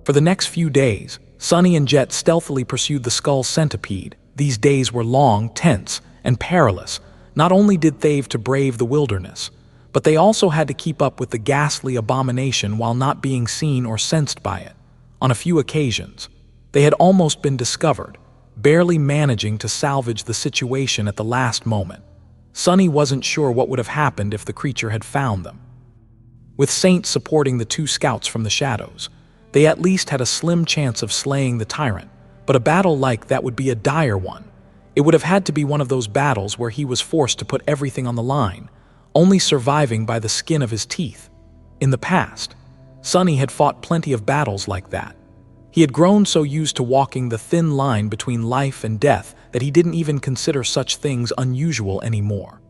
For the next few days, Sunny and Jet stealthily pursued the Skull Centipede. These days were long, tense, and perilous. Not only did they have to brave the wilderness, but they also had to keep up with the ghastly abomination while not being seen or sensed by it. On a few occasions, they had almost been discovered, barely managing to salvage the situation at the last moment. Sunny wasn't sure what would have happened if the creature had found them. With Saint supporting the two scouts from the shadows, they at least had a slim chance of slaying the Tyrant, but a battle like that would be a dire one. It would have had to be one of those battles where he was forced to put everything on the line, only surviving by the skin of his teeth. In the past, Sunny had fought plenty of battles like that. He had grown so used to walking the thin line between life and death that he didn't even consider such things unusual anymore.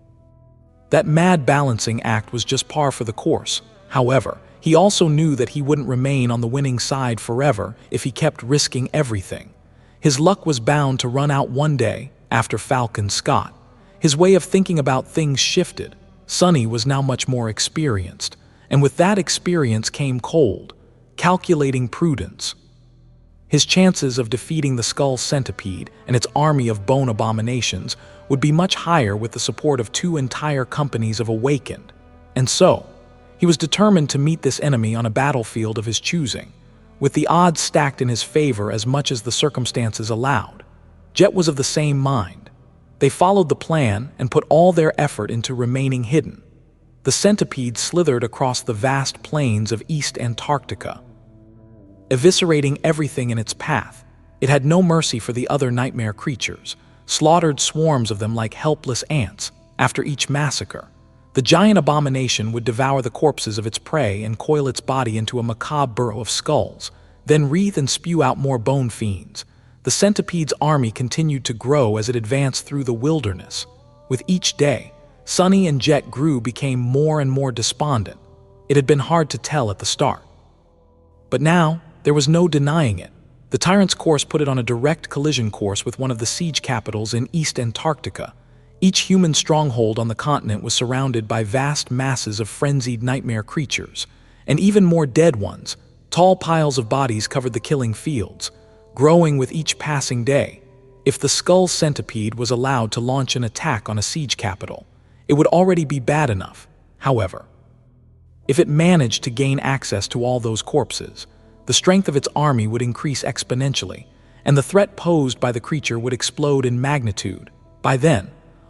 That mad balancing act was just par for the course. However, he also knew that he wouldn't remain on the winning side forever if he kept risking everything. His luck was bound to run out one day after Falcon Scott. His way of thinking about things shifted. Sunny was now much more experienced, and with that experience came cold, calculating prudence. His chances of defeating the Skull Centipede and its army of bone abominations would be much higher with the support of two entire companies of Awakened. And so, he was determined to meet this enemy on a battlefield of his choosing, with the odds stacked in his favor as much as the circumstances allowed. Jet was of the same mind. They followed the plan and put all their effort into remaining hidden. The centipede slithered across the vast plains of East Antarctica, eviscerating everything in its path. It had no mercy for the other nightmare creatures, slaughtered swarms of them like helpless ants. After each massacre, the giant abomination would devour the corpses of its prey and coil its body into a macabre burrow of skulls, then wreathe and spew out more bone fiends. The centipede's army continued to grow as it advanced through the wilderness. With each day, Sunny and Jet became more and more despondent. It had been hard to tell at the start, but now there was no denying it. The Tyrant's course put it on a direct collision course with one of the siege capitals in East Antarctica. Each human stronghold on the continent was surrounded by vast masses of frenzied nightmare creatures, and even more dead ones. Tall piles of bodies covered the killing fields, growing with each passing day. If the Skull Centipede was allowed to launch an attack on a siege capital, it would already be bad enough. However, if it managed to gain access to all those corpses, the strength of its army would increase exponentially, and the threat posed by the creature would explode in magnitude. By then,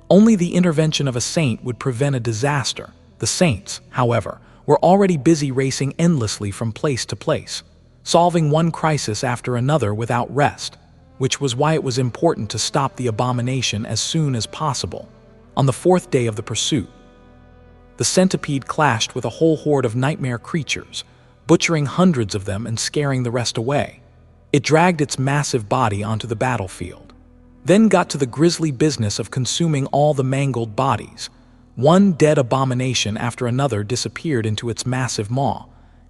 only the intervention of a saint would prevent a disaster. The saints, however, were already busy racing endlessly from place to place, solving one crisis after another without rest, which was why it was important to stop the abomination as soon as possible. On the fourth day of the pursuit, the centipede clashed with a whole horde of nightmare creatures, butchering hundreds of them and scaring the rest away. It dragged its massive body onto the battlefield, then got to the grisly business of consuming all the mangled bodies. One dead abomination after another disappeared into its massive maw,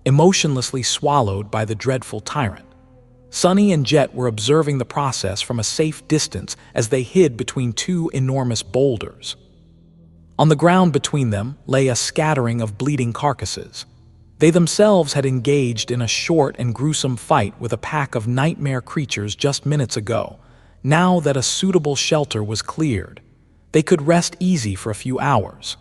emotionlessly swallowed by the dreadful Tyrant. Sunny and Jet were observing the process from a safe distance as they hid between two enormous boulders. On the ground between them lay a scattering of bleeding carcasses. They themselves had engaged in a short and gruesome fight with a pack of nightmare creatures just minutes ago. Now that a suitable shelter was cleared, they could rest easy for a few hours.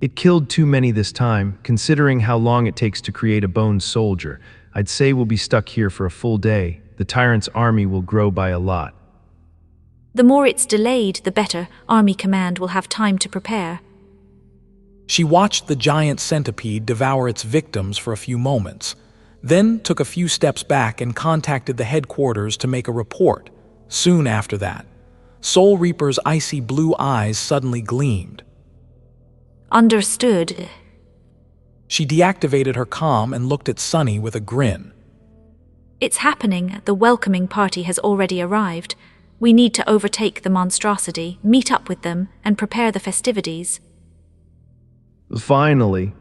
It killed too many this time, considering how long it takes to create a bone soldier. I'd say we'll be stuck here for a full day. The Tyrant's army will grow by a lot. The more it's delayed, the better. Army command will have time to prepare. She watched the giant centipede devour its victims for a few moments, then took a few steps back and contacted the headquarters to make a report. Soon after that, Soul Reaper's icy blue eyes suddenly gleamed. Understood. She deactivated her comm and looked at Sunny with a grin. It's happening. The welcoming party has already arrived. We need to overtake the monstrosity, meet up with them, and prepare the festivities. Finally.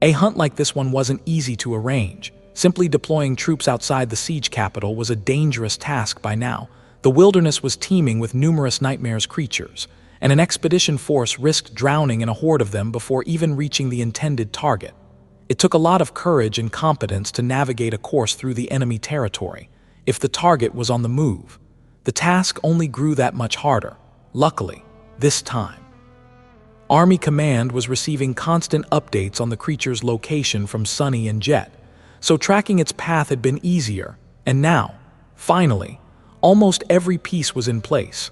A hunt like this one wasn't easy to arrange. Simply deploying troops outside the siege capital was a dangerous task by now. The wilderness was teeming with numerous nightmares creatures, and an expedition force risked drowning in a horde of them before even reaching the intended target. It took a lot of courage and competence to navigate a course through the enemy territory, if the target was on the move. The task only grew that much harder, luckily, this time. Army Command was receiving constant updates on the creature's location from Sunny and Jet, so tracking its path had been easier, and now, finally, almost every piece was in place.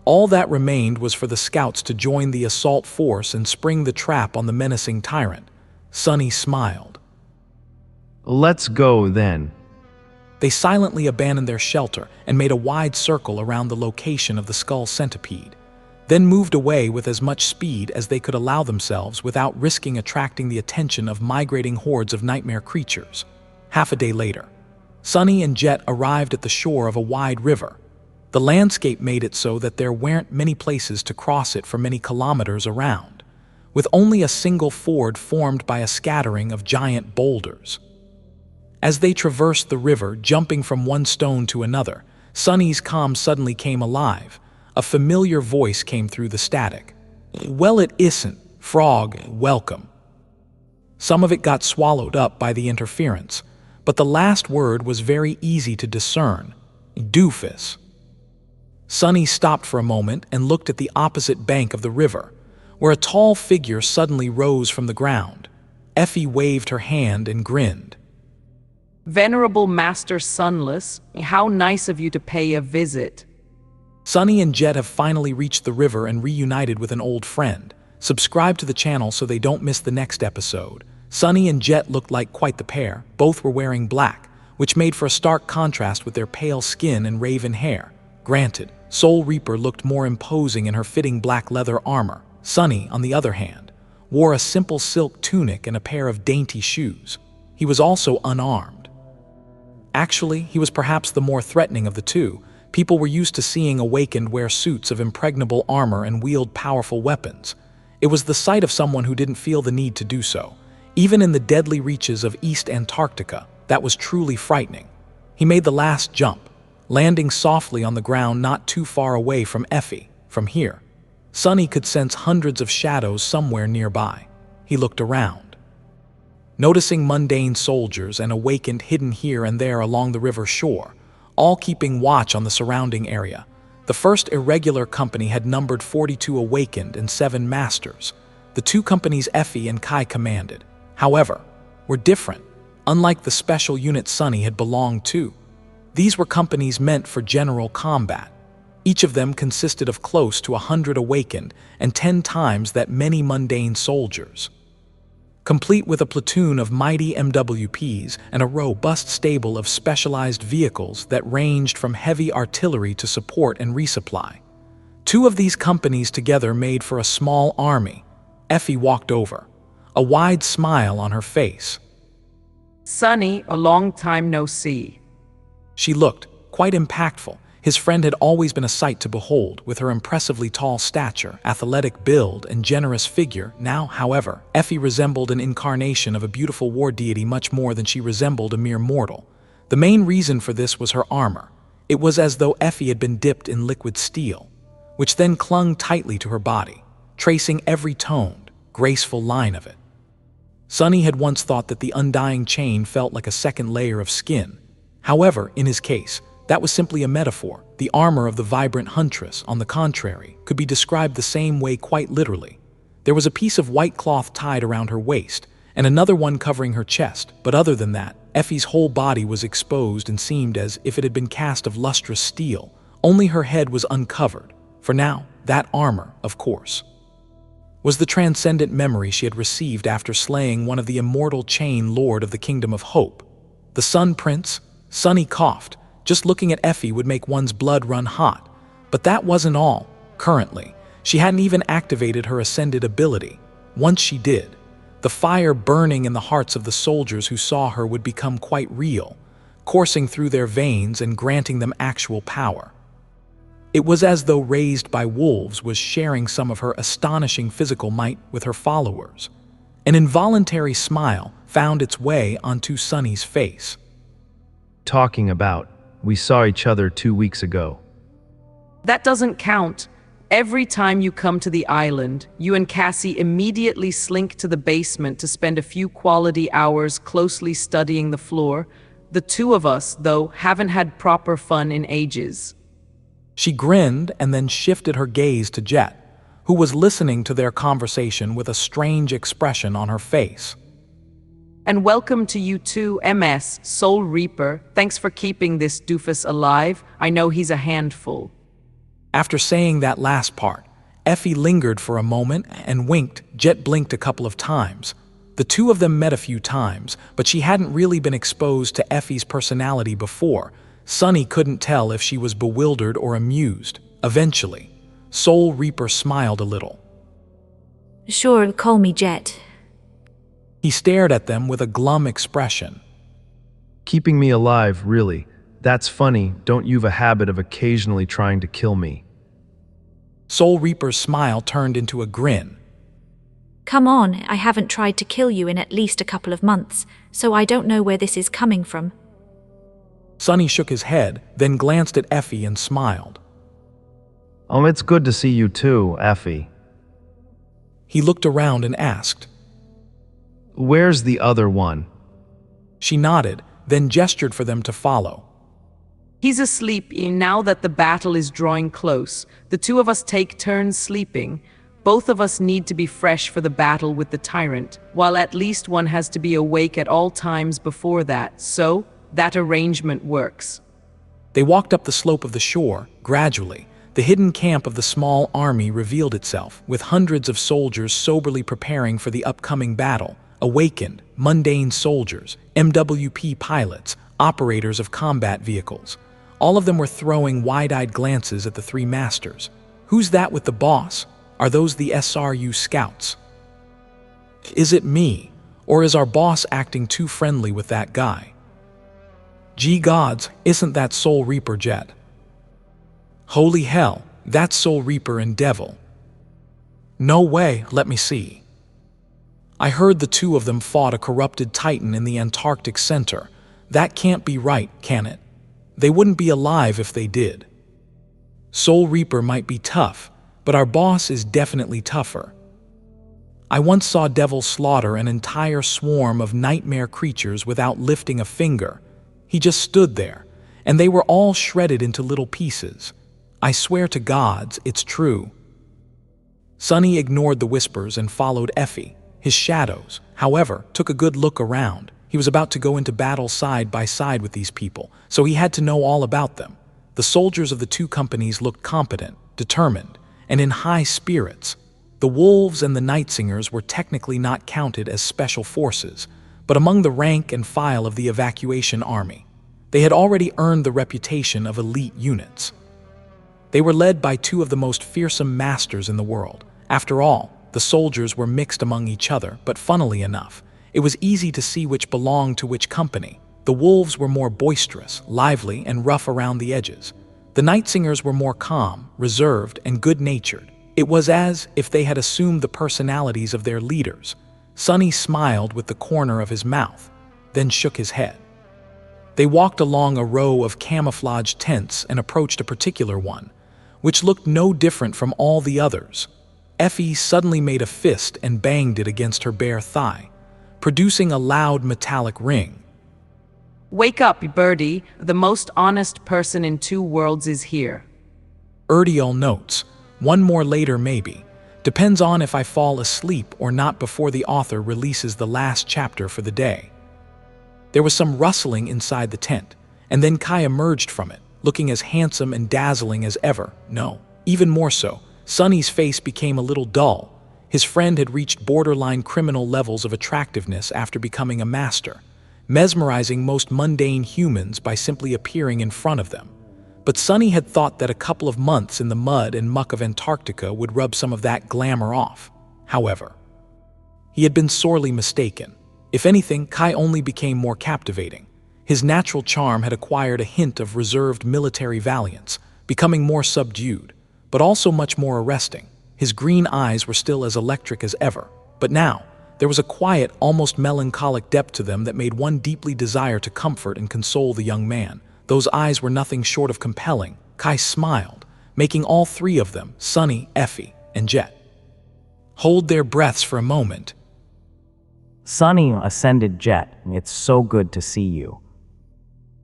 All that remained was for the scouts to join the assault force and spring the trap on the menacing Tyrant. Sunny smiled. Let's go, then. They silently abandoned their shelter and made a wide circle around the location of the Skull Centipede, then moved away with as much speed as they could allow themselves without risking attracting the attention of migrating hordes of nightmare creatures. Half a day later, Sunny and Jet arrived at the shore of a wide river. The landscape made it so that there weren't many places to cross it for many kilometers around, with only a single ford formed by a scattering of giant boulders. As they traversed the river, jumping from one stone to another, Sunny's comm suddenly came alive. A familiar voice came through the static. "Well, it isn't, frog, welcome." Some of it got swallowed up by the interference, but the last word was very easy to discern. Doofus. Sunny stopped for a moment and looked at the opposite bank of the river, where a tall figure suddenly rose from the ground. Effie waved her hand and grinned. "Venerable Master Sunless, how nice of you to pay a visit." Sunny and Jet have finally reached the river and reunited with an old friend. Subscribe to the channel so they don't miss the next episode. Sunny and Jet looked like quite the pair. Both were wearing black, which made for a stark contrast with their pale skin and raven hair. Granted, Soul Reaper looked more imposing in her fitting black leather armor. Sunny, on the other hand, wore a simple silk tunic and a pair of dainty shoes. He was also unarmed. Actually, he was perhaps the more threatening of the two. People were used to seeing Awakened wear suits of impregnable armor and wield powerful weapons. It was the sight of someone who didn't feel the need to do so. Even in the deadly reaches of East Antarctica, that was truly frightening. He made the last jump, landing softly on the ground not too far away from Effie. From here, Sunny could sense hundreds of shadows somewhere nearby. He looked around, noticing mundane soldiers and Awakened hidden here and there along the river shore, all keeping watch on the surrounding area. The first irregular company had numbered 42 Awakened and 7 Masters. The two companies Effie and Kai commanded, however, were different, unlike the special unit Sunny had belonged to. These were companies meant for general combat. Each of them consisted of close to 100 Awakened and 10 times that many mundane soldiers, complete with a platoon of mighty MWPs and a robust stable of specialized vehicles that ranged from heavy artillery to support and resupply. 2 of these companies together made for a small army. Effie walked over, a wide smile on her face. "Sunny, a long time no see." She looked quite impactful. His friend had always been a sight to behold, with her impressively tall stature, athletic build, and generous figure. Now, however, Effie resembled an incarnation of a beautiful war deity much more than she resembled a mere mortal. The main reason for this was her armor. It was as though Effie had been dipped in liquid steel, which then clung tightly to her body, tracing every toned, graceful line of it. Sunny had once thought that the undying chain felt like a second layer of skin. However, in his case, that was simply a metaphor. The armor of the vibrant huntress, on the contrary, could be described the same way quite literally. There was a piece of white cloth tied around her waist, and another one covering her chest, but other than that, Effie's whole body was exposed and seemed as if it had been cast of lustrous steel. Only her head was uncovered. For now, that armor, of course, was the transcendent memory she had received after slaying one of the immortal chain lord of the Kingdom of Hope. The Sun Prince? Sunny coughed. Just looking at Effie would make one's blood run hot. But that wasn't all. Currently, she hadn't even activated her ascended ability. Once she did, the fire burning in the hearts of the soldiers who saw her would become quite real, coursing through their veins and granting them actual power. It was as though Raised by Wolves was sharing some of her astonishing physical might with her followers. An involuntary smile found its way onto Sunny's face. Talking about, we saw each other 2 weeks ago. That doesn't count. Every time you come to the island, you and Cassie immediately slink to the basement to spend a few quality hours closely studying the floor. The two of us, though, haven't had proper fun in ages. She grinned and then shifted her gaze to Jet, who was listening to their conversation with a strange expression on her face. And welcome to you too, MS, Soul Reaper. Thanks for keeping this doofus alive. I know he's a handful. After saying that last part, Effie lingered for a moment and winked. Jet blinked a couple of times. The two of them met a few times, but she hadn't really been exposed to Effie's personality before. Sunny couldn't tell if she was bewildered or amused. Eventually, Soul Reaper smiled a little. Sure, call me Jet. He stared at them with a glum expression. Keeping me alive, really. That's funny, don't you've a habit of occasionally trying to kill me. Soul Reaper's smile turned into a grin. Come on, I haven't tried to kill you in at least a couple of months, so I don't know where this is coming from. Sunny shook his head, then glanced at Effie and smiled. It's good to see you too, Effie. He looked around and asked. Where's the other one? She nodded, then gestured for them to follow. He's asleep now that the battle is drawing close. The two of us take turns sleeping. Both of us need to be fresh for the battle with the Tyrant, while at least one has to be awake at all times before that, so that arrangement works. They walked up the slope of the shore. Gradually, the hidden camp of the small army revealed itself, with hundreds of soldiers soberly preparing for the upcoming battle. Awakened, mundane soldiers, MWP pilots, operators of combat vehicles. All of them were throwing wide-eyed glances at the three masters. Who's that with the boss? Are those the SRU scouts? Is it me, or is our boss acting too friendly with that guy? Gee gods, isn't that Soul Reaper Jet? Holy hell, that's Soul Reaper and Devil. No way, let me see. I heard the two of them fought a corrupted Titan in the Antarctic Center. That can't be right, can it? They wouldn't be alive if they did. Soul Reaper might be tough, but our boss is definitely tougher. I once saw Devil slaughter an entire swarm of nightmare creatures without lifting a finger. He just stood there, and they were all shredded into little pieces. I swear to gods, it's true. Sunny ignored the whispers and followed Effie. His shadows, however, took a good look around. He was about to go into battle side by side with these people, so he had to know all about them. The soldiers of the two companies looked competent, determined, and in high spirits. The Wolves and the Nightsingers were technically not counted as special forces, but among the rank and file of the evacuation army. They had already earned the reputation of elite units. They were led by two of the most fearsome masters in the world. After all, the soldiers were mixed among each other, but funnily enough, it was easy to see which belonged to which company. The Wolves were more boisterous, lively, and rough around the edges. The Nightsingers were more calm, reserved, and good-natured. It was as if they had assumed the personalities of their leaders. Sunny smiled with the corner of his mouth, then shook his head. They walked along a row of camouflage tents and approached a particular one, which looked no different from all the others. Effie suddenly made a fist and banged it against her bare thigh, producing a loud metallic ring. Wake up, birdie. The most honest person in two worlds is here. Urdiel notes, one more later maybe. Depends on if I fall asleep or not before the author releases the last chapter for the day. There was some rustling inside the tent, and then Kai emerged from it, looking as handsome and dazzling as ever. No, even more so. Sunny's face became a little dull. His friend had reached borderline criminal levels of attractiveness after becoming a master, mesmerizing most mundane humans by simply appearing in front of them. But Sunny had thought that a couple of months in the mud and muck of Antarctica would rub some of that glamour off. However, he had been sorely mistaken. If anything, Kai only became more captivating. His natural charm had acquired a hint of reserved military valiance, becoming more subdued, but also much more arresting. His green eyes were still as electric as ever, but now there was a quiet, almost melancholic depth to them that made one deeply desire to comfort and console the young man. Those eyes were nothing short of compelling. Kai smiled, making all three of them, Sunny, Effie, and Jet, hold their breaths for a moment. Sunny ascended Jet. It's so good to see you.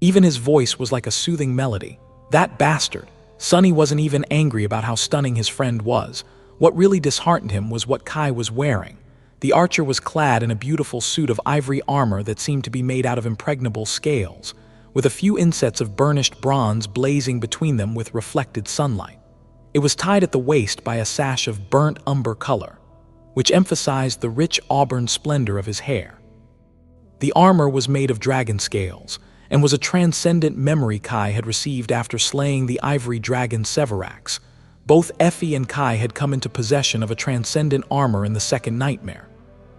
Even his voice was like a soothing melody. That bastard. Sunny wasn't even angry about how stunning his friend was. What really disheartened him was what Kai was wearing. The archer was clad in a beautiful suit of ivory armor that seemed to be made out of impregnable scales, with a few insets of burnished bronze blazing between them with reflected sunlight. It was tied at the waist by a sash of burnt umber color, which emphasized the rich auburn splendor of his hair. The armor was made of dragon scales, and was a transcendent memory Kai had received after slaying the ivory dragon Severax. Both Effie and Kai had come into possession of a transcendent armor in the second nightmare.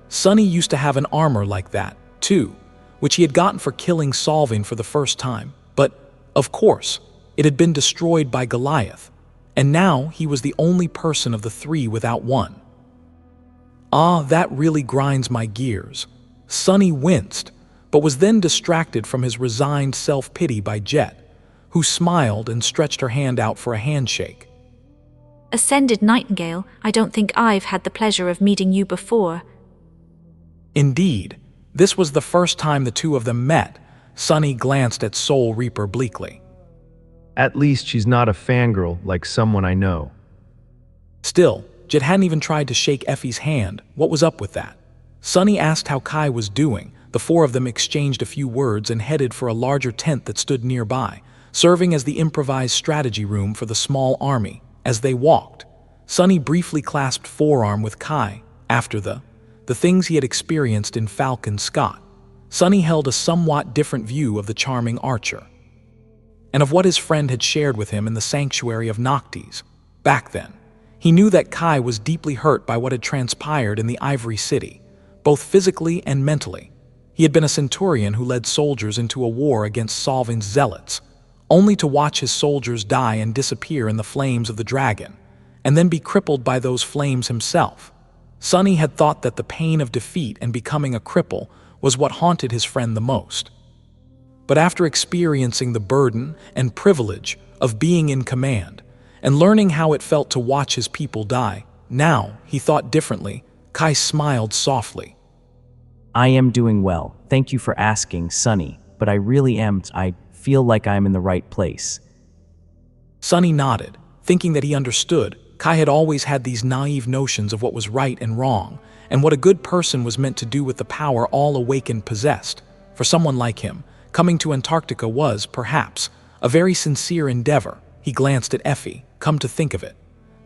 Sunny used to have an armor like that, too, which he had gotten for killing Solving for the first time, but, of course, it had been destroyed by Goliath, and now he was the only person of the three without one. Ah, that really grinds my gears. Sunny winced, but was then distracted from his resigned self-pity by Jet, who smiled and stretched her hand out for a handshake. Ascended Nightingale, I don't think I've had the pleasure of meeting you before. Indeed, this was the first time the two of them met. Sunny glanced at Soul Reaper bleakly. At least she's not a fangirl like someone I know. Still, Jet hadn't even tried to shake Effie's hand. What was up with that? Sunny asked how Kai was doing. The four of them exchanged a few words and headed for a larger tent that stood nearby, serving as the improvised strategy room for the small army. As they walked, Sunny briefly clasped forearm with Kai after the things he had experienced in Falcon Scott. Sunny held a somewhat different view of the charming archer, and of what his friend had shared with him in the sanctuary of Noctis. Back then, he knew that Kai was deeply hurt by what had transpired in the Ivory City, both physically and mentally. He had been a centurion who led soldiers into a war against Solving's zealots, only to watch his soldiers die and disappear in the flames of the dragon, and then be crippled by those flames himself. Sunny had thought that the pain of defeat and becoming a cripple was what haunted his friend the most. But after experiencing the burden and privilege of being in command, and learning how it felt to watch his people die, now he thought differently. Kai smiled softly. I am doing well. Thank you for asking, Sunny, but I really am. I feel like I'm in the right place. Sunny nodded, thinking that he understood. Kai had always had these naive notions of what was right and wrong, and what a good person was meant to do with the power all awakened possessed. For someone like him, coming to Antarctica was, perhaps, a very sincere endeavor. He glanced at Effie. Come to think of it,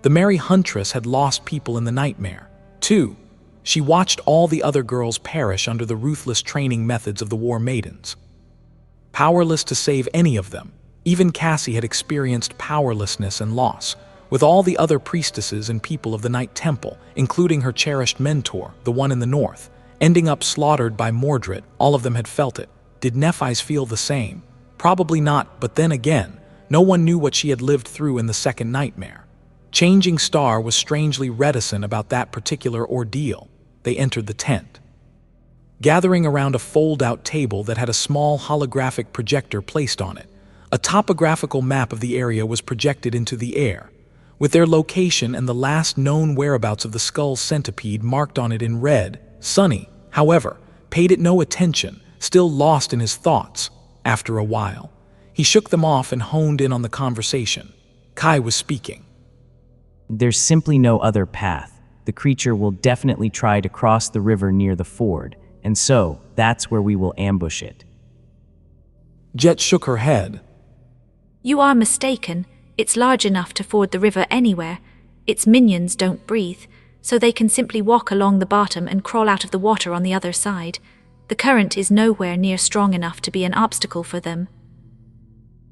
the merry huntress had lost people in the nightmare, too. She watched all the other girls perish under the ruthless training methods of the War Maidens. Powerless to save any of them, even Cassie had experienced powerlessness and loss, with all the other priestesses and people of the Night Temple, including her cherished mentor, the one in the north, ending up slaughtered by Mordred. All of them had felt it. Did Nephis feel the same? Probably not, but then again, no one knew what she had lived through in the second nightmare. Changing Star was strangely reticent about that particular ordeal. They entered the tent, gathering around a fold-out table that had a small holographic projector placed on it. A topographical map of the area was projected into the air, with their location and the last known whereabouts of the Skull Centipede marked on it in red. Sunny, however, paid it no attention, still lost in his thoughts. After a while, he shook them off and honed in on the conversation. Kai was speaking. There's simply no other path. The creature will definitely try to cross the river near the ford, and so that's where we will ambush it. Jet shook her head. You are mistaken. It's large enough to ford the river anywhere. Its minions don't breathe, so they can simply walk along the bottom and crawl out of the water on the other side. The current is nowhere near strong enough to be an obstacle for them.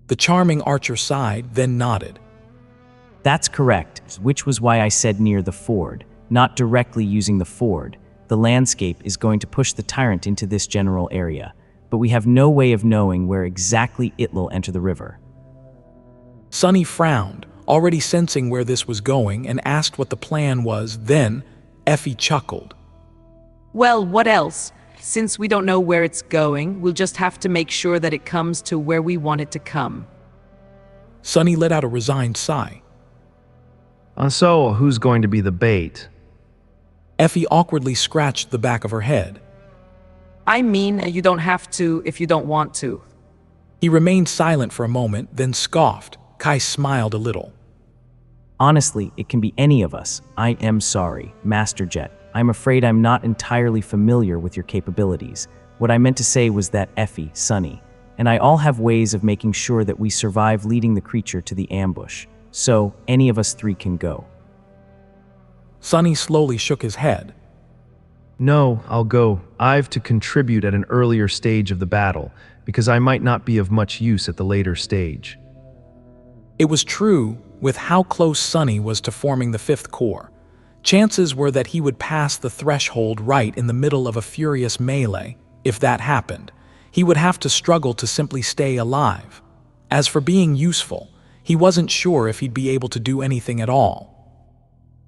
The charming archer sighed, then nodded. That's correct, which was why I said near the ford, not directly using the ford. The landscape is going to push the Tyrant into this general area, but we have no way of knowing where exactly it will enter the river. Sunny frowned, already sensing where this was going, and asked what the plan was. Then, Effie chuckled. Well, what else? Since we don't know where it's going, we'll just have to make sure that it comes to where we want it to come. Sunny let out a resigned sigh. And so, who's going to be the bait? Effie awkwardly scratched the back of her head. I mean, you don't have to if you don't want to. He remained silent for a moment, then scoffed. Kai smiled a little. Honestly, it can be any of us. I am sorry, Master Jet. I'm afraid I'm not entirely familiar with your capabilities. What I meant to say was that Effie, Sunny, and I all have ways of making sure that we survive leading the creature to the ambush. So, any of us three can go. Sunny slowly shook his head. No, I'll go. I've to contribute at an earlier stage of the battle, because I might not be of much use at the later stage. It was true, with how close Sunny was to forming the Fifth Corps. Chances were that he would pass the threshold right in the middle of a furious melee. If that happened, he would have to struggle to simply stay alive. As for being useful, he wasn't sure if he'd be able to do anything at all.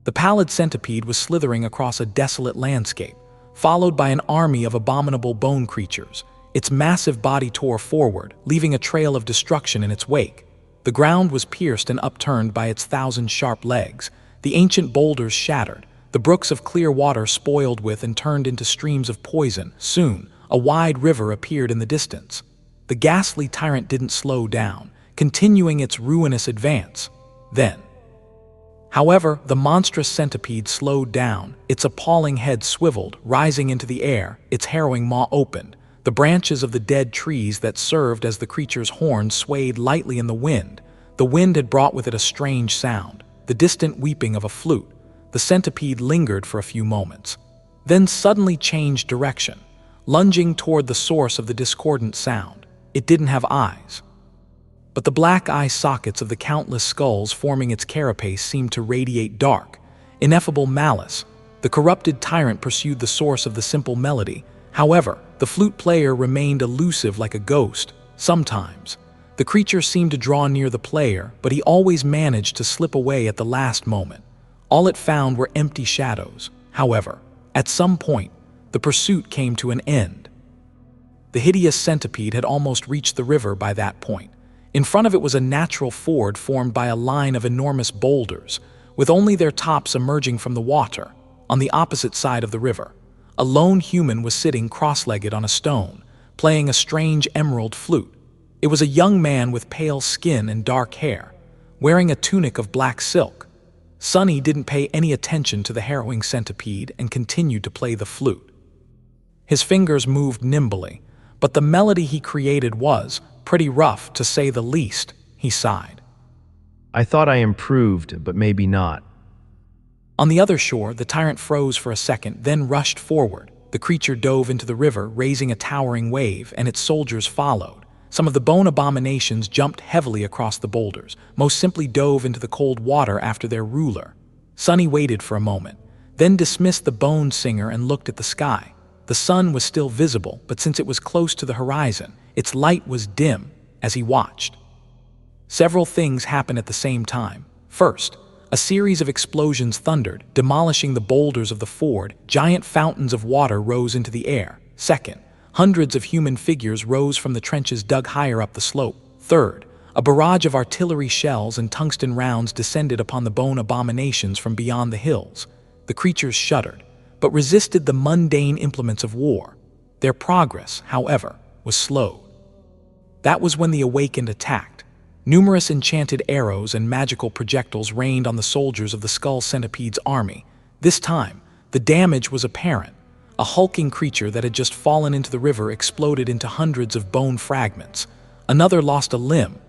The pallid centipede was slithering across a desolate landscape, followed by an army of abominable bone creatures. Its massive body tore forward, leaving a trail of destruction in its wake. The ground was pierced and upturned by its 1,000 sharp legs. The ancient boulders shattered, the brooks of clear water spoiled with and turned into streams of poison. Soon, a wide river appeared in the distance. The ghastly tyrant didn't slow down, continuing its ruinous advance. Then, however, the monstrous centipede slowed down, its appalling head swiveled, rising into the air, its harrowing maw opened. The branches of the dead trees that served as the creature's horns swayed lightly in the wind. The wind had brought with it a strange sound, the distant weeping of a flute. The centipede lingered for a few moments, then suddenly changed direction, lunging toward the source of the discordant sound. It didn't have eyes, but the black eye sockets of the countless skulls forming its carapace seemed to radiate dark, ineffable malice. The corrupted tyrant pursued the source of the simple melody. However, the flute player remained elusive like a ghost. Sometimes, the creature seemed to draw near the player, but he always managed to slip away at the last moment. All it found were empty shadows. However, at some point, the pursuit came to an end. The hideous centipede had almost reached the river by that point. In front of it was a natural ford formed by a line of enormous boulders, with only their tops emerging from the water. On the opposite side of the river, a lone human was sitting cross-legged on a stone, playing a strange emerald flute. It was a young man with pale skin and dark hair, wearing a tunic of black silk. Sunny didn't pay any attention to the harrowing centipede and continued to play the flute. His fingers moved nimbly, but the melody he created was pretty rough, to say the least. He sighed. I thought I improved, but maybe not. On the other shore, the tyrant froze for a second, then rushed forward. The creature dove into the river, raising a towering wave, and its soldiers followed. Some of the bone abominations jumped heavily across the boulders, most simply dove into the cold water after their ruler. Sunny waited for a moment, then dismissed the bone singer and looked at the sky. The sun was still visible, but since it was close to the horizon, its light was dim as he watched. Several things happened at the same time. First, a series of explosions thundered, demolishing the boulders of the ford. Giant fountains of water rose into the air. Second, hundreds of human figures rose from the trenches dug higher up the slope. Third, a barrage of artillery shells and tungsten rounds descended upon the bone abominations from beyond the hills. The creatures shuddered, but resisted the mundane implements of war. Their progress, however, was slowed. That was when the awakened attacked. Numerous enchanted arrows and magical projectiles rained on the soldiers of the Skull Centipede's army. This time, the damage was apparent. A hulking creature that had just fallen into the river exploded into hundreds of bone fragments. Another lost a limb.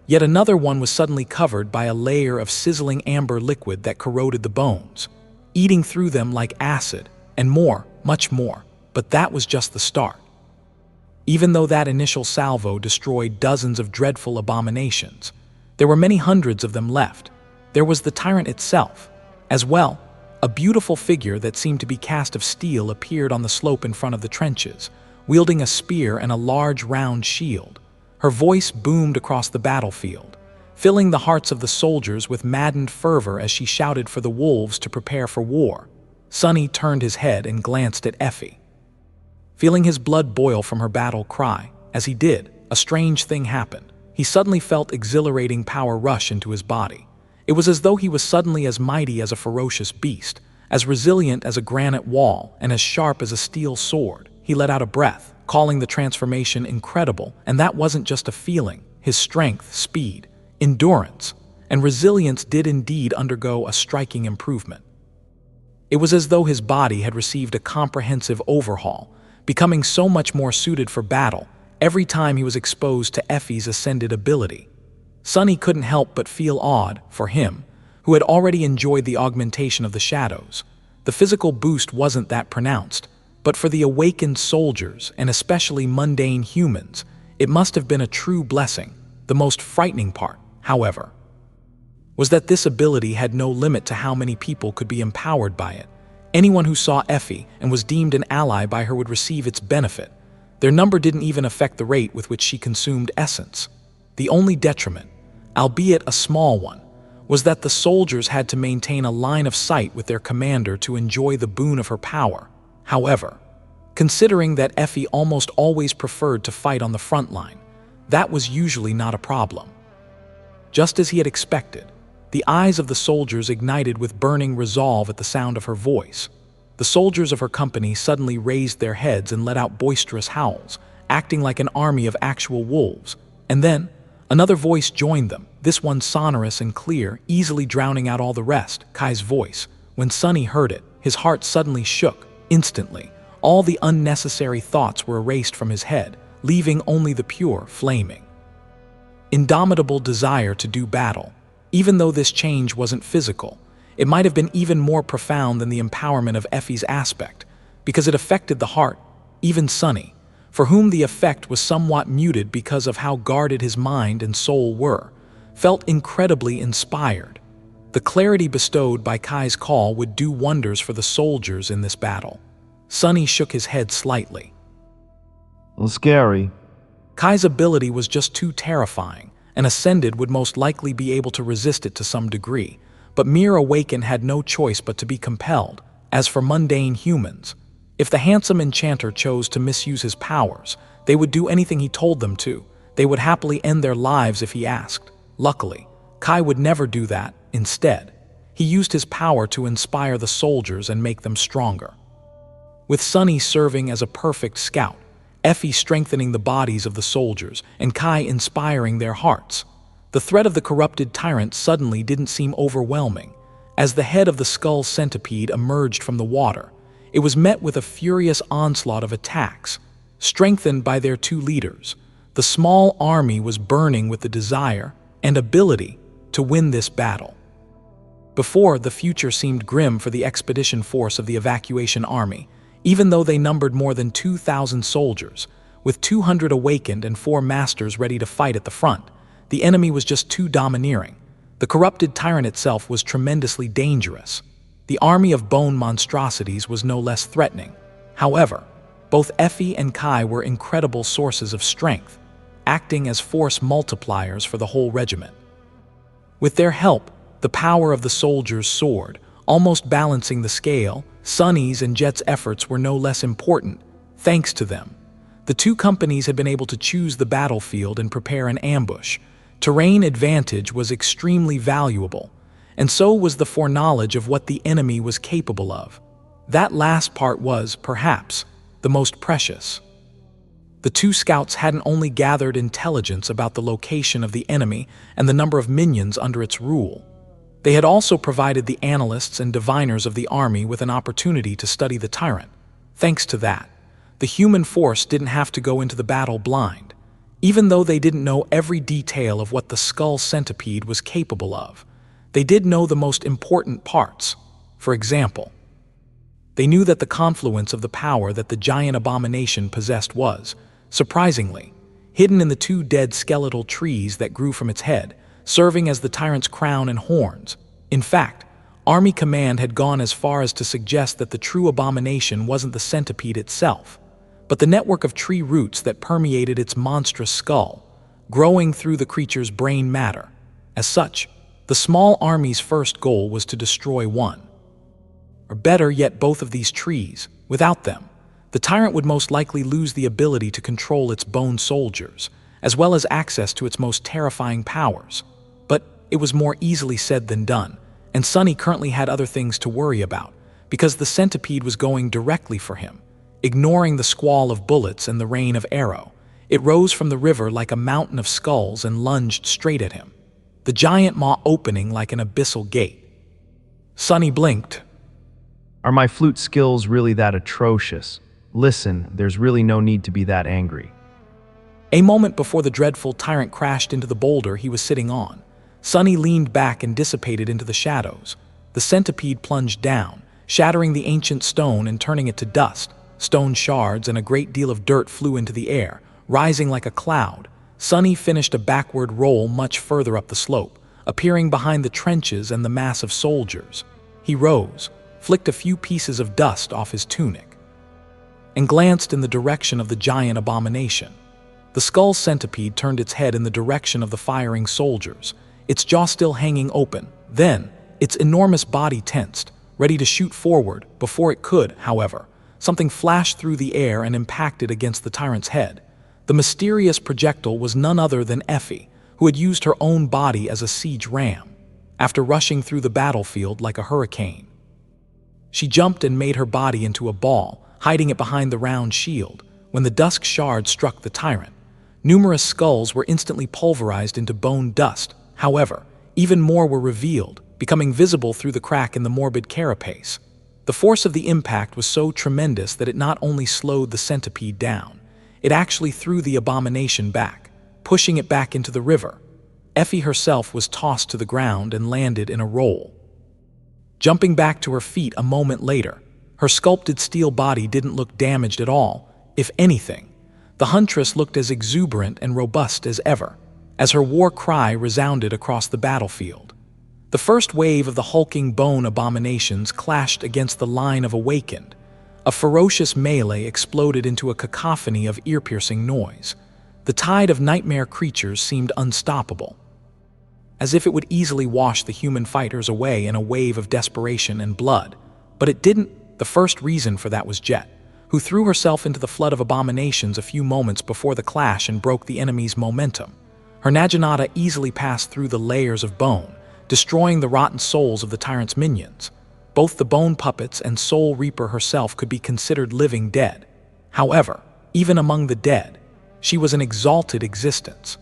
Yet another one was suddenly covered by a layer of sizzling amber liquid that corroded the bones, eating through them like acid, and more, much more. But that was just the start. Even though that initial salvo destroyed dozens of dreadful abominations, there were many hundreds of them left. There was the tyrant itself. As well, a beautiful figure that seemed to be cast of steel appeared on the slope in front of the trenches, wielding a spear and a large round shield. Her voice boomed across the battlefield, filling the hearts of the soldiers with maddened fervor as she shouted for the wolves to prepare for war. Sunny turned his head and glanced at Effie, feeling his blood boil from her battle cry. As he did, a strange thing happened. He suddenly felt exhilarating power rush into his body. It was as though he was suddenly as mighty as a ferocious beast, as resilient as a granite wall, and as sharp as a steel sword. He let out a breath, calling the transformation incredible, and that wasn't just a feeling. His strength, speed, endurance, and resilience did indeed undergo a striking improvement. It was as though his body had received a comprehensive overhaul, becoming so much more suited for battle every time he was exposed to Effie's ascended ability. Sunny couldn't help but feel awed, for him, who had already enjoyed the augmentation of the shadows. The physical boost wasn't that pronounced, but for the awakened soldiers, and especially mundane humans, it must have been a true blessing. The most frightening part, however, was that this ability had no limit to how many people could be empowered by it. Anyone who saw Effie and was deemed an ally by her would receive its benefit. Their number didn't even affect the rate with which she consumed essence. The only detriment, albeit a small one, was that the soldiers had to maintain a line of sight with their commander to enjoy the boon of her power. However, considering that Effie almost always preferred to fight on the front line, that was usually not a problem. Just as he had expected, the eyes of the soldiers ignited with burning resolve at the sound of her voice. The soldiers of her company suddenly raised their heads and let out boisterous howls, acting like an army of actual wolves. And then, another voice joined them, this one sonorous and clear, easily drowning out all the rest, Kai's voice. When Sunny heard it, his heart suddenly shook. Instantly, all the unnecessary thoughts were erased from his head, leaving only the pure, flaming, indomitable desire to do battle. Even though this change wasn't physical, it might have been even more profound than the empowerment of Effie's aspect, because it affected the heart. Even Sunny, for whom the effect was somewhat muted because of how guarded his mind and soul were, felt incredibly inspired. The clarity bestowed by Kai's call would do wonders for the soldiers in this battle. Sunny shook his head slightly. Scary. Kai's ability was just too terrifying. An Ascended would most likely be able to resist it to some degree, but mere Awakened had no choice but to be compelled. As for mundane humans, if the handsome enchanter chose to misuse his powers, they would do anything he told them to. They would happily end their lives if he asked. Luckily, Kai would never do that. Instead, he used his power to inspire the soldiers and make them stronger. With Sunny serving as a perfect scout, Effie strengthening the bodies of the soldiers, and Kai inspiring their hearts, the threat of the corrupted Tyrant suddenly didn't seem overwhelming. As the head of the Skull Centipede emerged from the water, it was met with a furious onslaught of attacks. Strengthened by their two leaders, the small army was burning with the desire and ability to win this battle. Before, the future seemed grim for the expedition force of the evacuation army. Even though they numbered more than 2,000 soldiers, with 200 awakened and 4 masters ready to fight at the front, the enemy was just too domineering. The corrupted Tyrant itself was tremendously dangerous. The army of bone monstrosities was no less threatening. However, both Effie and Kai were incredible sources of strength, acting as force multipliers for the whole regiment. With their help, the power of the soldiers soared, almost balancing the scale. Sunny's and Jet's efforts were no less important. Thanks to them, the two companies had been able to choose the battlefield and prepare an ambush. Terrain advantage was extremely valuable, and so was the foreknowledge of what the enemy was capable of. That last part was, perhaps, the most precious. The two scouts hadn't only gathered intelligence about the location of the enemy and the number of minions under its rule. They had also provided the analysts and diviners of the army with an opportunity to study the Tyrant. Thanks to that, the human force didn't have to go into the battle blind. Even though they didn't know every detail of what the Skull Centipede was capable of, they did know the most important parts. For example, they knew that the confluence of the power that the giant abomination possessed was, surprisingly, hidden in the 2 dead skeletal trees that grew from its head, serving as the Tyrant's crown and horns. In fact, Army Command had gone as far as to suggest that the true abomination wasn't the centipede itself, but the network of tree roots that permeated its monstrous skull, growing through the creature's brain matter. As such, the small army's first goal was to destroy one, or better yet both of these trees. Without them, the Tyrant would most likely lose the ability to control its bone soldiers, as well as access to its most terrifying powers. But it was more easily said than done, and Sunny currently had other things to worry about, because the centipede was going directly for him. Ignoring the squall of bullets and the rain of arrow, it rose from the river like a mountain of skulls and lunged straight at him, the giant maw opening like an abyssal gate. Sunny blinked. Are my flute skills really that atrocious? Listen, there's really no need to be that angry. A moment before the dreadful tyrant crashed into the boulder he was sitting on, Sunny leaned back and dissipated into the shadows. The centipede plunged down, shattering the ancient stone and turning it to dust. Stone shards and a great deal of dirt flew into the air, rising like a cloud. Sunny finished a backward roll much further up the slope, appearing behind the trenches and the mass of soldiers. He rose, flicked a few pieces of dust off his tunic, and glanced in the direction of the giant abomination. The Skull Centipede turned its head in the direction of the firing soldiers, its jaw still hanging open. Then, its enormous body tensed, ready to shoot forward. Before it could, however, something flashed through the air and impacted against the tyrant's head. The mysterious projectile was none other than Effie, who had used her own body as a siege ram, after rushing through the battlefield like a hurricane. She jumped and made her body into a ball, hiding it behind the round shield. When the dusk shard struck the tyrant, numerous skulls were instantly pulverized into bone dust. However, even more were revealed, becoming visible through the crack in the morbid carapace. The force of the impact was so tremendous that it not only slowed the centipede down, it actually threw the abomination back, pushing it back into the river. Effie herself was tossed to the ground and landed in a roll. Jumping back to her feet a moment later, her sculpted steel body didn't look damaged at all. If anything, the huntress looked as exuberant and robust as ever, as her war cry resounded across the battlefield. The first wave of the hulking bone abominations clashed against the line of awakened. A ferocious melee exploded into a cacophony of ear-piercing noise. The tide of nightmare creatures seemed unstoppable, as if it would easily wash the human fighters away in a wave of desperation and blood. But it didn't. The first reason for that was Jet, who threw herself into the flood of abominations a few moments before the clash and broke the enemy's momentum. Her Naginata easily passed through the layers of bone, destroying the rotten souls of the tyrant's minions. Both the bone puppets and Soul Reaper herself could be considered living dead. However, even among the dead, she was an exalted existence.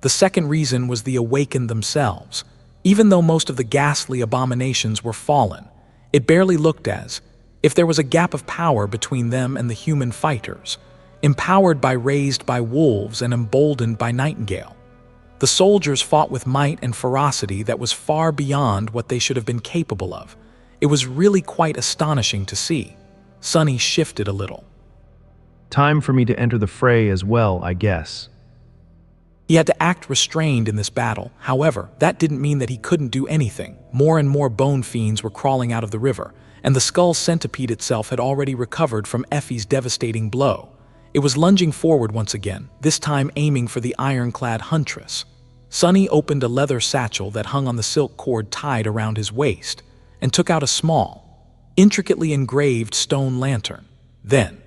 The second reason was the awakened themselves. Even though most of the ghastly abominations were fallen, it barely looked as if there was a gap of power between them and the human fighters, empowered by raised by wolves and emboldened by Nightingale. The soldiers fought with might and ferocity that was far beyond what they should have been capable of. It was really quite astonishing to see. Sunny shifted a little. Time for me to enter the fray as well, I guess. He had to act restrained in this battle. However, that didn't mean that he couldn't do anything. More and more bone fiends were crawling out of the river, and the Skull Centipede itself had already recovered from Effie's devastating blow. It was lunging forward once again, this time aiming for the ironclad huntress. Sunny opened a leather satchel that hung on the silk cord tied around his waist, and took out a small, intricately engraved stone lantern. Then,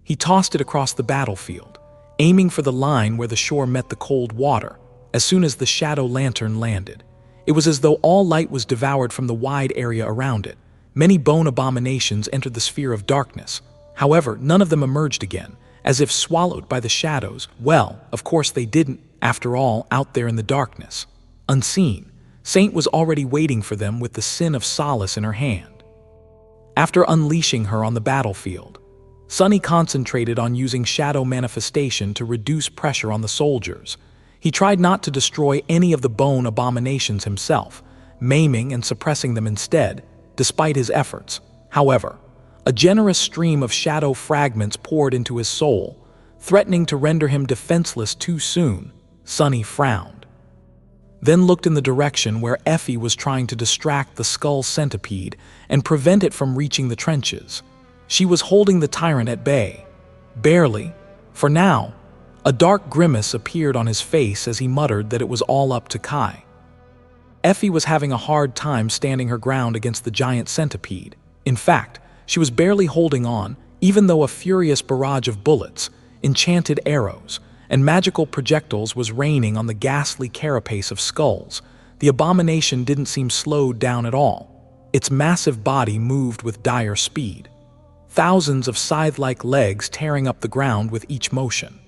he tossed it across the battlefield, aiming for the line where the shore met the cold water. As soon as the shadow lantern landed, it was as though all light was devoured from the wide area around it. Many bone abominations entered the sphere of darkness. However, none of them emerged again, as if swallowed by the shadows. Well, of course they didn't. After all, out there in the darkness, unseen, Saint was already waiting for them with the sin of solace in her hand. After unleashing her on the battlefield, Sunny concentrated on using shadow manifestation to reduce pressure on the soldiers. He tried not to destroy any of the bone abominations himself, maiming and suppressing them instead, despite his efforts. However, a generous stream of shadow fragments poured into his soul, threatening to render him defenseless too soon. Sunny frowned, then looked in the direction where Effie was trying to distract the Skull Centipede and prevent it from reaching the trenches. She was holding the tyrant at bay. Barely. For now, a dark grimace appeared on his face as he muttered that it was all up to Kai. Effie was having a hard time standing her ground against the giant centipede. In fact, she was barely holding on, even though a furious barrage of bullets, enchanted arrows, and magical projectiles was raining on the ghastly carapace of skulls, the abomination didn't seem slowed down at all. Its massive body moved with dire speed, thousands of scythe-like legs tearing up the ground with each motion.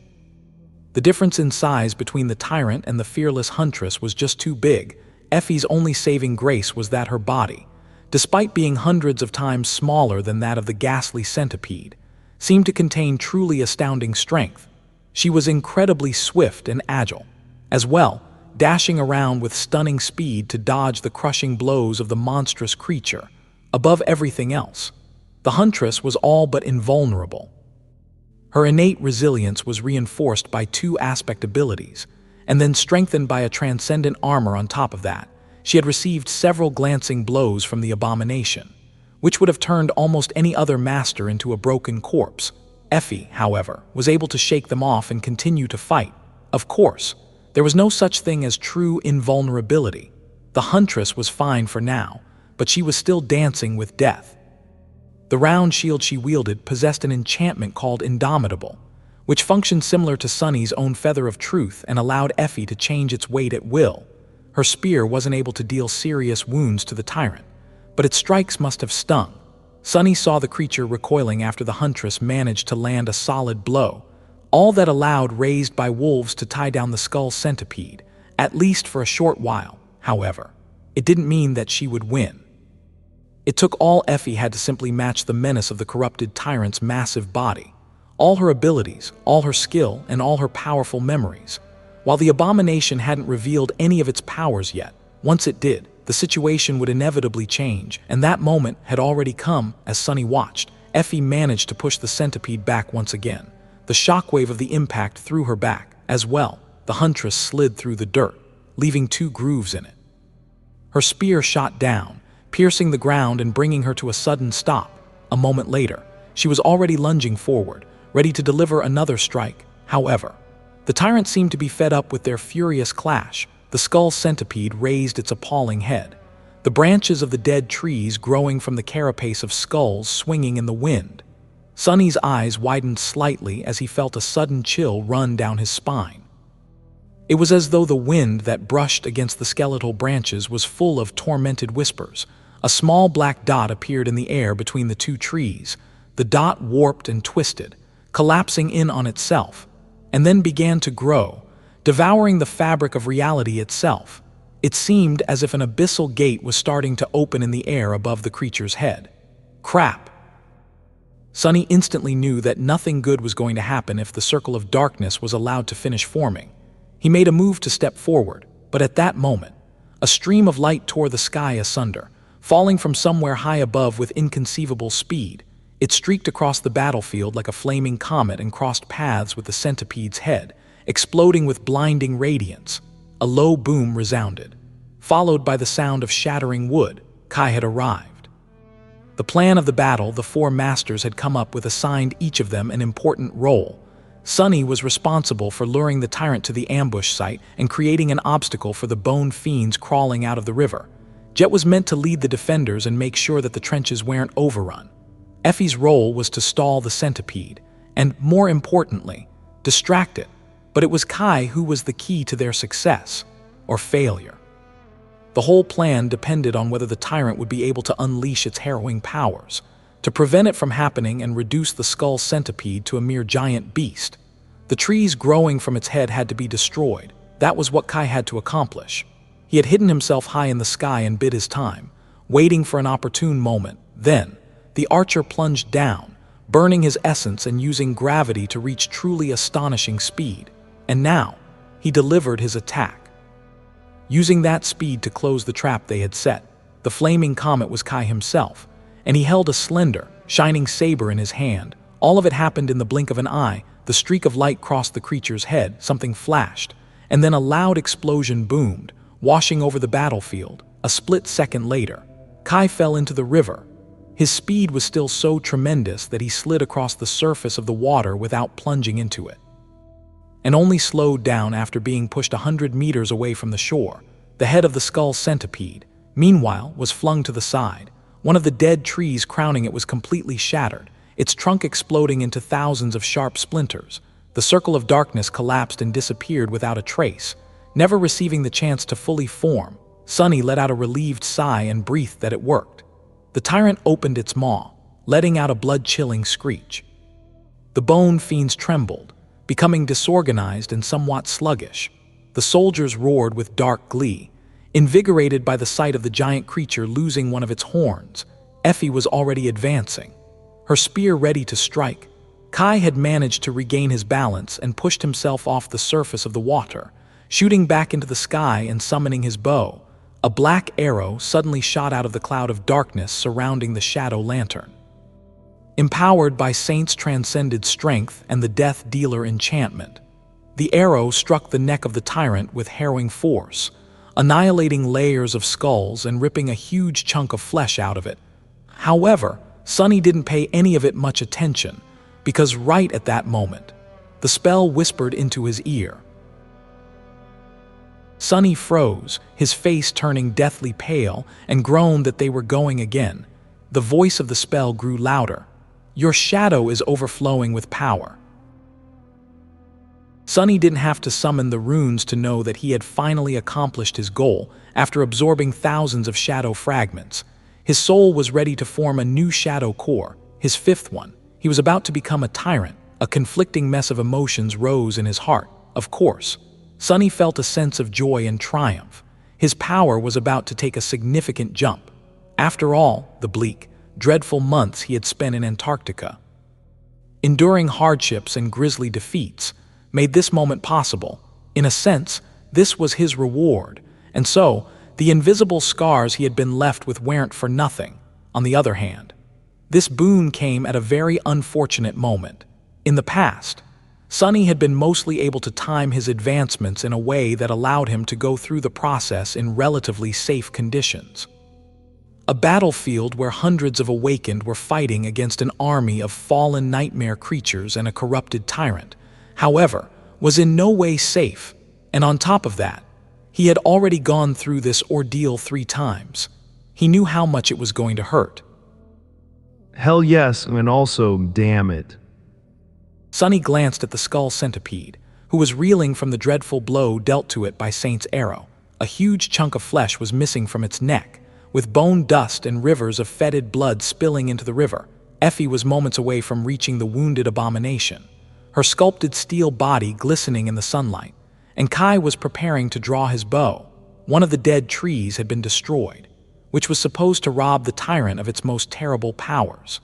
The difference in size between the tyrant and the fearless huntress was just too big. Effie's only saving grace was that her body, despite being hundreds of times smaller than that of the ghastly centipede, seemed to contain truly astounding strength. She was incredibly swift and agile, as well, dashing around with stunning speed to dodge the crushing blows of the monstrous creature. Above everything else, the huntress was all but invulnerable. Her innate resilience was reinforced by two aspect abilities, and then strengthened by a transcendent armor on top of that. She had received several glancing blows from the abomination, which would have turned almost any other master into a broken corpse. Effie, however, was able to shake them off and continue to fight. Of course, there was no such thing as true invulnerability. The huntress was fine for now, but she was still dancing with death. The round shield she wielded possessed an enchantment called Indomitable, which functioned similar to Sunny's own Feather of Truth and allowed Effie to change its weight at will. Her spear wasn't able to deal serious wounds to the tyrant, but its strikes must have stung. Sunny saw the creature recoiling after the huntress managed to land a solid blow, all that allowed raised by wolves to tie down the Skull Centipede, at least for a short while. However, it didn't mean that she would win. It took all Effie had to simply match the menace of the corrupted tyrant's massive body, all her abilities, all her skill, and all her powerful memories. While the abomination hadn't revealed any of its powers yet, once it did, the situation would inevitably change, and that moment had already come. As Sunny watched, Effie managed to push the centipede back once again. The shockwave of the impact threw her back. As well, the huntress slid through the dirt, leaving two grooves in it. Her spear shot down, piercing the ground and bringing her to a sudden stop. A moment later, she was already lunging forward, ready to deliver another strike. However, the tyrant seemed to be fed up with their furious clash. The Skull Centipede raised its appalling head, the branches of the dead trees growing from the carapace of skulls swinging in the wind. Sunny's eyes widened slightly as he felt a sudden chill run down his spine. It was as though the wind that brushed against the skeletal branches was full of tormented whispers. A small black dot appeared in the air between the two trees. The dot warped and twisted, collapsing in on itself, and then began to grow, devouring the fabric of reality itself. It seemed as if an abyssal gate was starting to open in the air above the creature's head. Crap! Sunny instantly knew that nothing good was going to happen if the circle of darkness was allowed to finish forming. He made a move to step forward, but at that moment, a stream of light tore the sky asunder, falling from somewhere high above with inconceivable speed. It streaked across the battlefield like a flaming comet and crossed paths with the centipede's head, exploding with blinding radiance. A low boom resounded, followed by the sound of shattering wood. Kai had arrived. The plan of the battle the four masters had come up with assigned each of them an important role. Sunny was responsible for luring the tyrant to the ambush site and creating an obstacle for the bone fiends crawling out of the river. Jet was meant to lead the defenders and make sure that the trenches weren't overrun. Effie's role was to stall the centipede, and, more importantly, distract it. But it was Kai who was the key to their success, or failure. The whole plan depended on whether the tyrant would be able to unleash its harrowing powers, to prevent it from happening and reduce the Skull Centipede to a mere giant beast. The trees growing from its head had to be destroyed. That was what Kai had to accomplish. He had hidden himself high in the sky and bid his time, waiting for an opportune moment. Then, the archer plunged down, burning his essence and using gravity to reach truly astonishing speed. And now, he delivered his attack. Using that speed to close the trap they had set, the flaming comet was Kai himself, and he held a slender, shining saber in his hand. All of it happened in the blink of an eye. The streak of light crossed the creature's head, something flashed, and then a loud explosion boomed, washing over the battlefield. A split second later, Kai fell into the river. His speed was still so tremendous that he slid across the surface of the water without plunging into it, and only slowed down after being pushed 100 meters away from the shore. The head of the Skull Centipede, meanwhile, was flung to the side. One of the dead trees crowning it was completely shattered, its trunk exploding into thousands of sharp splinters. The circle of darkness collapsed and disappeared without a trace. Never receiving the chance to fully form, Sunny let out a relieved sigh and breathed that it worked. The tyrant opened its maw, letting out a blood-chilling screech. The bone fiends trembled, becoming disorganized and somewhat sluggish. The soldiers roared with dark glee, invigorated by the sight of the giant creature losing one of its horns. Effie was already advancing, her spear ready to strike. Kai had managed to regain his balance and pushed himself off the surface of the water, shooting back into the sky and summoning his bow. A black arrow suddenly shot out of the cloud of darkness surrounding the shadow lantern. Empowered by Saint's transcended strength and the Death Dealer enchantment, the arrow struck the neck of the tyrant with harrowing force, annihilating layers of skulls and ripping a huge chunk of flesh out of it. However, Sunny didn't pay any of it much attention, because right at that moment, the spell whispered into his ear. Sunny froze, his face turning deathly pale, and groaned that they were going again. The voice of the spell grew louder. "Your shadow is overflowing with power." Sunny didn't have to summon the runes to know that he had finally accomplished his goal after absorbing thousands of shadow fragments. His soul was ready to form a new shadow core, his fifth one. He was about to become a tyrant. A conflicting mess of emotions rose in his heart. Of course, Sunny felt a sense of joy and triumph. His power was about to take a significant jump. After all, the bleak, dreadful months he had spent in Antarctica, enduring hardships and grisly defeats, made this moment possible. In a sense, this was his reward, and so, the invisible scars he had been left with weren't for nothing. On the other hand, this boon came at a very unfortunate moment. In the past, Sunny had been mostly able to time his advancements in a way that allowed him to go through the process in relatively safe conditions. A battlefield where hundreds of awakened were fighting against an army of fallen nightmare creatures and a corrupted tyrant, however, was in no way safe, and on top of that, he had already gone through this ordeal 3 times. He knew how much it was going to hurt. Hell yes, and also, damn it. Sunny glanced at the Skull Centipede, who was reeling from the dreadful blow dealt to it by Saint's arrow. A huge chunk of flesh was missing from its neck, with bone dust and rivers of fetid blood spilling into the river. Effie was moments away from reaching the wounded abomination, her sculpted steel body glistening in the sunlight, and Kai was preparing to draw his bow. One of the dead trees had been destroyed, which was supposed to rob the tyrant of its most terrible powers.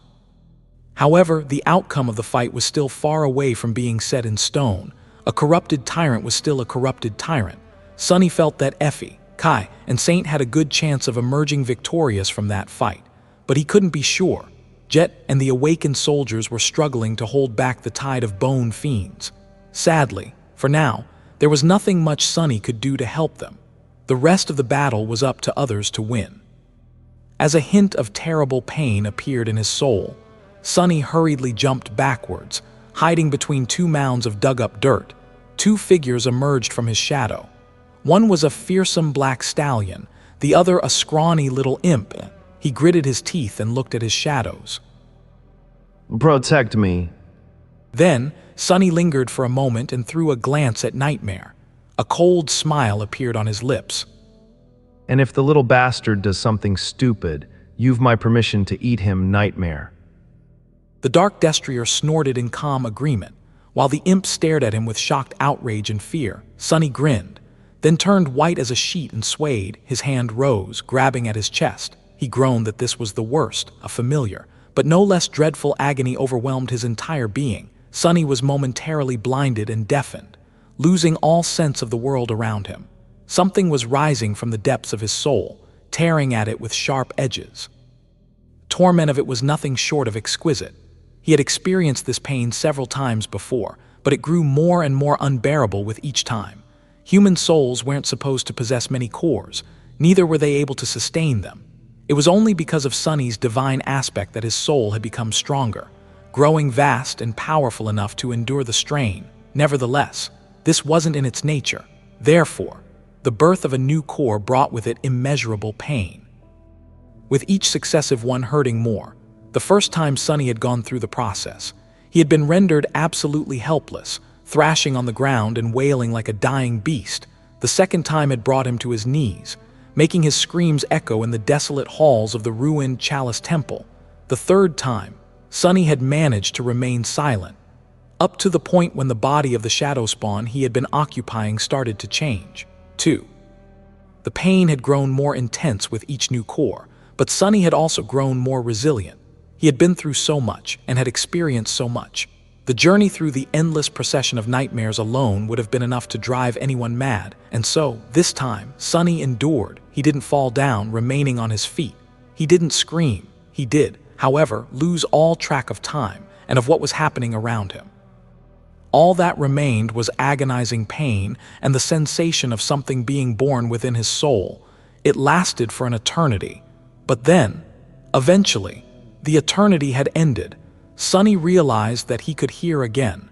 However, the outcome of the fight was still far away from being set in stone. A corrupted tyrant was still a corrupted tyrant. Sunny felt that Effie, Kai, and Saint had a good chance of emerging victorious from that fight, but he couldn't be sure. Jet and the awakened soldiers were struggling to hold back the tide of bone fiends. Sadly, for now, there was nothing much Sunny could do to help them. The rest of the battle was up to others to win. As a hint of terrible pain appeared in his soul, Sunny hurriedly jumped backwards, hiding between 2 mounds of dug-up dirt. 2 figures emerged from his shadow. One was a fearsome black stallion, the other a scrawny little imp. He gritted his teeth and looked at his shadows. Protect me. Then, Sunny lingered for a moment and threw a glance at Nightmare. A cold smile appeared on his lips. And if the little bastard does something stupid, you've my permission to eat him, Nightmare. The dark destrier snorted in calm agreement, while the imp stared at him with shocked outrage and fear. Sunny grinned, then turned white as a sheet and swayed. His hand rose, grabbing at his chest. He groaned that this was the worst, a familiar, but no less dreadful agony overwhelmed his entire being. Sunny was momentarily blinded and deafened, losing all sense of the world around him. Something was rising from the depths of his soul, tearing at it with sharp edges. Torment of it was nothing short of exquisite. He had experienced this pain several times before, but it grew more and more unbearable with each time. Human souls weren't supposed to possess many cores, neither were they able to sustain them. It was only because of Sunny's divine aspect that his soul had become stronger, growing vast and powerful enough to endure the strain. Nevertheless, this wasn't in its nature. Therefore, the birth of a new core brought with it immeasurable pain, with each successive one hurting more. The first time Sunny had gone through the process, he had been rendered absolutely helpless, thrashing on the ground and wailing like a dying beast. The second time had brought him to his knees, making his screams echo in the desolate halls of the ruined Chalice Temple. The third time, Sunny had managed to remain silent, up to the point when the body of the shadow spawn he had been occupying started to change. 2. The pain had grown more intense with each new core, but Sunny had also grown more resilient. He had been through so much and had experienced so much. The journey through the endless procession of nightmares alone would have been enough to drive anyone mad, and so, this time, Sunny endured. He didn't fall down, remaining on his feet. He didn't scream. He did, however, lose all track of time and of what was happening around him. All that remained was agonizing pain and the sensation of something being born within his soul. It lasted for an eternity. But then, eventually, the eternity had ended. Sunny realized that he could hear again.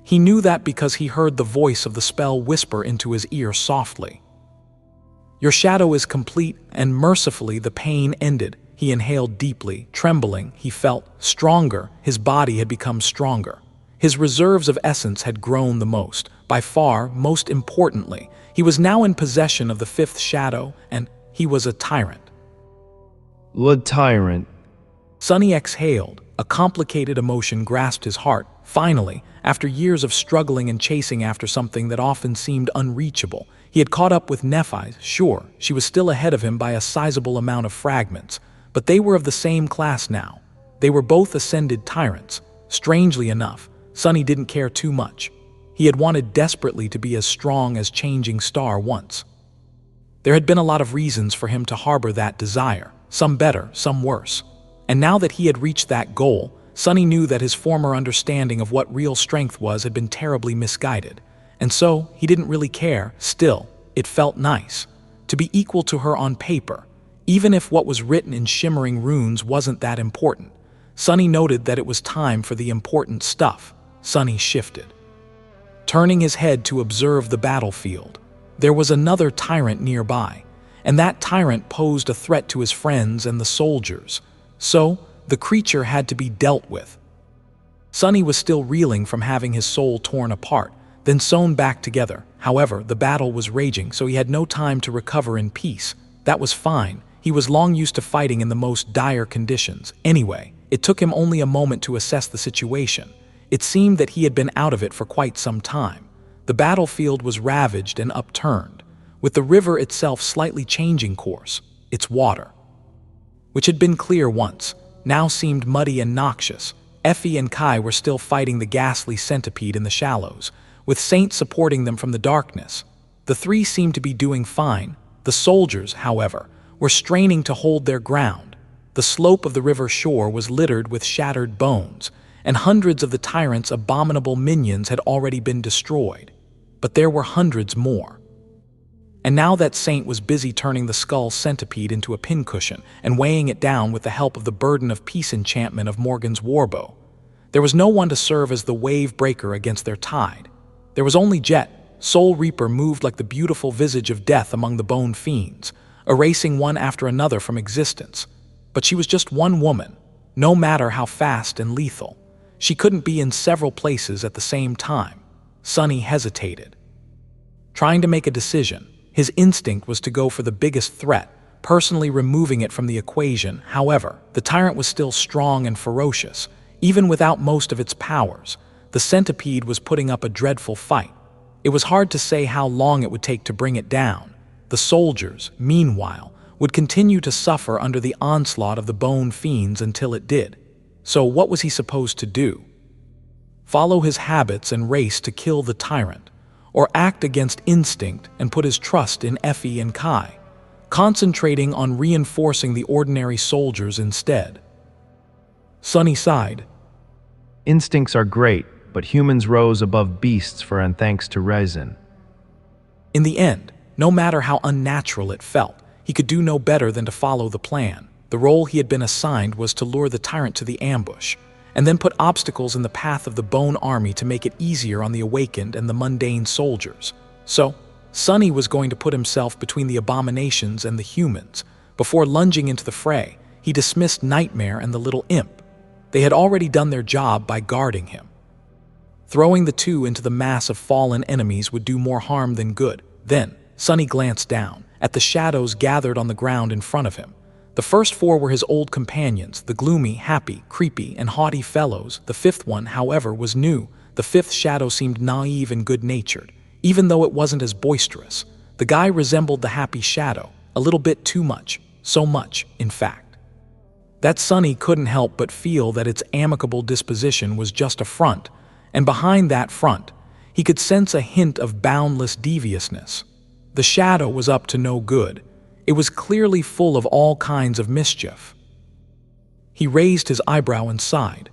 He knew that because he heard the voice of the spell whisper into his ear softly. "Your shadow is complete," and mercifully the pain ended. He inhaled deeply, trembling. He felt stronger. His body had become stronger. His reserves of essence had grown the most. By far, most importantly, he was now in possession of the fifth shadow, and he was a tyrant. The Tyrant. Sunny exhaled. A complicated emotion grasped his heart. Finally, after years of struggling and chasing after something that often seemed unreachable, he had caught up with Nephis. Sure, she was still ahead of him by a sizable amount of fragments, but they were of the same class now. They were both ascended tyrants. Strangely enough, Sunny didn't care too much. He had wanted desperately to be as strong as Changing Star once. There had been a lot of reasons for him to harbor that desire, some better, some worse. And now that he had reached that goal, Sunny knew that his former understanding of what real strength was had been terribly misguided. And so, he didn't really care. Still, it felt nice to be equal to her on paper, even if what was written in shimmering runes wasn't that important. Sunny noted that it was time for the important stuff. Sunny shifted, turning his head to observe the battlefield. There was another tyrant nearby, and that tyrant posed a threat to his friends and the soldiers. So, the creature had to be dealt with. Sunny was still reeling from having his soul torn apart, then sewn back together. However, the battle was raging, so he had no time to recover in peace. That was fine. He was long used to fighting in the most dire conditions. Anyway, it took him only a moment to assess the situation. It seemed that he had been out of it for quite some time. The battlefield was ravaged and upturned, with the river itself slightly changing course. Its water, which had been clear once, now seemed muddy and noxious. Effie and Kai were still fighting the ghastly centipede in the shallows, with Saint supporting them from the darkness. The three seemed to be doing fine. The soldiers, however, were straining to hold their ground. The slope of the river shore was littered with shattered bones, and hundreds of the tyrant's abominable minions had already been destroyed. But there were hundreds more. And now that Saint was busy turning the Skull Centipede into a pincushion and weighing it down with the help of the Burden of Peace enchantment of Morgan's warbow. There was no one to serve as the wave breaker against their tide. There was only Jet. Soul Reaper moved like the beautiful visage of death among the bone fiends, erasing one after another from existence. But she was just one woman, no matter how fast and lethal. She couldn't be in several places at the same time. Sunny hesitated, trying to make a decision. His instinct was to go for the biggest threat, personally removing it from the equation. However, the tyrant was still strong and ferocious, even without most of its powers. The centipede was putting up a dreadful fight. It was hard to say how long it would take to bring it down. The soldiers, meanwhile, would continue to suffer under the onslaught of the bone fiends until it did. So what was he supposed to do? Follow his habits and race to kill the tyrant, or act against instinct and put his trust in Effie and Kai, concentrating on reinforcing the ordinary soldiers instead? Sunny sighed. Instincts are great, but humans rose above beasts for and thanks to reason. In the end, no matter how unnatural it felt, he could do no better than to follow the plan. The role he had been assigned was to lure the tyrant to the ambush, and then put obstacles in the path of the Bone Army to make it easier on the awakened and the mundane soldiers. So, Sunny was going to put himself between the abominations and the humans. Before lunging into the fray, he dismissed Nightmare and the little imp. They had already done their job by guarding him. Throwing the two into the mass of fallen enemies would do more harm than good. Then, Sunny glanced down at the shadows gathered on the ground in front of him. The first four were his old companions, the gloomy, happy, creepy, and haughty fellows. The fifth one, however, was new. The fifth shadow seemed naive and good-natured, even though it wasn't as boisterous. The guy resembled the happy shadow, a little bit too much, so much, in fact, that Sunny couldn't help but feel that its amicable disposition was just a front, and behind that front, he could sense a hint of boundless deviousness. The shadow was up to no good. It was clearly full of all kinds of mischief. He raised his eyebrow and sighed.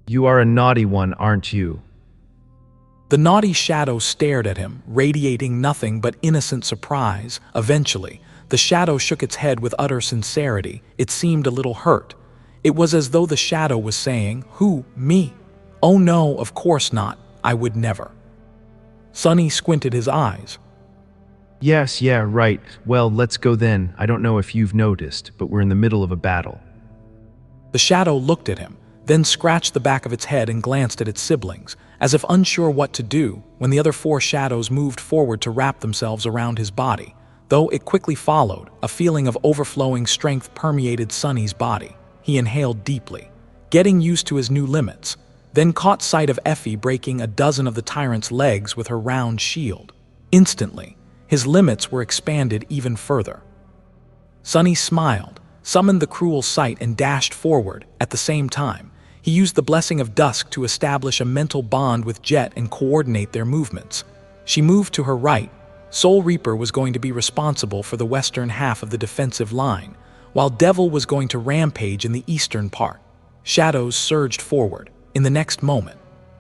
You are a naughty one, aren't you? The naughty shadow stared at him, radiating nothing but innocent surprise. Eventually, the shadow shook its head with utter sincerity. It seemed a little hurt. It was as though the shadow was saying, "Who, me? Oh no, of course not. I would never." Sunny squinted his eyes. Yes, yeah, right. Well, let's go then. I don't know if you've noticed, but we're in the middle of a battle. The shadow looked at him, then scratched the back of its head and glanced at its siblings, as if unsure what to do, when the other four shadows moved forward to wrap themselves around his body. Though it quickly followed, a feeling of overflowing strength permeated Sunny's body. He inhaled deeply, getting used to his new limits, then caught sight of Effie breaking a dozen of the tyrant's legs with her round shield. Instantly, his limits were expanded even further. Sunny smiled, summoned the cruel sight, and dashed forward. At the same time, he used the blessing of dusk to establish a mental bond with Jet and coordinate their movements. She moved to her right. Soul Reaper was going to be responsible for the western half of the defensive line, while Devil was going to rampage in the eastern part. Shadows surged forward. In the next moment,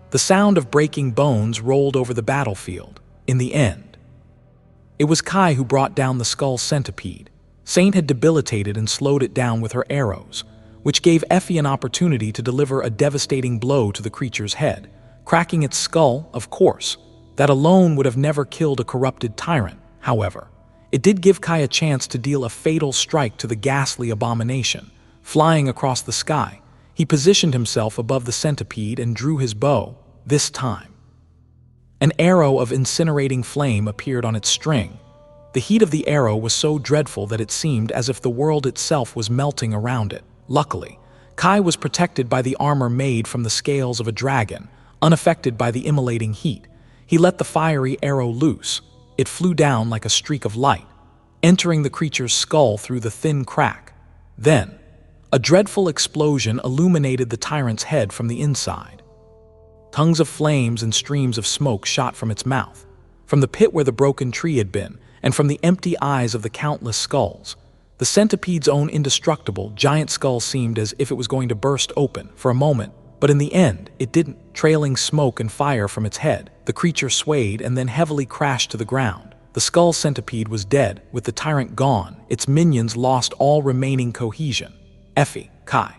the sound of breaking bones rolled over the battlefield. In the end, it was Kai who brought down the Skull Centipede. Saint had debilitated and slowed it down with her arrows, which gave Effie an opportunity to deliver a devastating blow to the creature's head, cracking its skull, of course. That alone would have never killed a corrupted tyrant, however. It did give Kai a chance to deal a fatal strike to the ghastly abomination. Flying across the sky, he positioned himself above the centipede and drew his bow. This time, an arrow of incinerating flame appeared on its string. The heat of the arrow was so dreadful that it seemed as if the world itself was melting around it. Luckily, Kai was protected by the armor made from the scales of a dragon, unaffected by the immolating heat. He let the fiery arrow loose. It flew down like a streak of light, entering the creature's skull through the thin crack. Then, a dreadful explosion illuminated the tyrant's head from the inside. Tongues of flames and streams of smoke shot from its mouth, from the pit where the broken tree had been, and from the empty eyes of the countless skulls. The centipede's own indestructible, giant skull seemed as if it was going to burst open for a moment, but in the end, it didn't. Trailing smoke and fire from its head, the creature swayed and then heavily crashed to the ground. The Skull Centipede was dead. With the tyrant gone, its minions lost all remaining cohesion. Effie, Kai,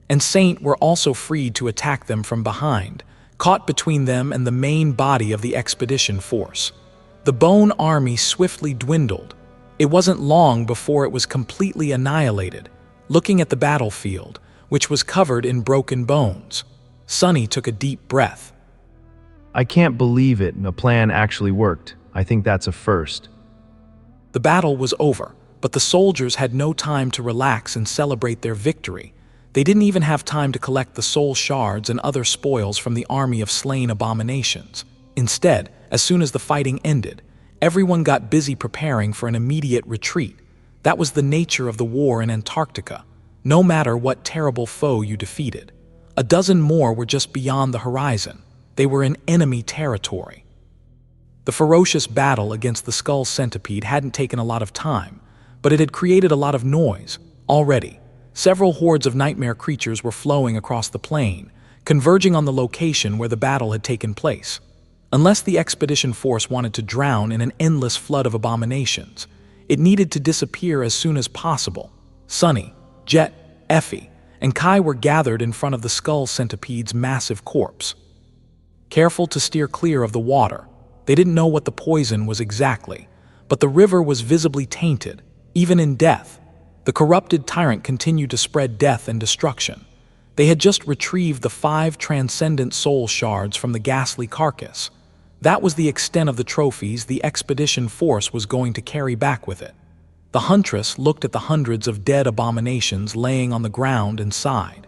and Saint were also freed to attack them from behind, caught between them and the main body of the expedition force. The Bone Army swiftly dwindled. It wasn't long before it was completely annihilated. Looking at the battlefield, which was covered in broken bones, Sunny took a deep breath. I can't believe it. The plan actually worked. I think that's a first. The battle was over, but the soldiers had no time to relax and celebrate their victory. They didn't even have time to collect the soul shards and other spoils from the army of slain abominations. Instead, as soon as the fighting ended, everyone got busy preparing for an immediate retreat. That was the nature of the war in Antarctica. No matter what terrible foe you defeated, a dozen more were just beyond the horizon. They were in enemy territory. The ferocious battle against the Skull Centipede hadn't taken a lot of time, but it had created a lot of noise. Already, several hordes of nightmare creatures were flowing across the plain, converging on the location where the battle had taken place. Unless the expedition force wanted to drown in an endless flood of abominations, it needed to disappear as soon as possible. Sunny, Jet, Effie, and Kai were gathered in front of the Skull Centipede's massive corpse. Careful to steer clear of the water, they didn't know what the poison was exactly, but the river was visibly tainted. Even in death, the corrupted tyrant continued to spread death and destruction. They had just retrieved the 5 transcendent soul shards from the ghastly carcass. That was the extent of the trophies the expedition force was going to carry back with it. The huntress looked at the hundreds of dead abominations laying on the ground and sighed.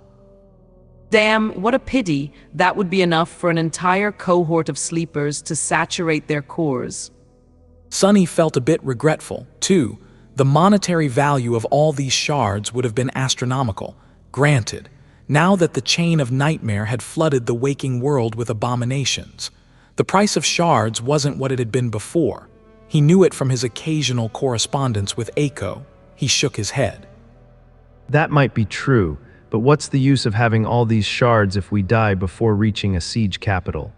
Damn, what a pity. That would be enough for an entire cohort of sleepers to saturate their cores. Sunny felt a bit regretful, too. The monetary value of all these shards would have been astronomical. Granted, now that the chain of nightmare had flooded the waking world with abominations, the price of shards wasn't what it had been before. He knew it from his occasional correspondence with Echo. He shook his head. That might be true, but what's the use of having all these shards if we die before reaching a siege capital?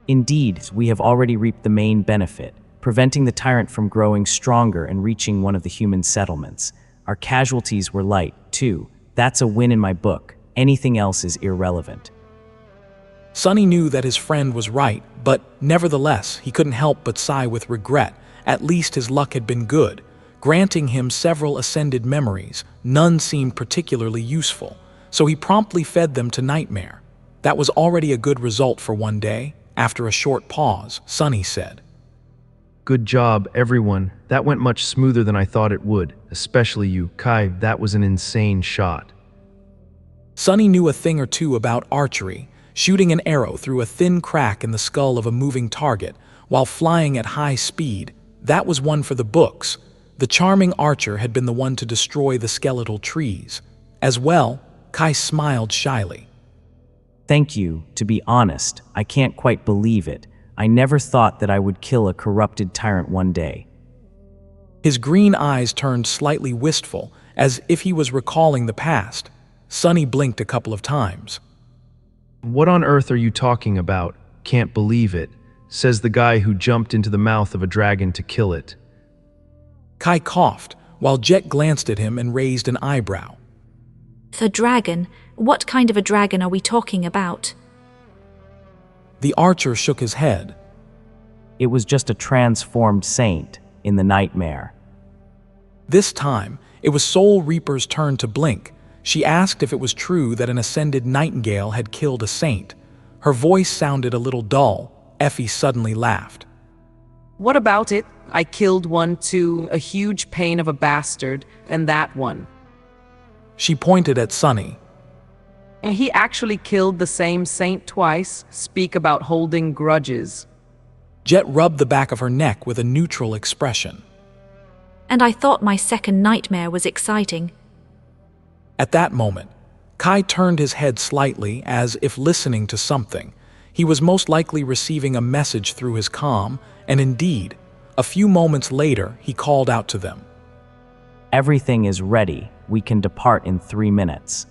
Indeed, we have already reaped the main benefit, preventing the Tyrant from growing stronger and reaching one of the human settlements. Our casualties were light, too. That's a win in my book. Anything else is irrelevant. Sunny knew that his friend was right, but nevertheless, he couldn't help but sigh with regret. At least his luck had been good, granting him several ascended memories. None seemed particularly useful, so he promptly fed them to Nightmare. That was already a good result for one day. After a short pause, Sunny said, Good job, everyone. That went much smoother than I thought it would, especially you, Kai. That was an insane shot. Sunny knew a thing or two about archery, shooting an arrow through a thin crack in the skull of a moving target while flying at high speed. That was one for the books. The charming archer had been the one to destroy the skeletal trees. As well, Kai smiled shyly. Thank you. To be honest, I can't quite believe it. I never thought that I would kill a corrupted tyrant one day. His green eyes turned slightly wistful, as if he was recalling the past. Sunny blinked a couple of times. What on earth are you talking about? Can't believe it, says the guy who jumped into the mouth of a dragon to kill it. Kai coughed, while Jet glanced at him and raised an eyebrow. The dragon? What kind of a dragon are we talking about? The archer shook his head. It was just a transformed saint in the nightmare. This time, it was Soul Reaper's turn to blink. She asked if it was true that an ascended nightingale had killed a saint. Her voice sounded a little dull. Effie suddenly laughed. What about it? I killed one too, a huge pain of a bastard, and that one. She pointed at Sunny. And he actually killed the same saint twice. Speak about holding grudges. Jet rubbed the back of her neck with a neutral expression. And I thought my second nightmare was exciting. At that moment, Kai turned his head slightly as if listening to something. He was most likely receiving a message through his comm, and indeed, a few moments later, he called out to them. Everything is ready. We can depart in 3 minutes.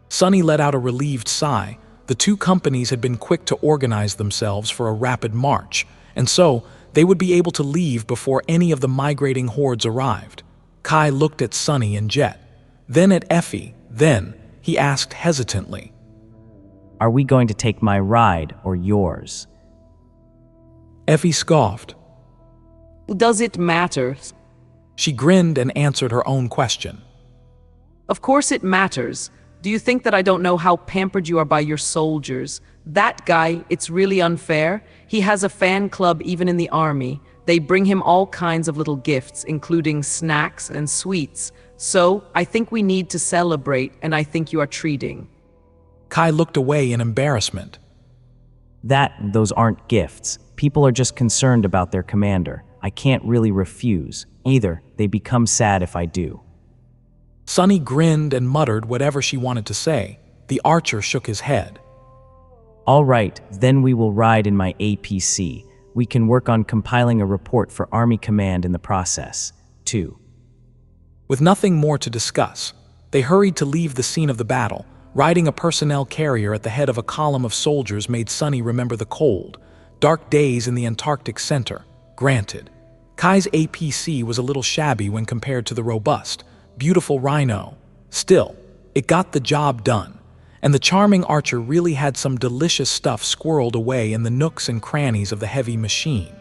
Sunny let out a relieved sigh. The two companies had been quick to organize themselves for a rapid march, and so they would be able to leave before any of the migrating hordes arrived. Kai looked at Sunny and Jet, then at Effie. Then he asked hesitantly, Are we going to take my ride or yours? Effie scoffed. Does it matter? She grinned and answered her own question. Of course it matters. Do you think that I don't know how pampered you are by your soldiers? That guy, it's really unfair. He has a fan club even in the army. They bring him all kinds of little gifts, including snacks and sweets. So, I think we need to celebrate, and I think you are treating. Kai looked away in embarrassment. Those aren't gifts. People are just concerned about their commander. I can't really refuse. Either, they become sad if I do. Sunny grinned and muttered whatever she wanted to say. The archer shook his head. All right, then we will ride in my APC. We can work on compiling a report for Army Command in the process, too. With nothing more to discuss, they hurried to leave the scene of the battle. Riding a personnel carrier at the head of a column of soldiers made Sunny remember the cold, dark days in the Antarctic center. Granted, Kai's APC was a little shabby when compared to the robust, beautiful Rhino. Still, it got the job done, and the charming archer really had some delicious stuff squirreled away in the nooks and crannies of the heavy machine.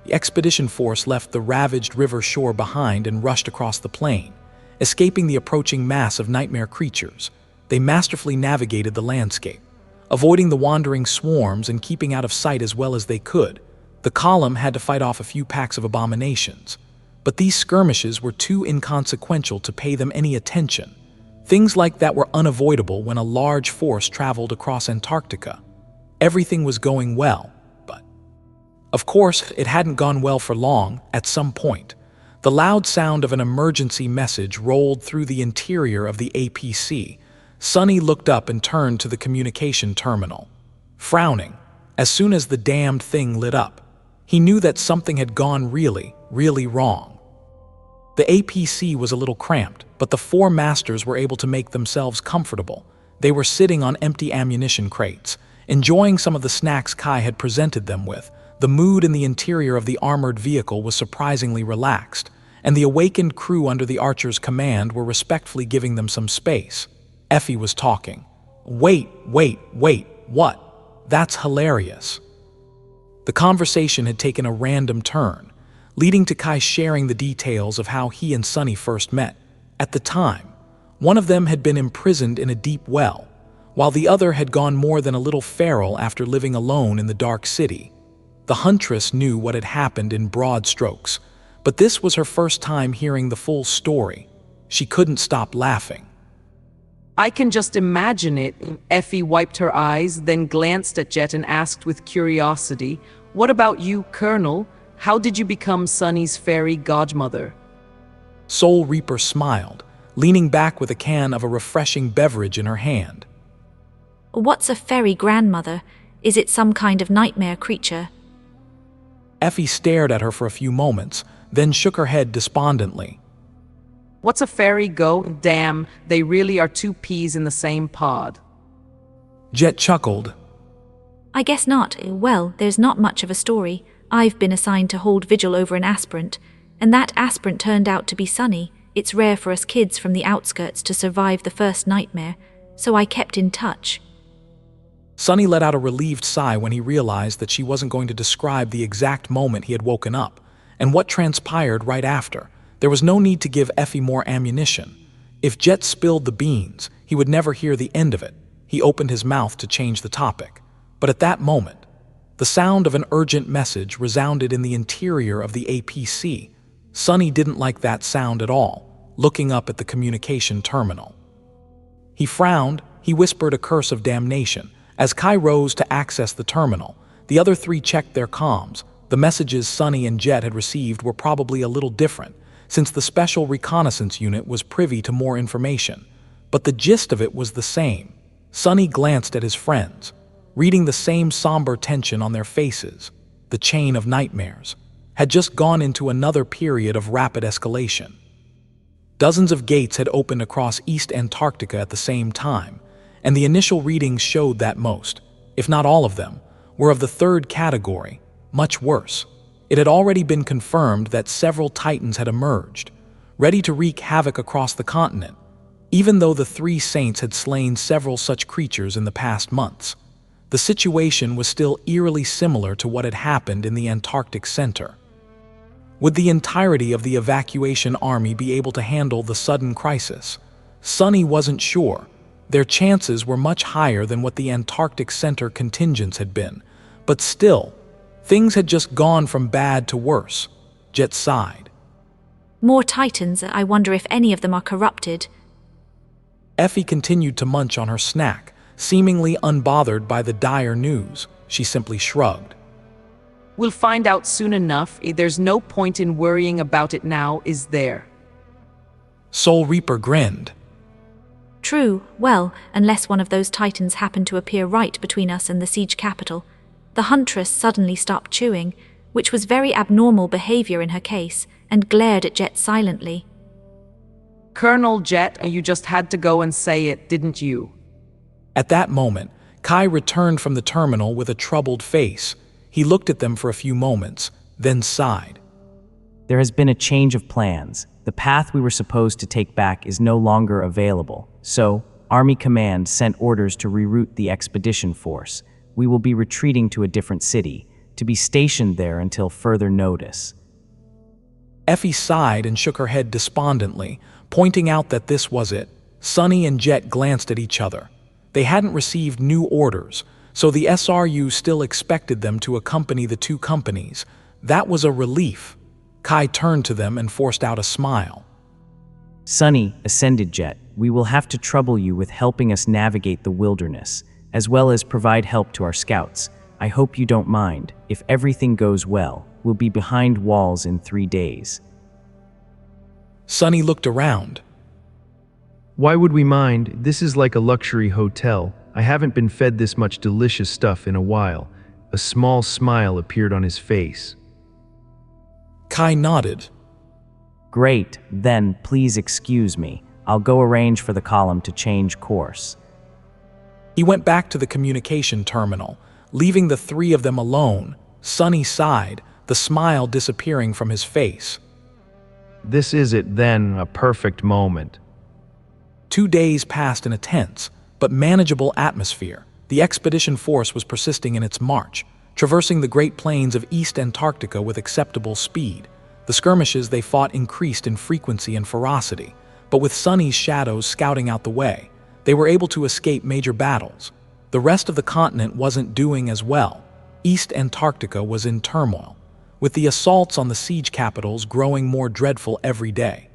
The expedition force left the ravaged river shore behind and rushed across the plain, escaping the approaching mass of nightmare creatures. they masterfully navigated the landscape. Avoiding the wandering swarms and keeping out of sight as well as they could, the column had to fight off a few packs of abominations. But these skirmishes were too inconsequential to pay them any attention. Things like that were unavoidable when a large force traveled across Antarctica. Everything was going well, but of course, it hadn't gone well for long. At some point, the loud sound of an emergency message rolled through the interior of the APC. Sonny looked up and turned to the communication terminal, frowning. As soon as the damned thing lit up, he knew that something had gone really, really wrong. The APC was a little cramped, but the four masters were able to make themselves comfortable. They were sitting on empty ammunition crates, enjoying some of the snacks Kai had presented them with. The mood in the interior of the armored vehicle was surprisingly relaxed, and the awakened crew under the Archer's command were respectfully giving them some space. Effie was talking. Wait, what? That's hilarious. The conversation had taken a random turn, leading to Kai sharing the details of how he and Sonny first met. At the time, one of them had been imprisoned in a deep well, while the other had gone more than a little feral after living alone in the dark city. The huntress knew what had happened in broad strokes, but this was her first time hearing the full story. She couldn't stop laughing. I can just imagine it. Effie wiped her eyes, then glanced at Jet and asked with curiosity, "What about you, Colonel? How did you become Sonny's fairy godmother?" Soul Reaper smiled, leaning back with a can of a refreshing beverage in her hand. What's a fairy grandmother? Is it some kind of nightmare creature? Effie stared at her for a few moments, then shook her head despondently. What's a fairy go? Damn, they really are two peas in the same pod. Jet chuckled. I guess not. Well, there's not much of a story. I've been assigned to hold vigil over an aspirant, and that aspirant turned out to be Sonny. It's rare for us kids from the outskirts to survive the first nightmare, so I kept in touch. Sonny let out a relieved sigh when he realized that she wasn't going to describe the exact moment he had woken up, and what transpired right after. There was no need to give Effie more ammunition. If Jet spilled the beans, he would never hear the end of it. He opened his mouth to change the topic. But at that moment, the sound of an urgent message resounded in the interior of the APC. Sonny didn't like that sound at all, looking up at the communication terminal. He frowned. He whispered a curse of damnation. As Kai rose to access the terminal, the other three checked their comms. The messages Sonny and Jet had received were probably a little different, since the Special Reconnaissance Unit was privy to more information. But the gist of it was the same. Sonny glanced at his friends, reading the same somber tension on their faces. The chain of nightmares had just gone into another period of rapid escalation. Dozens of gates had opened across East Antarctica at the same time, and the initial readings showed that most, if not all of them, were of the third category. Much worse. It had already been confirmed that several Titans had emerged, ready to wreak havoc across the continent, even though the three saints had slain several such creatures in the past months. The situation was still eerily similar to what had happened in the Antarctic Center. Would the entirety of the evacuation army be able to handle the sudden crisis? Sonny wasn't sure. Their chances were much higher than what the Antarctic Center contingents had been, but still, things had just gone from bad to worse. Jet sighed. More Titans. I wonder if any of them are corrupted. Effie continued to munch on her snack, seemingly unbothered by the dire news. She simply shrugged. We'll find out soon enough. There's no point in worrying about it now, is there? Soul Reaper grinned. True. Well, unless one of those Titans happened to appear right between us and the siege capital. The huntress suddenly stopped chewing, which was very abnormal behavior in her case, and glared at Jet silently. Colonel Jet, you just had to go and say it, didn't you? At that moment, Kai returned from the terminal with a troubled face. He looked at them for a few moments, then sighed. There has been a change of plans. The path we were supposed to take back is no longer available, so Army Command sent orders to reroute the expedition force. We will be retreating to a different city, to be stationed there until further notice. Effie sighed and shook her head despondently, pointing out that this was it. Sunny and Jet glanced at each other. They hadn't received new orders, so the SRU still expected them to accompany the two companies. That was a relief. Kai turned to them and forced out a smile. Sunny, Ascended Jet, we will have to trouble you with helping us navigate the wilderness, as well as provide help to our scouts. I hope you don't mind. If everything goes well, we'll be behind walls in 3 days. Sunny looked around. Why would we mind? This is like a luxury hotel. I haven't been fed this much delicious stuff in a while. A small smile appeared on his face. Kai nodded. Great, then please excuse me. I'll go arrange for the column to change course. He went back to the communication terminal, leaving the three of them alone. Sunny sighed, the smile disappearing from his face. This is it then, a perfect moment. 2 days passed in a tense, but manageable atmosphere. The expedition force was persisting in its march, traversing the Great Plains of East Antarctica with acceptable speed. The skirmishes they fought increased in frequency and ferocity, but with Sunny's shadows scouting out the way, they were able to escape major battles. The rest of the continent wasn't doing as well. East Antarctica was in turmoil, with the assaults on the siege capitals growing more dreadful every day.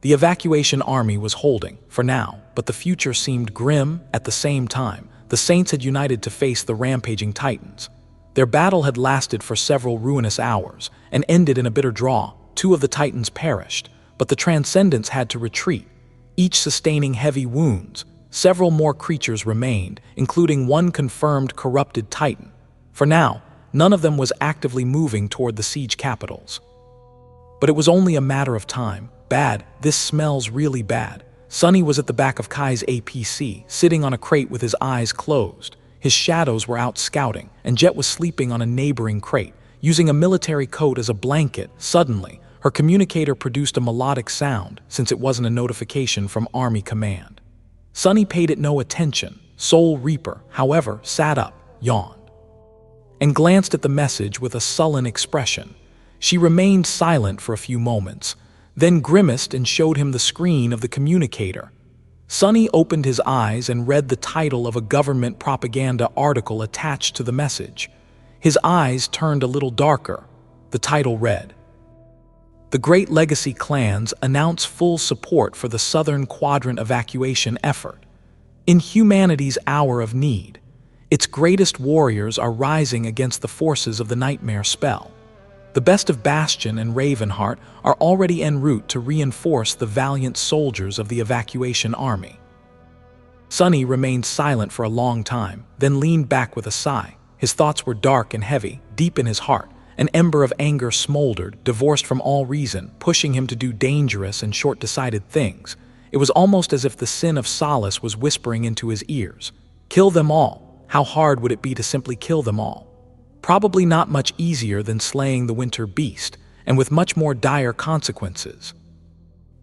The evacuation army was holding, for now, but the future seemed grim. At the same time, the Saints had united to face the rampaging Titans. Their battle had lasted for several ruinous hours and ended in a bitter draw. 2 of the Titans perished, but the Transcendents had to retreat, each sustaining heavy wounds. Several more creatures remained, including one confirmed corrupted Titan. For now, none of them was actively moving toward the siege capitals. But it was only a matter of time. Bad, this smells really bad. Sunny was at the back of Kai's APC, sitting on a crate with his eyes closed. His shadows were out scouting, and Jet was sleeping on a neighboring crate, using a military coat as a blanket. Suddenly, her communicator produced a melodic sound, since it wasn't a notification from Army Command. Sunny paid it no attention. Soul Reaper, however, sat up, yawned, and glanced at the message with a sullen expression. She remained silent for a few moments, then grimaced and showed him the screen of the communicator. Sunny opened his eyes and read the title of a government propaganda article attached to the message. His eyes turned a little darker. The title read, "The Great Legacy Clans announce full support for the Southern Quadrant evacuation effort. In humanity's hour of need, its greatest warriors are rising against the forces of the Nightmare spell. The best of Bastion and Ravenheart are already en route to reinforce the valiant soldiers of the evacuation army." Sunny remained silent for a long time, then leaned back with a sigh. His thoughts were dark and heavy. Deep in his heart, an ember of anger smoldered, divorced from all reason, pushing him to do dangerous and short-decided things. It was almost as if the sin of Solace was whispering into his ears. Kill them all. How hard would it be to simply kill them all? Probably not much easier than slaying the winter beast, and with much more dire consequences.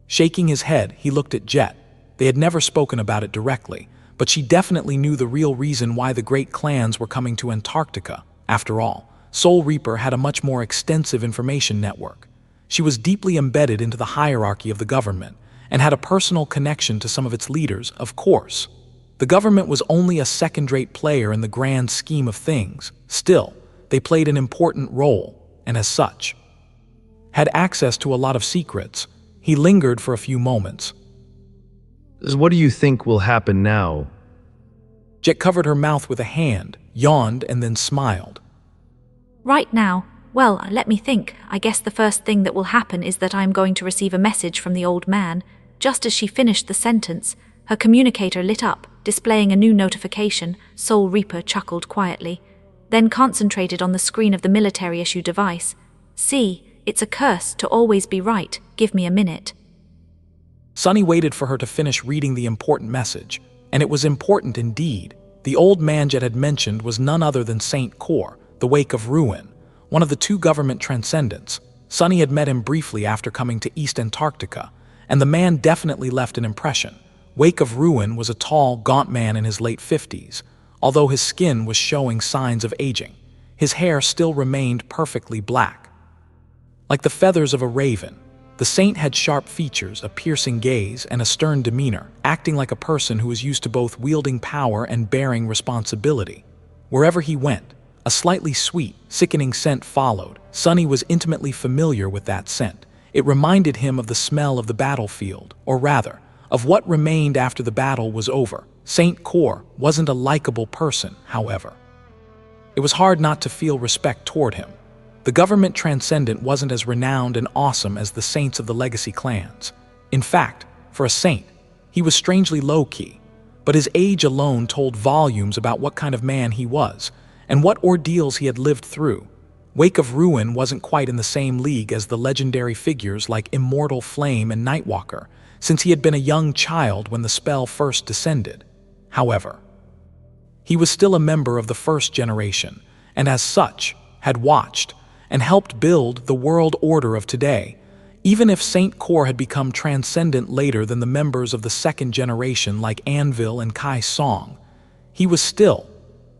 Shaking his head, he looked at Jet. They had never spoken about it directly, but she definitely knew the real reason why the great clans were coming to Antarctica. After all, Soul Reaper had a much more extensive information network. She was deeply embedded into the hierarchy of the government, and had a personal connection to some of its leaders, of course. The government was only a second-rate player in the grand scheme of things. Still, they played an important role, and as such, had access to a lot of secrets. He lingered for a few moments. What do you think will happen now? Jet covered her mouth with a hand, yawned, and then smiled. Right now, well, let me think. I guess the first thing that will happen is that I am going to receive a message from the old man. Just as she finished the sentence, her communicator lit up, displaying a new notification. Soul Reaper chuckled quietly, then concentrated on the screen of the military-issue device. "See, it's a curse to always be right. Give me a minute." Sunny waited for her to finish reading the important message, and it was important indeed. The old man Jet had mentioned was none other than Saint Kor, the Wake of Ruin, one of the 2 government transcendents. Sunny had met him briefly after coming to East Antarctica, and the man definitely left an impression. Wake of Ruin was a tall, gaunt man in his late 50s, although his skin was showing signs of aging. His hair still remained perfectly black, like the feathers of a raven. The saint had sharp features, a piercing gaze, and a stern demeanor, acting like a person who was used to both wielding power and bearing responsibility. Wherever he went, a slightly sweet, sickening scent followed. Sonny was intimately familiar with that scent. It reminded him of the smell of the battlefield, or rather, of what remained after the battle was over. Saint Kor wasn't a likable person, however. It was hard not to feel respect toward him. The government Transcendent wasn't as renowned and awesome as the saints of the legacy clans. In fact, for a saint, he was strangely low-key, but his age alone told volumes about what kind of man he was, and what ordeals he had lived through. Wake of Ruin wasn't quite in the same league as the legendary figures like Immortal Flame and Nightwalker, since he had been a young child when the spell first descended. However, he was still a member of the first generation, and as such, had watched and helped build the world order of today. Even if Saint Kor had become transcendent later than the members of the second generation like Anvil and Kai Song, he was still,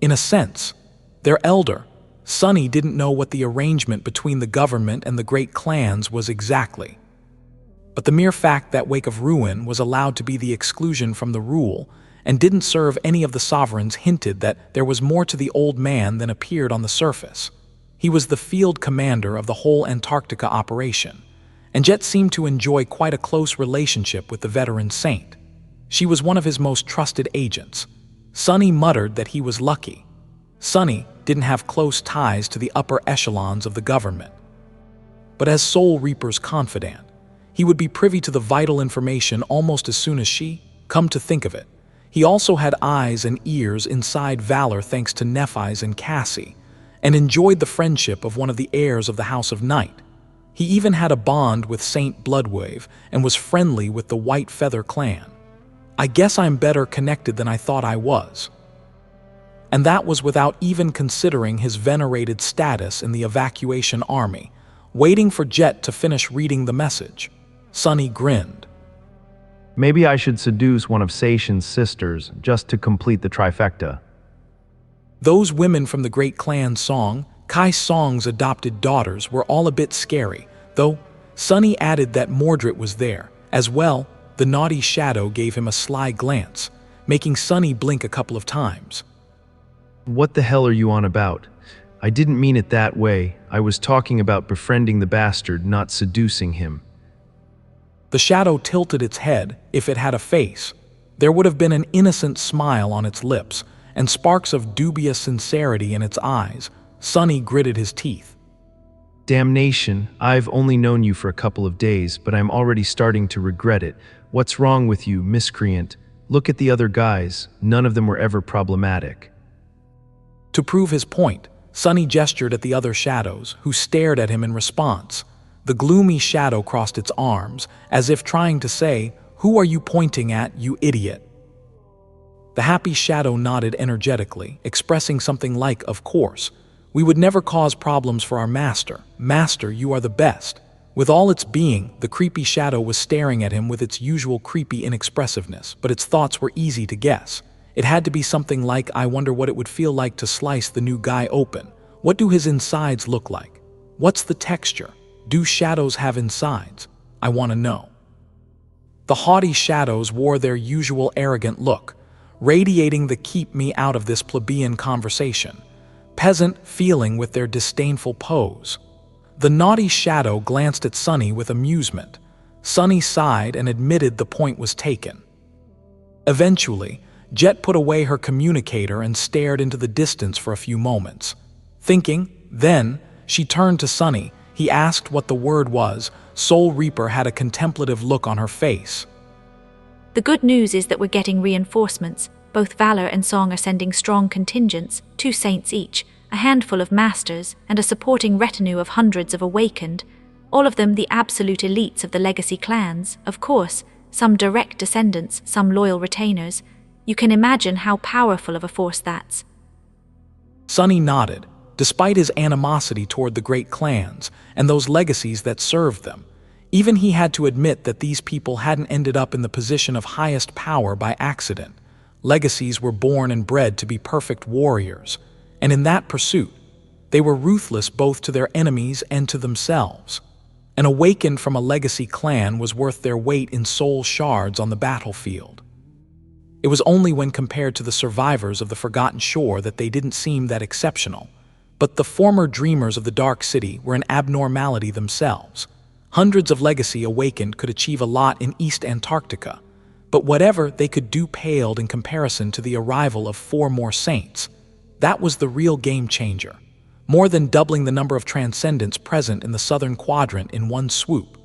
in a sense, their elder. Sonny didn't know what the arrangement between the government and the great clans was exactly. But the mere fact that Wake of Ruin was allowed to be the exclusion from the rule and didn't serve any of the sovereigns hinted that there was more to the old man than appeared on the surface. He was the field commander of the whole Antarctica operation, and Jet seemed to enjoy quite a close relationship with the veteran saint. She was one of his most trusted agents. Sonny muttered that he was lucky. Sonny didn't have close ties to the upper echelons of the government. But as Soul Reaper's confidant, he would be privy to the vital information almost as soon as she. Come to think of it, he also had eyes and ears inside Valor thanks to Nephis and Cassie, and enjoyed the friendship of one of the heirs of the House of Night. He even had a bond with Saint Bloodwave and was friendly with the White Feather clan. I guess I'm better connected than I thought I was. And that was without even considering his venerated status in the evacuation army, waiting for Jet to finish reading the message. Sonny grinned. Maybe I should seduce one of Seishin's sisters just to complete the trifecta. Those women from the great clan Song, Kai Song's adopted daughters, were all a bit scary, though Sonny added that Mordred was there. As well, the naughty shadow gave him a sly glance, making Sonny blink a couple of times. What the hell are you on about? I didn't mean it that way. I was talking about befriending the bastard, not seducing him. The shadow tilted its head. If it had a face, there would have been an innocent smile on its lips and sparks of dubious sincerity in its eyes. Sonny gritted his teeth. Damnation, I've only known you for a couple of days, but I'm already starting to regret it. What's wrong with you, miscreant? Look at the other guys. None of them were ever problematic. To prove his point, Sonny gestured at the other shadows, who stared at him in response. The gloomy shadow crossed its arms, as if trying to say, "Who are you pointing at, you idiot?" The happy shadow nodded energetically, expressing something like, "Of course. We would never cause problems for our master. Master, you are the best." With all its being, the creepy shadow was staring at him with its usual creepy inexpressiveness, but its thoughts were easy to guess. It had to be something like, "I wonder what it would feel like to slice the new guy open. What do his insides look like? What's the texture? Do shadows have insides? I want to know." The haughty shadows wore their usual arrogant look, radiating the "keep me out of this plebeian conversation" peasant feeling with their disdainful pose. The naughty shadow glanced at Sonny with amusement. Sonny sighed and admitted the point was taken. Eventually, Jet put away her communicator and stared into the distance for a few moments. Thinking, then, she turned to Sonny. He asked what the word was. Soul Reaper had a contemplative look on her face. The good news is that we're getting reinforcements. Both Valor and Song are sending strong contingents, 2 saints each, a handful of masters, and a supporting retinue of hundreds of awakened, all of them the absolute elites of the legacy clans, of course, some direct descendants, some loyal retainers. You can imagine how powerful of a force that's. Sonny nodded, despite his animosity toward the great clans and those legacies that served them. Even he had to admit that these people hadn't ended up in the position of highest power by accident. Legacies were born and bred to be perfect warriors, and in that pursuit, they were ruthless both to their enemies and to themselves. An awakened from a legacy clan was worth their weight in soul shards on the battlefield. It was only when compared to the survivors of the Forgotten Shore that they didn't seem that exceptional. But the former dreamers of the Dark City were an abnormality themselves. Hundreds of legacy awakened could achieve a lot in East Antarctica, but whatever they could do paled in comparison to the arrival of 4 more saints. That was the real game changer, more than doubling the number of transcendents present in the southern quadrant in one swoop,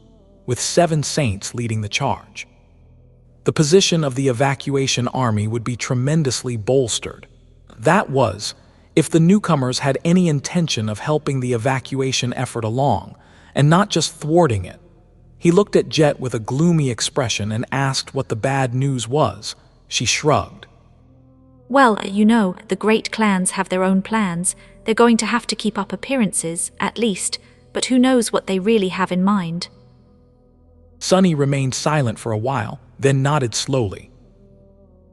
with 7 saints leading the charge. The position of the evacuation army would be tremendously bolstered. That was, if the newcomers had any intention of helping the evacuation effort along, and not just thwarting it. He looked at Jet with a gloomy expression and asked what the bad news was. She shrugged. Well, you know, the great clans have their own plans. They're going to have to keep up appearances, at least, but who knows what they really have in mind. Sunny remained silent for a while, then nodded slowly.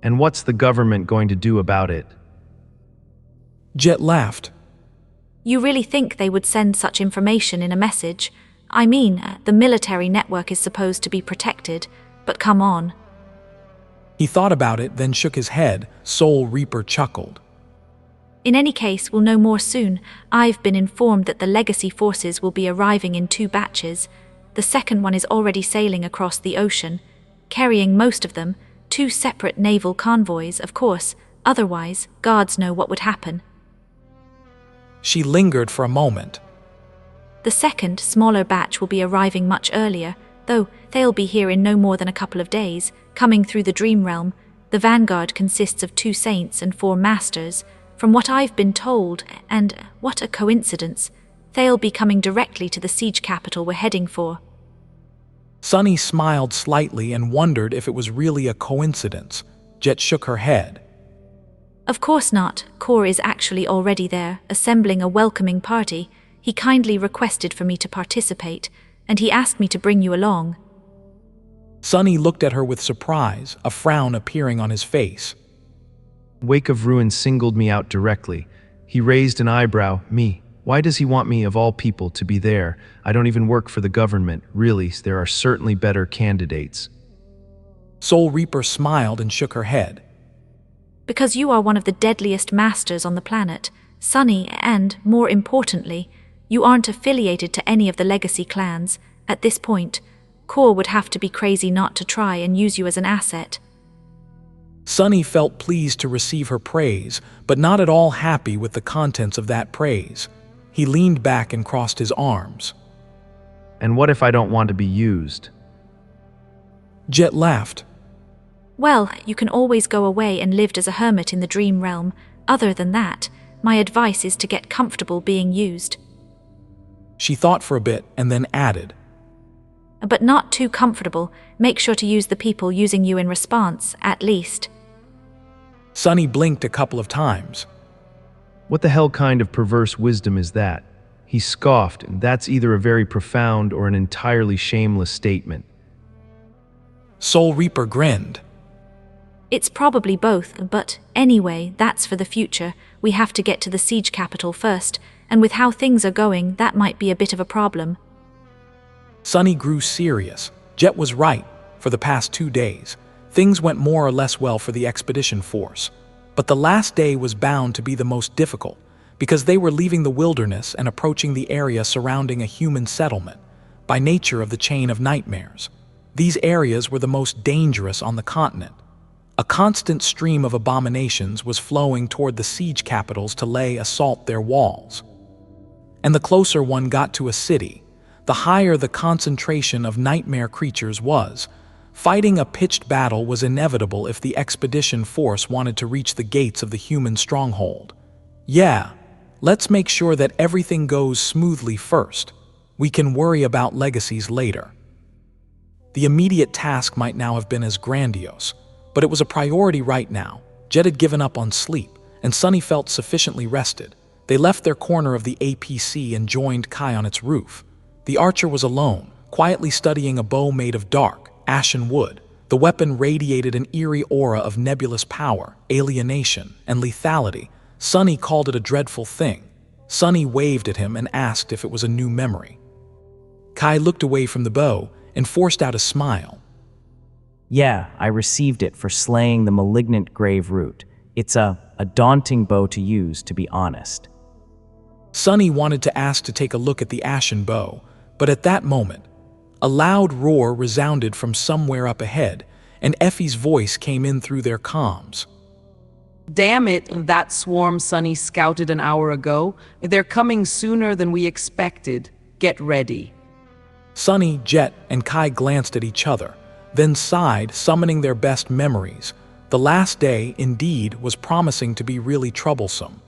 And what's the government going to do about it? Jet laughed. You really think they would send such information in a message? I mean, the military network is supposed to be protected, but come on. He thought about it, then shook his head. Soul Reaper chuckled. In any case, we'll know more soon. I've been informed that the legacy forces will be arriving in 2 batches. The second one is already sailing across the ocean, carrying most of them, 2 separate naval convoys, of course. Otherwise, gods know what would happen. She lingered for a moment. The second, smaller batch will be arriving much earlier, though they'll be here in no more than a couple of days, coming through the dream realm. The vanguard consists of 2 saints and 4 masters. From what I've been told, and what a coincidence, they'll be coming directly to the siege capital we're heading for. Sunny smiled slightly and wondered if it was really a coincidence. Jet shook her head. Of course not. Kor is actually already there, assembling a welcoming party. He kindly requested for me to participate, and he asked me to bring you along. Sunny looked at her with surprise, a frown appearing on his face. Wake of Ruin singled me out directly. He raised an eyebrow. Me. Why does he want me, of all people, to be there? I don't even work for the government. Really, there are certainly better candidates. Soul Reaper smiled and shook her head. Because you are one of the deadliest masters on the planet, Sunny, and, more importantly, you aren't affiliated to any of the legacy clans. At this point, Kor would have to be crazy not to try and use you as an asset. Sunny felt pleased to receive her praise, but not at all happy with the contents of that praise. He leaned back and crossed his arms. And what if I don't want to be used? Jet laughed. Well, you can always go away and live as a hermit in the dream realm. Other than that, my advice is to get comfortable being used. She thought for a bit and then added. But not too comfortable. Make sure to use the people using you in response, at least. Sunny blinked a couple of times. What the hell kind of perverse wisdom is that? He scoffed, and that's either a very profound or an entirely shameless statement. Soul Reaper grinned. It's probably both, but anyway, that's for the future. We have to get to the siege capital first, and with how things are going, that might be a bit of a problem. Sunny grew serious. Jet was right. For the past 2 days, things went more or less well for the expedition force. But the last day was bound to be the most difficult, because they were leaving the wilderness and approaching the area surrounding a human settlement, by nature of the chain of nightmares. These areas were the most dangerous on the continent. A constant stream of abominations was flowing toward the siege capitals to lay assault their walls. And the closer one got to a city, the higher the concentration of nightmare creatures was. Fighting a pitched battle was inevitable if the expedition force wanted to reach the gates of the human stronghold. Yeah, let's make sure that everything goes smoothly first. We can worry about legacies later. The immediate task might now have been as grandiose, but it was a priority right now. Jet had given up on sleep, and Sunny felt sufficiently rested. They left their corner of the APC and joined Kai on its roof. The archer was alone, quietly studying a bow made of dark, ashen wood. The weapon radiated an eerie aura of nebulous power, alienation, and lethality. Sunny called it a dreadful thing. Sunny waved at him and asked if it was a new memory. Kai looked away from the bow and forced out a smile. Yeah, I received it for slaying the malignant grave root. It's a daunting bow to use, to be honest. Sunny wanted to ask to take a look at the ashen bow, but at that moment, a loud roar resounded from somewhere up ahead, and Effie's voice came in through their comms. Damn it, that swarm Sunny scouted an hour ago. They're coming sooner than we expected. Get ready. Sunny, Jet, and Kai glanced at each other, then sighed, summoning their best memories. The last day, indeed, was promising to be really troublesome.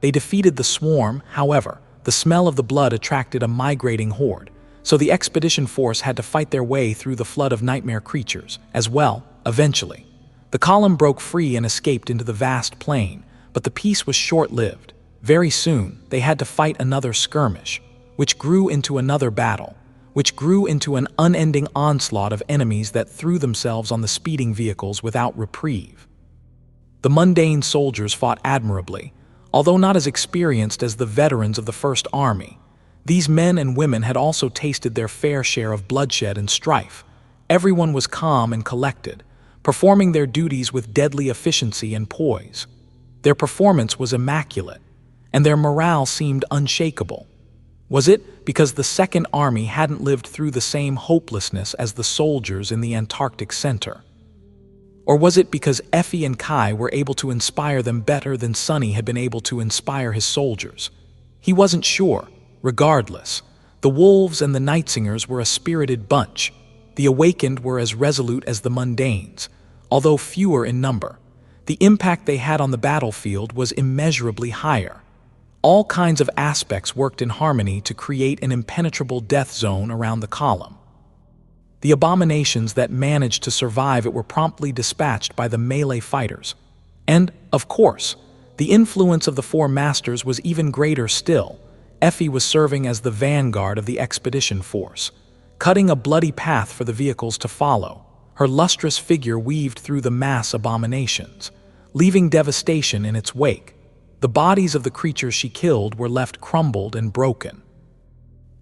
They defeated the swarm, however. The smell of the blood attracted a migrating horde, so the expedition force had to fight their way through the flood of nightmare creatures, as well, eventually. The column broke free and escaped into the vast plain, but the peace was short-lived. Very soon, they had to fight another skirmish, which grew into another battle, which grew into an unending onslaught of enemies that threw themselves on the speeding vehicles without reprieve. The mundane soldiers fought admirably, although not as experienced as the veterans of the First Army. These men and women had also tasted their fair share of bloodshed and strife. Everyone was calm and collected, performing their duties with deadly efficiency and poise. Their performance was immaculate, and their morale seemed unshakable. Was it because the Second Army hadn't lived through the same hopelessness as the soldiers in the Antarctic Center? Or was it because Effie and Kai were able to inspire them better than Sunny had been able to inspire his soldiers? He wasn't sure. Regardless, the Wolves and the Nightsingers were a spirited bunch. The Awakened were as resolute as the Mundanes, although fewer in number. The impact they had on the battlefield was immeasurably higher. All kinds of aspects worked in harmony to create an impenetrable death zone around the column. The abominations that managed to survive it were promptly dispatched by the melee fighters. And, of course, the influence of the Four Masters was even greater still. Effie was serving as the vanguard of the expedition force, cutting a bloody path for the vehicles to follow. Her lustrous figure weaved through the mass abominations, leaving devastation in its wake. The bodies of the creatures she killed were left crumbled and broken,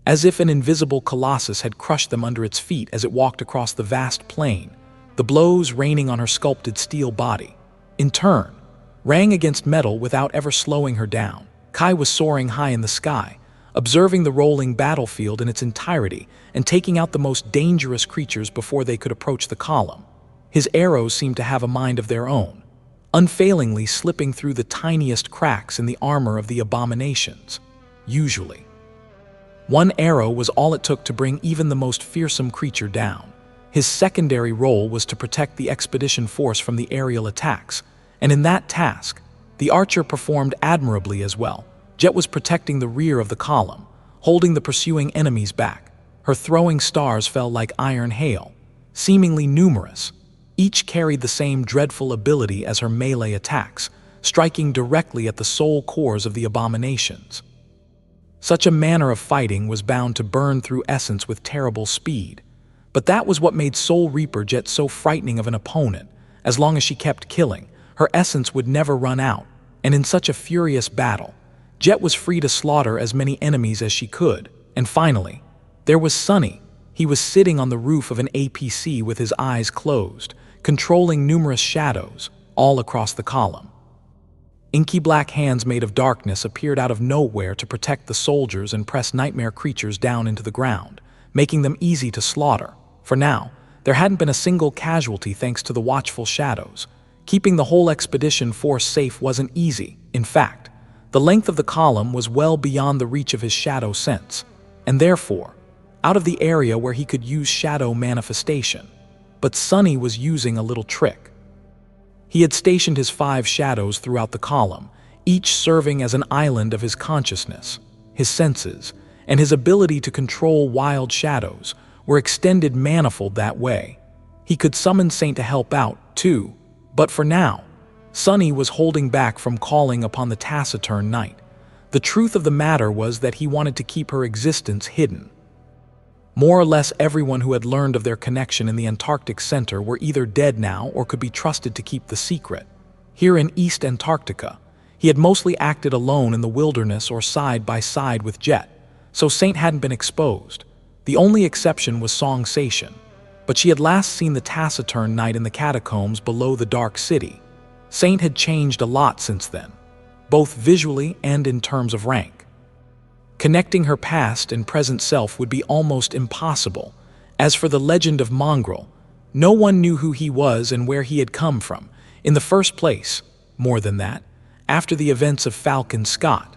as if an invisible colossus had crushed them under its feet as it walked across the vast plain, the blows raining on her sculpted steel body. In turn, rang against metal without ever slowing her down. Kai was soaring high in the sky, observing the rolling battlefield in its entirety and taking out the most dangerous creatures before they could approach the column. His arrows seemed to have a mind of their own, unfailingly slipping through the tiniest cracks in the armor of the abominations. Usually, one arrow was all it took to bring even the most fearsome creature down. His secondary role was to protect the expedition force from the aerial attacks, and in that task, the archer performed admirably as well. Jet was protecting the rear of the column, holding the pursuing enemies back. Her throwing stars fell like iron hail, seemingly numerous. Each carried the same dreadful ability as her melee attacks, striking directly at the soul cores of the abominations. Such a manner of fighting was bound to burn through essence with terrible speed. But that was what made Soul Reaper Jet so frightening of an opponent. As long as she kept killing, her essence would never run out, and in such a furious battle, Jet was free to slaughter as many enemies as she could. And finally, there was Sunny. He was sitting on the roof of an APC with his eyes closed, controlling numerous shadows all across the column. Inky black hands made of darkness appeared out of nowhere to protect the soldiers and press nightmare creatures down into the ground, making them easy to slaughter. For now, there hadn't been a single casualty thanks to the watchful shadows. Keeping the whole expedition force safe wasn't easy. In fact, the length of the column was well beyond the reach of his shadow sense, and therefore, out of the area where he could use shadow manifestation. But Sunny was using a little trick. He had stationed his 5 shadows throughout the column, each serving as an island of his consciousness. His senses, and his ability to control wild shadows, were extended manifold that way. He could summon Saint to help out, too, but for now, Sunny was holding back from calling upon the taciturn night. The truth of the matter was that he wanted to keep her existence hidden. More or less everyone who had learned of their connection in the Antarctic Center were either dead now or could be trusted to keep the secret. Here in East Antarctica, he had mostly acted alone in the wilderness or side by side with Jet, so Saint hadn't been exposed. The only exception was Song Sation, but she had last seen the taciturn knight in the catacombs below the Dark City. Saint had changed a lot since then, both visually and in terms of rank. Connecting her past and present self would be almost impossible. As for the legend of Mongrel, no one knew who he was and where he had come from. In the first place, more than that, after the events of Falcon Scott,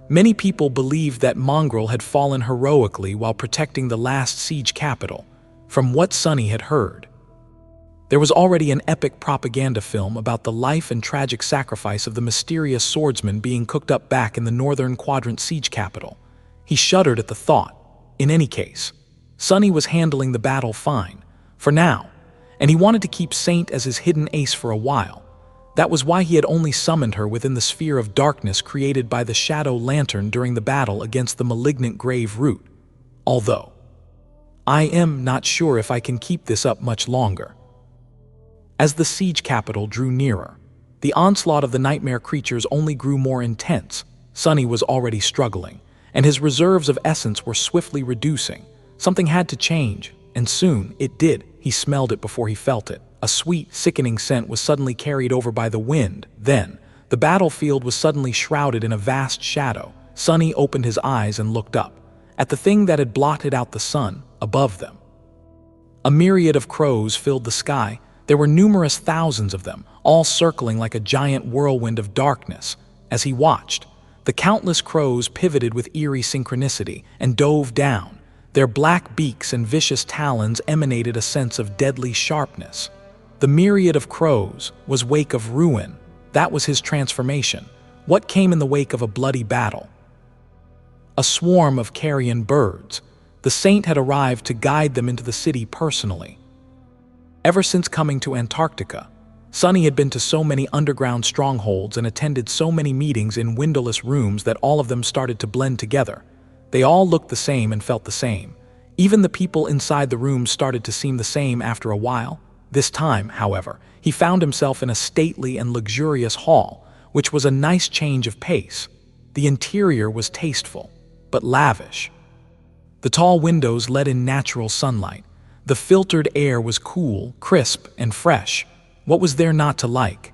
many people believed that Mongrel had fallen heroically while protecting the last siege capital, from what Sunny had heard. There was already an epic propaganda film about the life and tragic sacrifice of the mysterious swordsman being cooked up back in the Northern Quadrant siege capital. He shuddered at the thought. In any case, Sunny was handling the battle fine, for now, and he wanted to keep Saint as his hidden ace for a while. That was why he had only summoned her within the sphere of darkness created by the Shadow Lantern during the battle against the malignant Grave Root. Although, I am not sure if I can keep this up much longer. As the siege capital drew nearer, the onslaught of the nightmare creatures only grew more intense. Sunny was already struggling, and his reserves of essence were swiftly reducing. Something had to change, and soon it did. He smelled it before he felt it. A sweet, sickening scent was suddenly carried over by the wind. Then, the battlefield was suddenly shrouded in a vast shadow. Sunny opened his eyes and looked up, at the thing that had blotted out the sun above them. A myriad of crows filled the sky. There were numerous thousands of them, all circling like a giant whirlwind of darkness. As he watched, the countless crows pivoted with eerie synchronicity and dove down. Their black beaks and vicious talons emanated a sense of deadly sharpness. The myriad of crows was wake of ruin. That was his transformation. What came in the wake of a bloody battle? A swarm of carrion birds. The saint had arrived to guide them into the city personally. Ever since coming to Antarctica, Sunny had been to so many underground strongholds and attended so many meetings in windowless rooms that all of them started to blend together. They all looked the same and felt the same. Even the people inside the rooms started to seem the same after a while. This time, however, he found himself in a stately and luxurious hall, which was a nice change of pace. The interior was tasteful, but lavish. The tall windows let in natural sunlight. The filtered air was cool, crisp, and fresh. What was there not to like?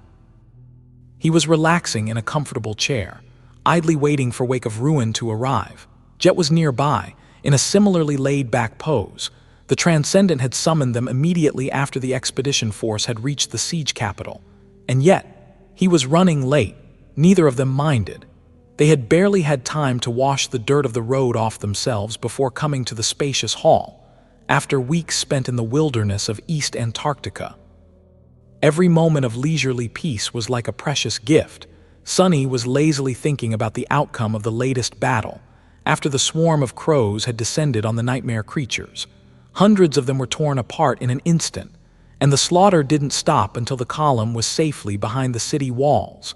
He was relaxing in a comfortable chair, idly waiting for Wake of Ruin to arrive. Jet was nearby, in a similarly laid-back pose. The Transcendent had summoned them immediately after the expedition force had reached the siege capital. And yet, he was running late. Neither of them minded. They had barely had time to wash the dirt of the road off themselves before coming to the spacious hall, after weeks spent in the wilderness of East Antarctica. Every moment of leisurely peace was like a precious gift. Sunny was lazily thinking about the outcome of the latest battle, after the swarm of crows had descended on the nightmare creatures. Hundreds of them were torn apart in an instant, and the slaughter didn't stop until the column was safely behind the city walls.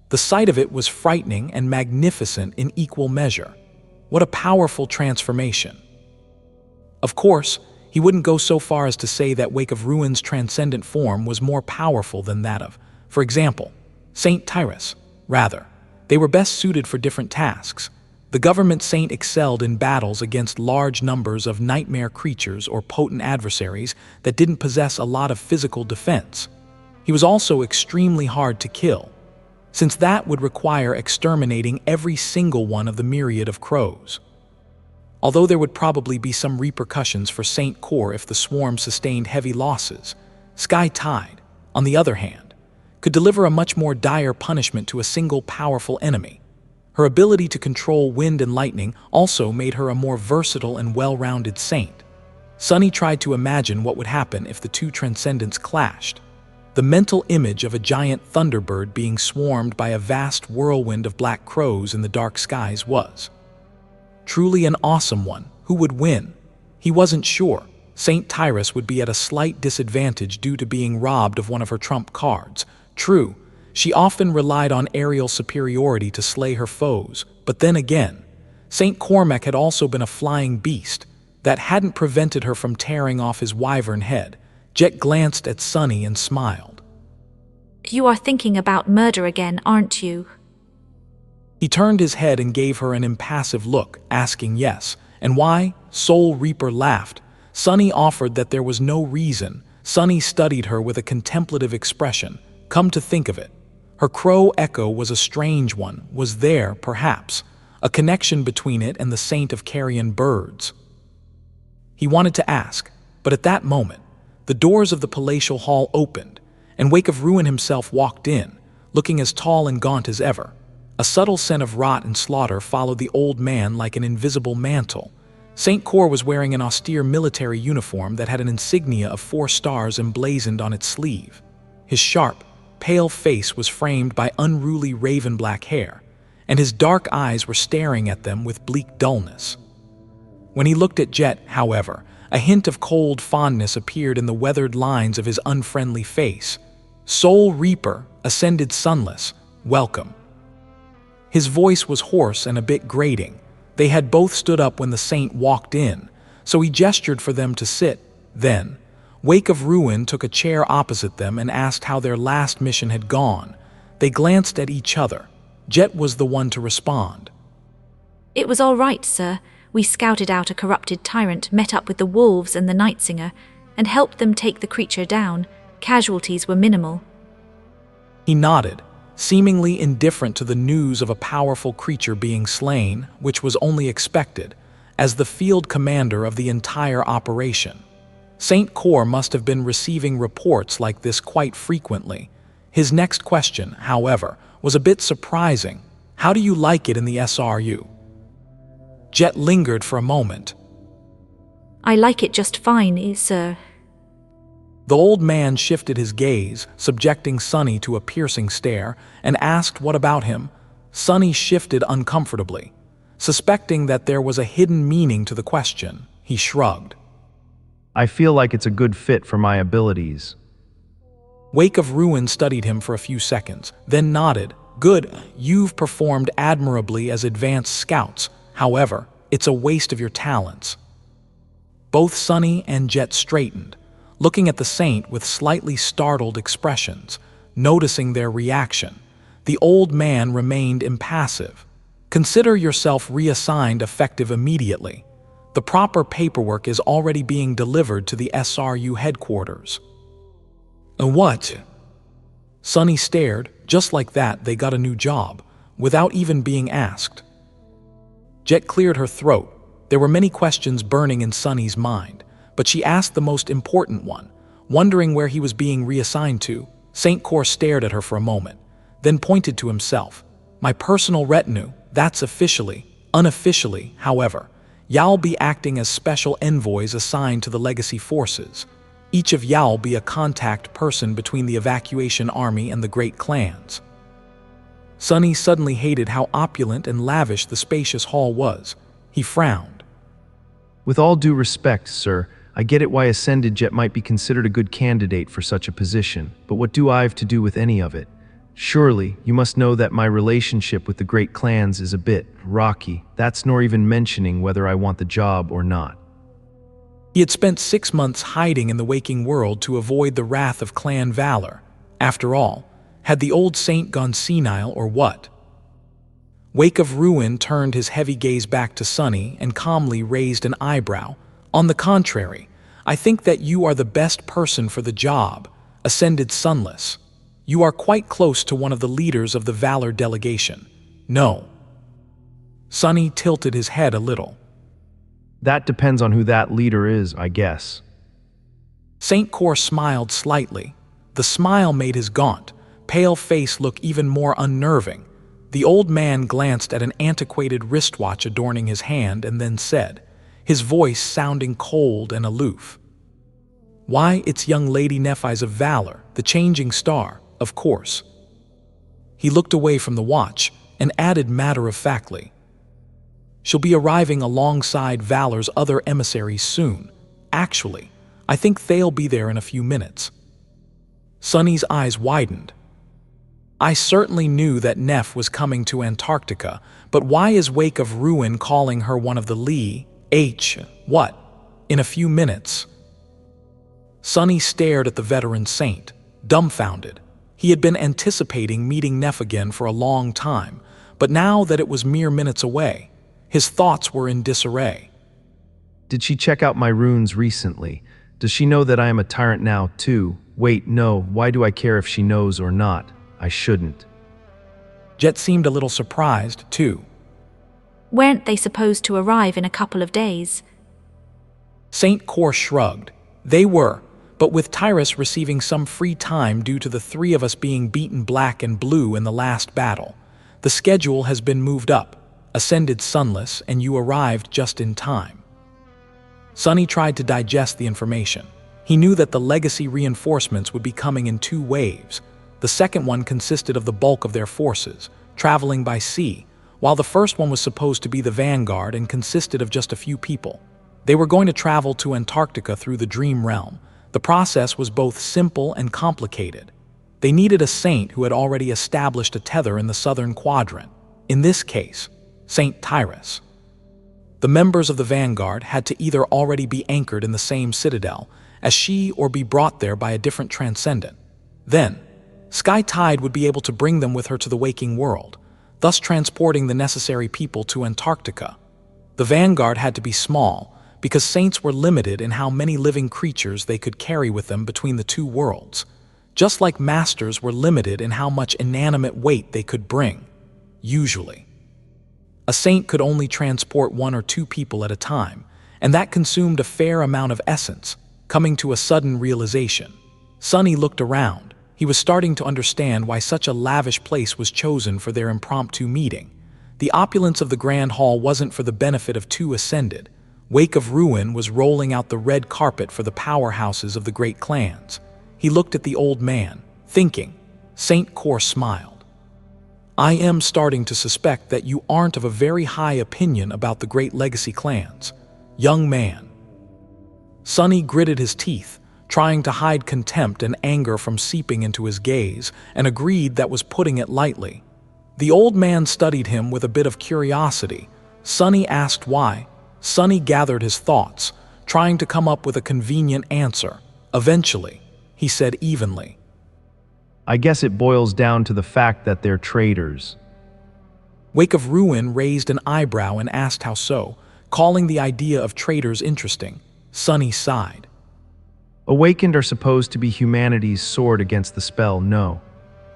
The sight of it was frightening and magnificent in equal measure. What a powerful transformation. Of course, he wouldn't go so far as to say that Wake of Ruin's transcendent form was more powerful than that of, for example, Saint Tyrus. Rather, they were best suited for different tasks. The government saint excelled in battles against large numbers of nightmare creatures or potent adversaries that didn't possess a lot of physical defense. He was also extremely hard to kill, since that would require exterminating every single one of the myriad of crows. Although there would probably be some repercussions for Saint Core if the swarm sustained heavy losses, Sky Tide, on the other hand, could deliver a much more dire punishment to a single powerful enemy. Her ability to control wind and lightning also made her a more versatile and well-rounded saint. Sunny tried to imagine what would happen if the two transcendents clashed. The mental image of a giant thunderbird being swarmed by a vast whirlwind of black crows in the dark skies was truly an awesome one. Who would win? He wasn't sure. Saint Tyrus would be at a slight disadvantage due to being robbed of one of her trump cards. True, she often relied on aerial superiority to slay her foes, but then again, Saint Cormac had also been a flying beast. That hadn't prevented her from tearing off his wyvern head. Jet glanced at Sunny and smiled. You are thinking about murder again, aren't you? He turned his head and gave her an impassive look, asking yes, And why? Soul Reaper laughed. Sunny offered that there was no reason. Sunny studied her with a contemplative expression. Come to think of it, her crow echo was a strange one. Was there, perhaps, a connection between it and the Saint of Carrion Birds? He wanted to ask, but at that moment, the doors of the palatial hall opened, and Wake of Ruin himself walked in, looking as tall and gaunt as ever. A subtle scent of rot and slaughter followed the old man like an invisible mantle. Saint Cor was wearing an austere military uniform that had an insignia of 4 stars emblazoned on its sleeve. His sharp, pale face was framed by unruly raven-black hair, and his dark eyes were staring at them with bleak dullness. When he looked at Jet, however, a hint of cold fondness appeared in the weathered lines of his unfriendly face. Soul Reaper, ascended sunless, welcome. His voice was hoarse and a bit grating. They had both stood up when the saint walked in, so he gestured for them to sit. Then, Wake of Ruin took a chair opposite them and asked how their last mission had gone. They glanced at each other. Jet was the one to respond. It was all right, sir. We scouted out a corrupted tyrant, met up with the Wolves and the Nightsinger, and helped them take the creature down. Casualties were minimal. He nodded, seemingly indifferent to the news of a powerful creature being slain, which was only expected, as the field commander of the entire operation. Saint Cor must have been receiving reports like this quite frequently. His next question, however, was a bit surprising. How do you like it in the SRU? Jet lingered for a moment. I like it just fine, sir. The old man shifted his gaze, subjecting Sunny to a piercing stare, and asked what about him. Sunny shifted uncomfortably. Suspecting that there was a hidden meaning to the question, he shrugged. I feel like it's a good fit for my abilities. Wake of Ruin studied him for a few seconds, then nodded. Good, you've performed admirably as advanced scouts. However, it's a waste of your talents. Both Sunny and Jet straightened, looking at the saint with slightly startled expressions. Noticing their reaction, the old man remained impassive. Consider yourself reassigned effective immediately. The proper paperwork is already being delivered to the SRU headquarters. What? Sunny stared. Just like that, they got a new job, without even being asked. Jet cleared her throat. There were many questions burning in Sunny's mind, but she asked the most important one, wondering where he was being reassigned to. Saint Cor stared at her for a moment, then pointed to himself. My personal retinue, that's officially. Unofficially, however, y'all be acting as special envoys assigned to the legacy forces. Each of y'all be a contact person between the evacuation army and the great clans. Sunny suddenly hated how opulent and lavish the spacious hall was. He frowned. With all due respect, sir, I get it why Ascended Jet might be considered a good candidate for such a position, but what do I have to do with any of it? Surely, you must know that my relationship with the great clans is a bit rocky. That's nor even mentioning whether I want the job or not. He had spent 6 months hiding in the waking world to avoid the wrath of Clan Valor. After all, had the old saint gone senile or what? Wake of Ruin turned his heavy gaze back to Sunny and calmly raised an eyebrow. On the contrary, I think that you are the best person for the job, Ascended Sunless. You are quite close to one of the leaders of the Valor delegation. No. Sunny tilted his head a little. That depends on who that leader is, I guess. Saint Cor smiled slightly. The smile made his gaunt, pale face look even more unnerving. The old man glanced at an antiquated wristwatch adorning his hand and then said, his voice sounding cold and aloof. Why, it's young Lady Nephis of Valor, the changing star, of course. He looked away from the watch and added matter-of-factly, she'll be arriving alongside Valor's other emissaries soon. Actually, I think they'll be there in a few minutes. Sunny's eyes widened. I certainly knew that Neph was coming to Antarctica, but why is Wake of Ruin calling her one of the what? In a few minutes? Sunny stared at the veteran saint, dumbfounded. He had been anticipating meeting Neph again for a long time, but now that it was mere minutes away, his thoughts were in disarray. Did she check out my runes recently? Does she know that I am a tyrant now, too? Wait, no, why do I care if she knows or not? I shouldn't. Jet seemed a little surprised, too. Weren't they supposed to arrive in a couple of days? Saint Cor shrugged. They were, but with Tyrus receiving some free time due to the three of us being beaten black and blue in the last battle, the schedule has been moved up, ascended sunless, and you arrived just in time. Sunny tried to digest the information. He knew that the legacy reinforcements would be coming in 2 waves. The second one consisted of the bulk of their forces, traveling by sea, while the first one was supposed to be the vanguard and consisted of just a few people. They were going to travel to Antarctica through the Dream Realm. The process was both simple and complicated. They needed a saint who had already established a tether in the southern quadrant, in this case, Saint Tyrus. The members of the vanguard had to either already be anchored in the same citadel as she or be brought there by a different transcendent. Then, Sky Tide would be able to bring them with her to the waking world, thus transporting the necessary people to Antarctica. The vanguard had to be small, because saints were limited in how many living creatures they could carry with them between the 2 worlds, just like masters were limited in how much inanimate weight they could bring, usually. A saint could only transport 1 or 2 people at a time, and that consumed a fair amount of essence, coming to a sudden realization. Sunny looked around. He was starting to understand why such a lavish place was chosen for their impromptu meeting. The opulence of the Grand Hall wasn't for the benefit of 2 ascended. Wake of Ruin was rolling out the red carpet for the powerhouses of the great clans. He looked at the old man, thinking. Saint Cor smiled. I am starting to suspect that you aren't of a very high opinion about the great legacy clans, young man. Sunny gritted his teeth, trying to hide contempt and anger from seeping into his gaze, and agreed that was putting it lightly. The old man studied him with a bit of curiosity. Sunny asked why. Sunny gathered his thoughts, trying to come up with a convenient answer. Eventually, he said evenly, I guess it boils down to the fact that they're traitors. Wake of Ruin raised an eyebrow and asked how so, calling the idea of traitors interesting. Sunny sighed. Awakened are supposed to be humanity's sword against the spell, no.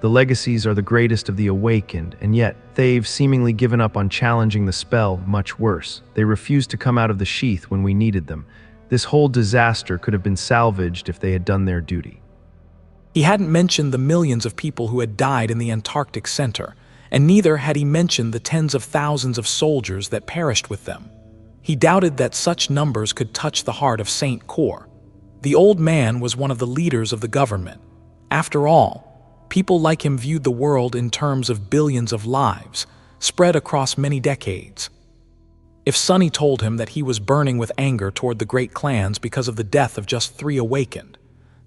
The legacies are the greatest of the awakened, and yet they've seemingly given up on challenging the spell. Much worse, they refused to come out of the sheath when we needed them. This whole disaster could have been salvaged if they had done their duty. He hadn't mentioned the millions of people who had died in the Antarctic Center, and neither had he mentioned the tens of thousands of soldiers that perished with them. He doubted that such numbers could touch the heart of Saint Cor. The old man was one of the leaders of the government. After all, people like him viewed the world in terms of billions of lives, spread across many decades. If Sunny told him that he was burning with anger toward the great clans because of the death of just 3 awakened,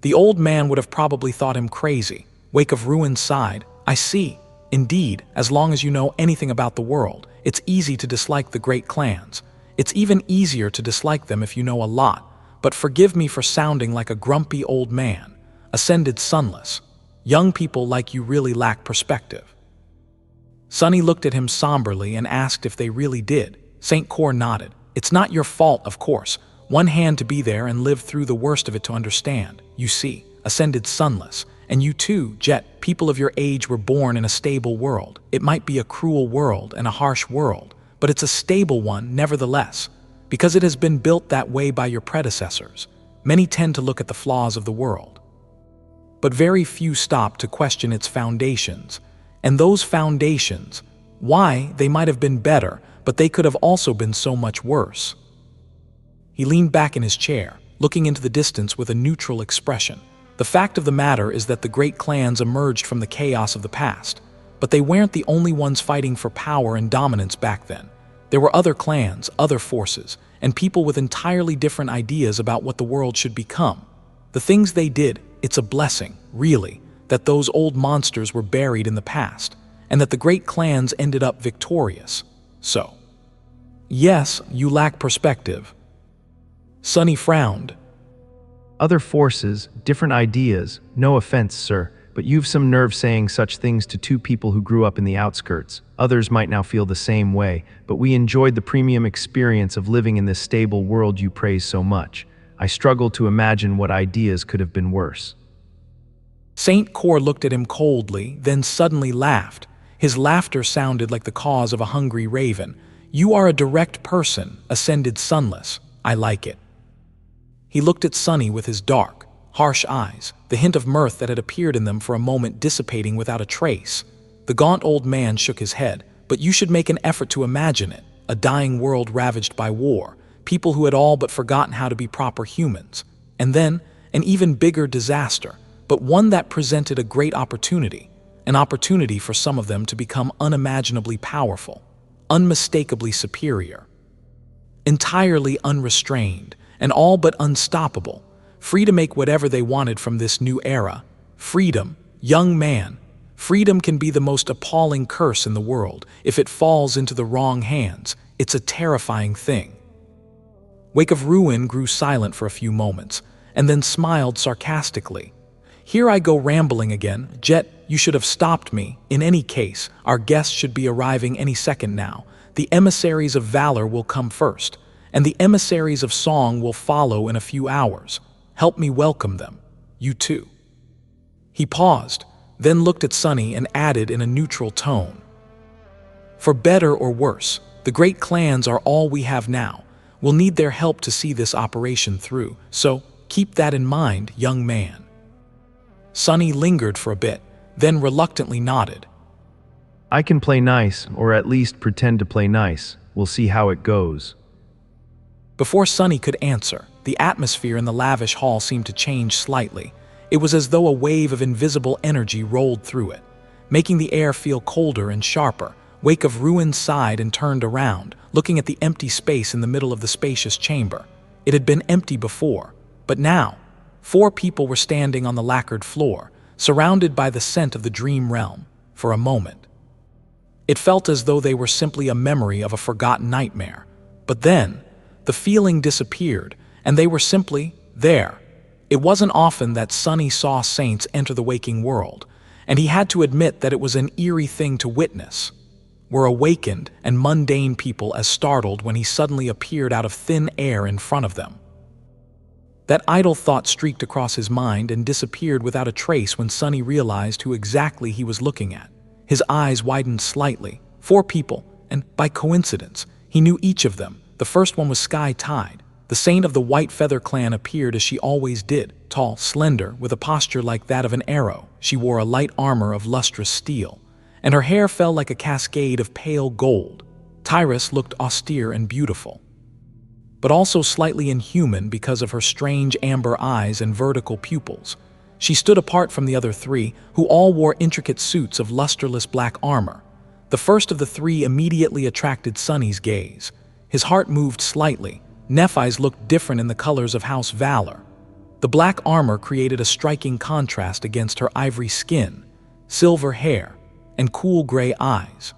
the old man would have probably thought him crazy. Wake of Ruin sighed. I see. Indeed, as long as you know anything about the world, it's easy to dislike the great clans. It's even easier to dislike them if you know a lot, but forgive me for sounding like a grumpy old man, ascended sunless. Young people like you really lack perspective. Sunny looked at him somberly and asked if they really did. Saint Cor nodded. It's not your fault, of course. One hand to be there and live through the worst of it to understand. You see, ascended sunless. And you too, Jet, people of your age were born in a stable world. It might be a cruel world and a harsh world, but it's a stable one nevertheless, because it has been built that way by your predecessors. Many tend to look at the flaws of the world, but very few stop to question its foundations. And those foundations, why, they might have been better, but they could have also been so much worse. He leaned back in his chair, looking into the distance with a neutral expression. The fact of the matter is that the great clans emerged from the chaos of the past, but they weren't the only ones fighting for power and dominance back then. There were other clans, other forces, and people with entirely different ideas about what the world should become. The things they did, it's a blessing, really, that those old monsters were buried in the past, and that the great clans ended up victorious. So, yes, you lack perspective. Sunny frowned. Other forces, different ideas, no offense, sir, but you've some nerve saying such things to two people who grew up in the outskirts. Others might now feel the same way, but we enjoyed the premium experience of living in this stable world you praise so much. I struggle to imagine what ideas could have been worse." Saint Cor looked at him coldly, then suddenly laughed. His laughter sounded like the caws of a hungry raven. "You are a direct person, ascended Sunless. I like it." He looked at Sunny with his dark, harsh eyes, the hint of mirth that had appeared in them for a moment dissipating without a trace. The gaunt old man shook his head. "But you should make an effort to imagine it. A dying world ravaged by war, people who had all but forgotten how to be proper humans. And then, an even bigger disaster, but one that presented a great opportunity. An opportunity for some of them to become unimaginably powerful, unmistakably superior, entirely unrestrained, and all but unstoppable, free to make whatever they wanted from this new era. Freedom, young man, freedom can be the most appalling curse in the world. If it falls into the wrong hands, it's a terrifying thing." Wake of Ruin grew silent for a few moments, and then smiled sarcastically. "Here I go rambling again. Jet, you should have stopped me. In any case, our guests should be arriving any second now. The emissaries of valor will come first, and the emissaries of song will follow in a few hours. Help me welcome them. You too." He paused, then looked at Sunny and added in a neutral tone, "For better or worse, the great clans are all we have now. We'll need their help to see this operation through, so keep that in mind, young man." Sunny lingered for a bit, then reluctantly nodded. "I can play nice, or at least pretend to play nice. We'll see how it goes." Before Sunny could answer, the atmosphere in the lavish hall seemed to change slightly. It was as though a wave of invisible energy rolled through it, making the air feel colder and sharper. Wake of Ruin sighed and turned around, looking at the empty space in the middle of the spacious chamber. It had been empty before, but now, 4 people were standing on the lacquered floor, surrounded by the scent of the dream realm. For a moment, it felt as though they were simply a memory of a forgotten nightmare. But then, the feeling disappeared, and they were simply there. It wasn't often that Sunny saw saints enter the waking world, and he had to admit that it was an eerie thing to witness. Were awakened and mundane people as startled when he suddenly appeared out of thin air in front of them. That idle thought streaked across his mind and disappeared without a trace when Sunny realized who exactly he was looking at. His eyes widened slightly. 4 people, and by coincidence, he knew each of them. The first one was Sky Tide. The saint of the White Feather clan appeared as she always did, tall, slender, with a posture like that of an arrow. She wore a light armor of lustrous steel, and her hair fell like a cascade of pale gold. Tyrus looked austere and beautiful, but also slightly inhuman because of her strange amber eyes and vertical pupils. She stood apart from the other 3, who all wore intricate suits of lusterless black armor. The first of the 3 immediately attracted Sunny's gaze. His heart moved slightly. Nephis looked different in the colors of House Valor. The black armor created a striking contrast against her ivory skin, silver hair, and cool gray eyes.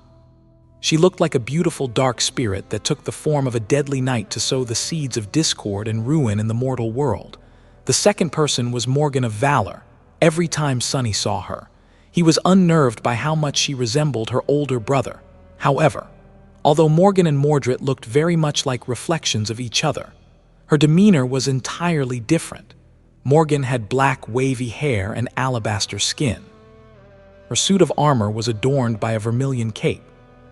She looked like a beautiful dark spirit that took the form of a deadly night to sow the seeds of discord and ruin in the mortal world. The second person was Morgan of Valor. Every time Sunny saw her, he was unnerved by how much she resembled her older brother. However, although Morgan and Mordred looked very much like reflections of each other, her demeanor was entirely different. Morgan had black, wavy hair and alabaster skin. Her suit of armor was adorned by a vermilion cape,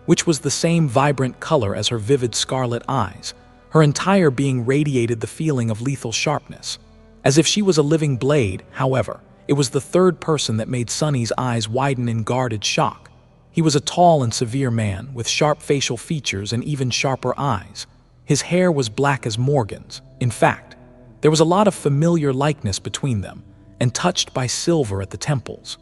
which was the same vibrant color as her vivid scarlet eyes. Her entire being radiated the feeling of lethal sharpness, as if she was a living blade. However, it was the third person that made Sunny's eyes widen in guarded shock. He was a tall and severe man, with sharp facial features and even sharper eyes. His hair was black as Morgan's. In fact, there was a lot of familiar likeness between them, and touched by silver at the temples.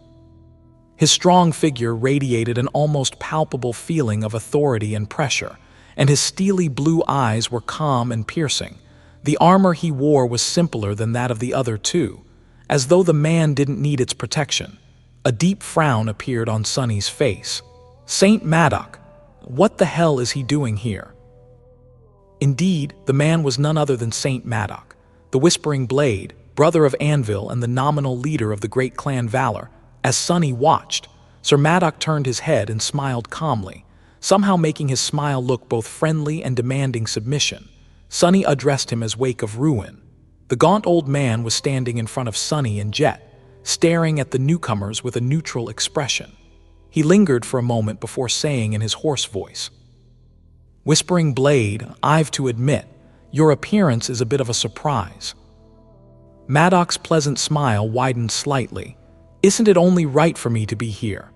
His strong figure radiated an almost palpable feeling of authority and pressure, and his steely blue eyes were calm and piercing. The armor he wore was simpler than that of the other 2, as though the man didn't need its protection. A deep frown appeared on Sunny's face. Saint Maddox, what the hell is he doing here? Indeed, the man was none other than Saint Maddox, the Whispering Blade, brother of Anvil and the nominal leader of the great clan Valor. As Sunny watched, Sir Maddock turned his head and smiled calmly, somehow making his smile look both friendly and demanding submission. Sunny addressed him as Wake of Ruin. The gaunt old man was standing in front of Sunny and Jet, staring at the newcomers with a neutral expression. He lingered for a moment before saying in his hoarse voice, "Whispering Blade, I've to admit, your appearance is a bit of a surprise." Maddock's pleasant smile widened slightly. "Isn't it only right for me to be here?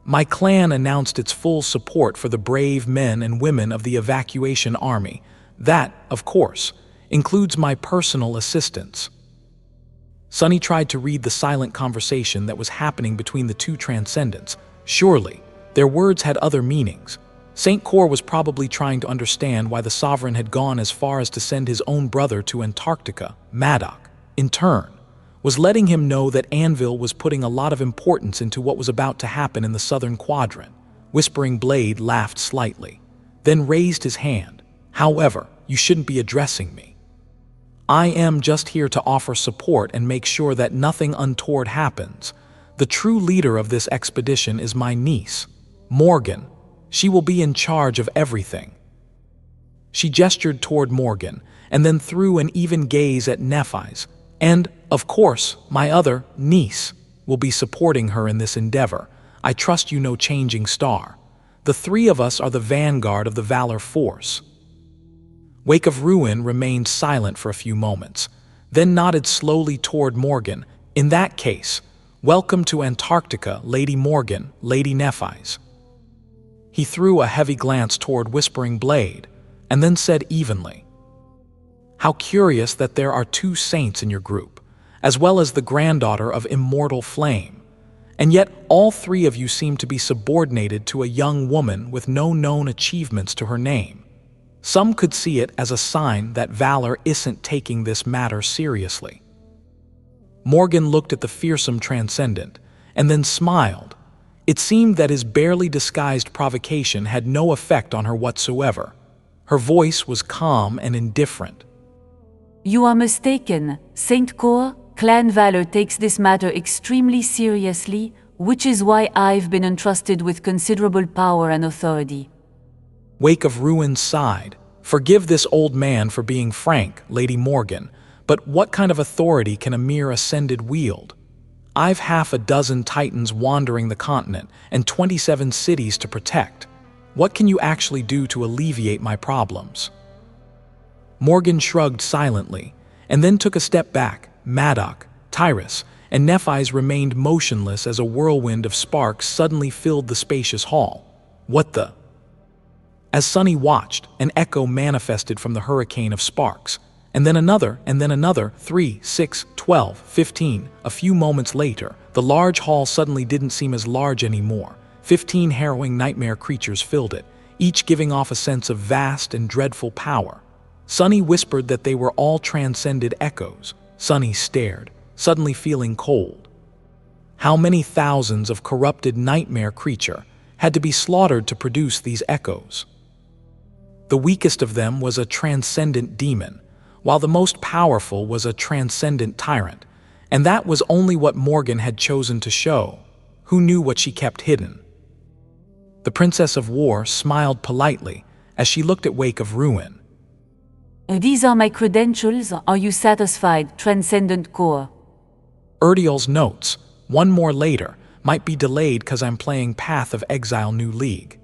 My clan announced its full support for the brave men and women of the evacuation army. That, of course, includes my personal assistance." Sunny tried to read the silent conversation that was happening between the two transcendents. Surely, their words had other meanings. Saint Cor was probably trying to understand why the sovereign had gone as far as to send his own brother to Antarctica. Maddock, in turn, was letting him know that Anvil was putting a lot of importance into what was about to happen in the southern quadrant. Whispering Blade laughed slightly, then raised his hand. "However, you shouldn't be addressing me. I am just here to offer support and make sure that nothing untoward happens. The true leader of this expedition is my niece, Morgan. She will be in charge of everything." She gestured toward Morgan and then threw an even gaze at Nephis. "And, of course, my other niece will be supporting her in this endeavor. I trust you know Changing Star. The three of us are the vanguard of the Valor force." Wake of Ruin remained silent for a few moments, then nodded slowly toward Morgan. "In that case, welcome to Antarctica, Lady Morgan, Lady Nephis." He threw a heavy glance toward Whispering Blade, and then said evenly, "How curious that there are two saints in your group, as well as the granddaughter of Immortal Flame. And yet all three of you seem to be subordinated to a young woman with no known achievements to her name. Some could see it as a sign that Valor isn't taking this matter seriously." Morgan looked at the fearsome Transcendent, and then smiled. It seemed that his barely disguised provocation had no effect on her whatsoever. Her voice was calm and indifferent. "You are mistaken. Saint Cor, Clan Valor takes this matter extremely seriously, which is why I've been entrusted with considerable power and authority." Wake of Ruin sighed. "Forgive this old man for being frank, Lady Morgan, but what kind of authority can a mere ascended wield? I've half a dozen titans wandering the continent and 27 cities to protect. What can you actually do to alleviate my problems?" Morgan shrugged silently, and then took a step back. Maddock, Tyrus, and Nephis remained motionless as a whirlwind of sparks suddenly filled the spacious hall. "What the?" As Sunny watched, an echo manifested from the hurricane of sparks, and then another, 3, 6, 12, 15. A few moments later, the large hall suddenly didn't seem as large anymore. 15 harrowing nightmare creatures filled it, each giving off a sense of vast and dreadful power. Sunny whispered that they were all Transcendent Echoes. Sunny stared, suddenly feeling cold. How many thousands of corrupted nightmare creature had to be slaughtered to produce these echoes? The weakest of them was a transcendent demon, while the most powerful was a transcendent tyrant, and that was only what Morgan had chosen to show. Who knew what she kept hidden? The Princess of War smiled politely as she looked at Wake of Ruin. "These are my credentials. Are you satisfied, Transcendent Core?" Urdial's notes, one more later, might be delayed cause I'm playing Path of Exile New League.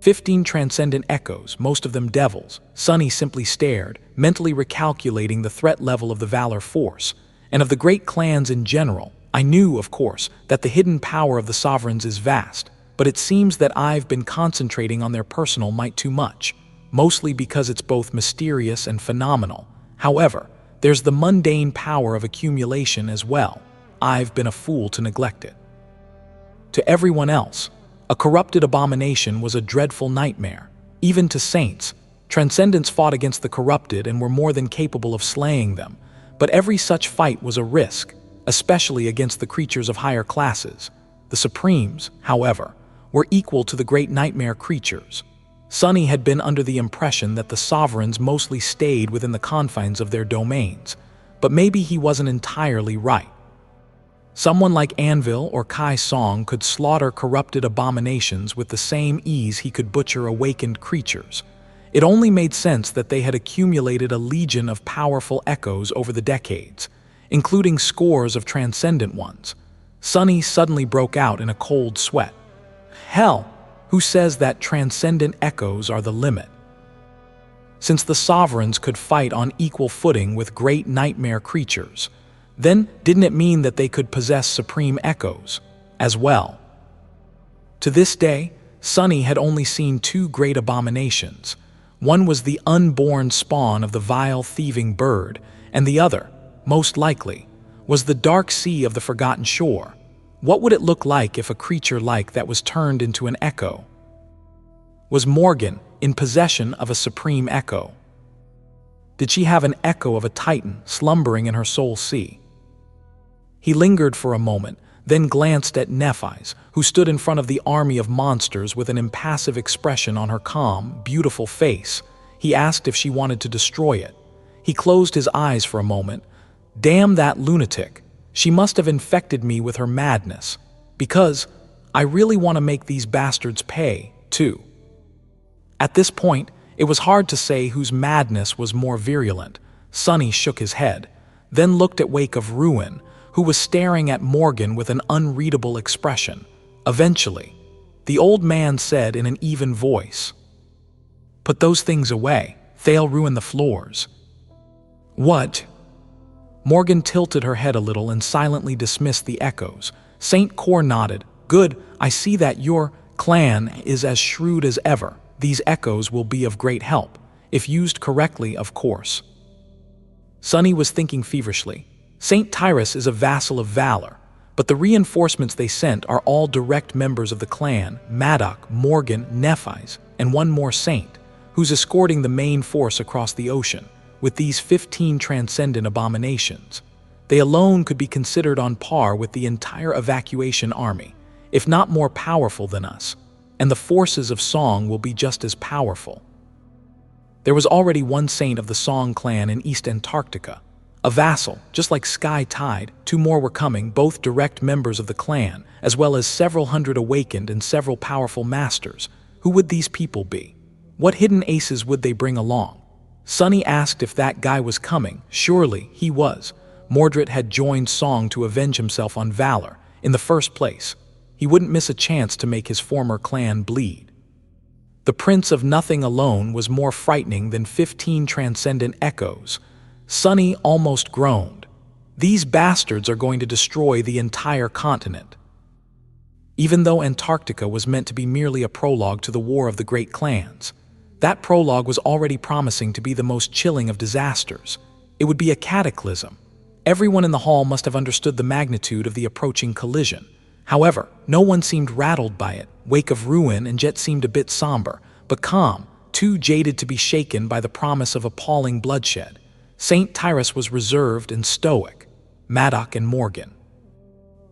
15 Transcendent Echoes, most of them devils. Sunny simply stared, mentally recalculating the threat level of the Valor force, and of the great clans in general. I knew, of course, that the hidden power of the sovereigns is vast, but it seems that I've been concentrating on their personal might too much, mostly because it's both mysterious and phenomenal. However, there's the mundane power of accumulation as well. I've been a fool to neglect it. To everyone else, a corrupted abomination was a dreadful nightmare. Even to saints, transcendents fought against the corrupted and were more than capable of slaying them, but every such fight was a risk, especially against the creatures of higher classes. The Supremes, however, were equal to the great nightmare creatures. Sunny had been under the impression that the sovereigns mostly stayed within the confines of their domains, but maybe he wasn't entirely right. Someone like Anvil or Kai Song could slaughter corrupted abominations with the same ease he could butcher awakened creatures. It only made sense that they had accumulated a legion of powerful echoes over the decades, including scores of transcendent ones. Sunny suddenly broke out in a cold sweat. Hell, who says that transcendent echoes are the limit? Since the sovereigns could fight on equal footing with great nightmare creatures, then didn't it mean that they could possess supreme echoes as well? To this day, Sunny had only seen two great abominations. One was the unborn spawn of the vile thieving bird, and the other, most likely, was the dark sea of the forgotten shore. What would it look like if a creature like that was turned into an echo? Was Morgan in possession of a supreme echo? Did she have an echo of a titan slumbering in her soul sea? He lingered for a moment, then glanced at Nephis, who stood in front of the army of monsters with an impassive expression on her calm, beautiful face. He asked if she wanted to destroy it. He closed his eyes for a moment. Damn that lunatic. She must have infected me with her madness. Because I really want to make these bastards pay, too. At this point, it was hard to say whose madness was more virulent. Sunny shook his head, then looked at Wake of Ruin, who was staring at Morgan with an unreadable expression. Eventually, the old man said in an even voice, "Put those things away. They'll ruin the floors." "What?" Morgan tilted her head a little and silently dismissed the echoes. Saint Cor nodded. "Good, I see that your clan is as shrewd as ever. These echoes will be of great help, if used correctly, of course." Sunny was thinking feverishly. Saint Tyrus is a vassal of Valor, but the reinforcements they sent are all direct members of the clan: Maddock, Morgan, Nephis, and one more saint, who's escorting the main force across the ocean, with these 15 transcendent abominations. They alone could be considered on par with the entire evacuation army, if not more powerful than us, and the forces of Song will be just as powerful. There was already one saint of the Song clan in East Antarctica, a vassal, just like Sky Tide. Two more were coming, both direct members of the clan, as well as several hundred awakened and several powerful masters. Who would these people be? What hidden aces would they bring along? Sunny asked if that guy was coming. Surely he was. Mordred had joined Song to avenge himself on Valor. In the first place, he wouldn't miss a chance to make his former clan bleed. The Prince of Nothing alone was more frightening than 15 transcendent echoes. Sunny almost groaned. These bastards are going to destroy the entire continent. Even though Antarctica was meant to be merely a prologue to the War of the Great Clans, that prologue was already promising to be the most chilling of disasters. It would be a cataclysm. Everyone in the hall must have understood the magnitude of the approaching collision. However, no one seemed rattled by it. Wake of Ruin and Jet seemed a bit somber, but calm, too jaded to be shaken by the promise of appalling bloodshed. Saint Tyrus was reserved and stoic. Maddock and Morgan.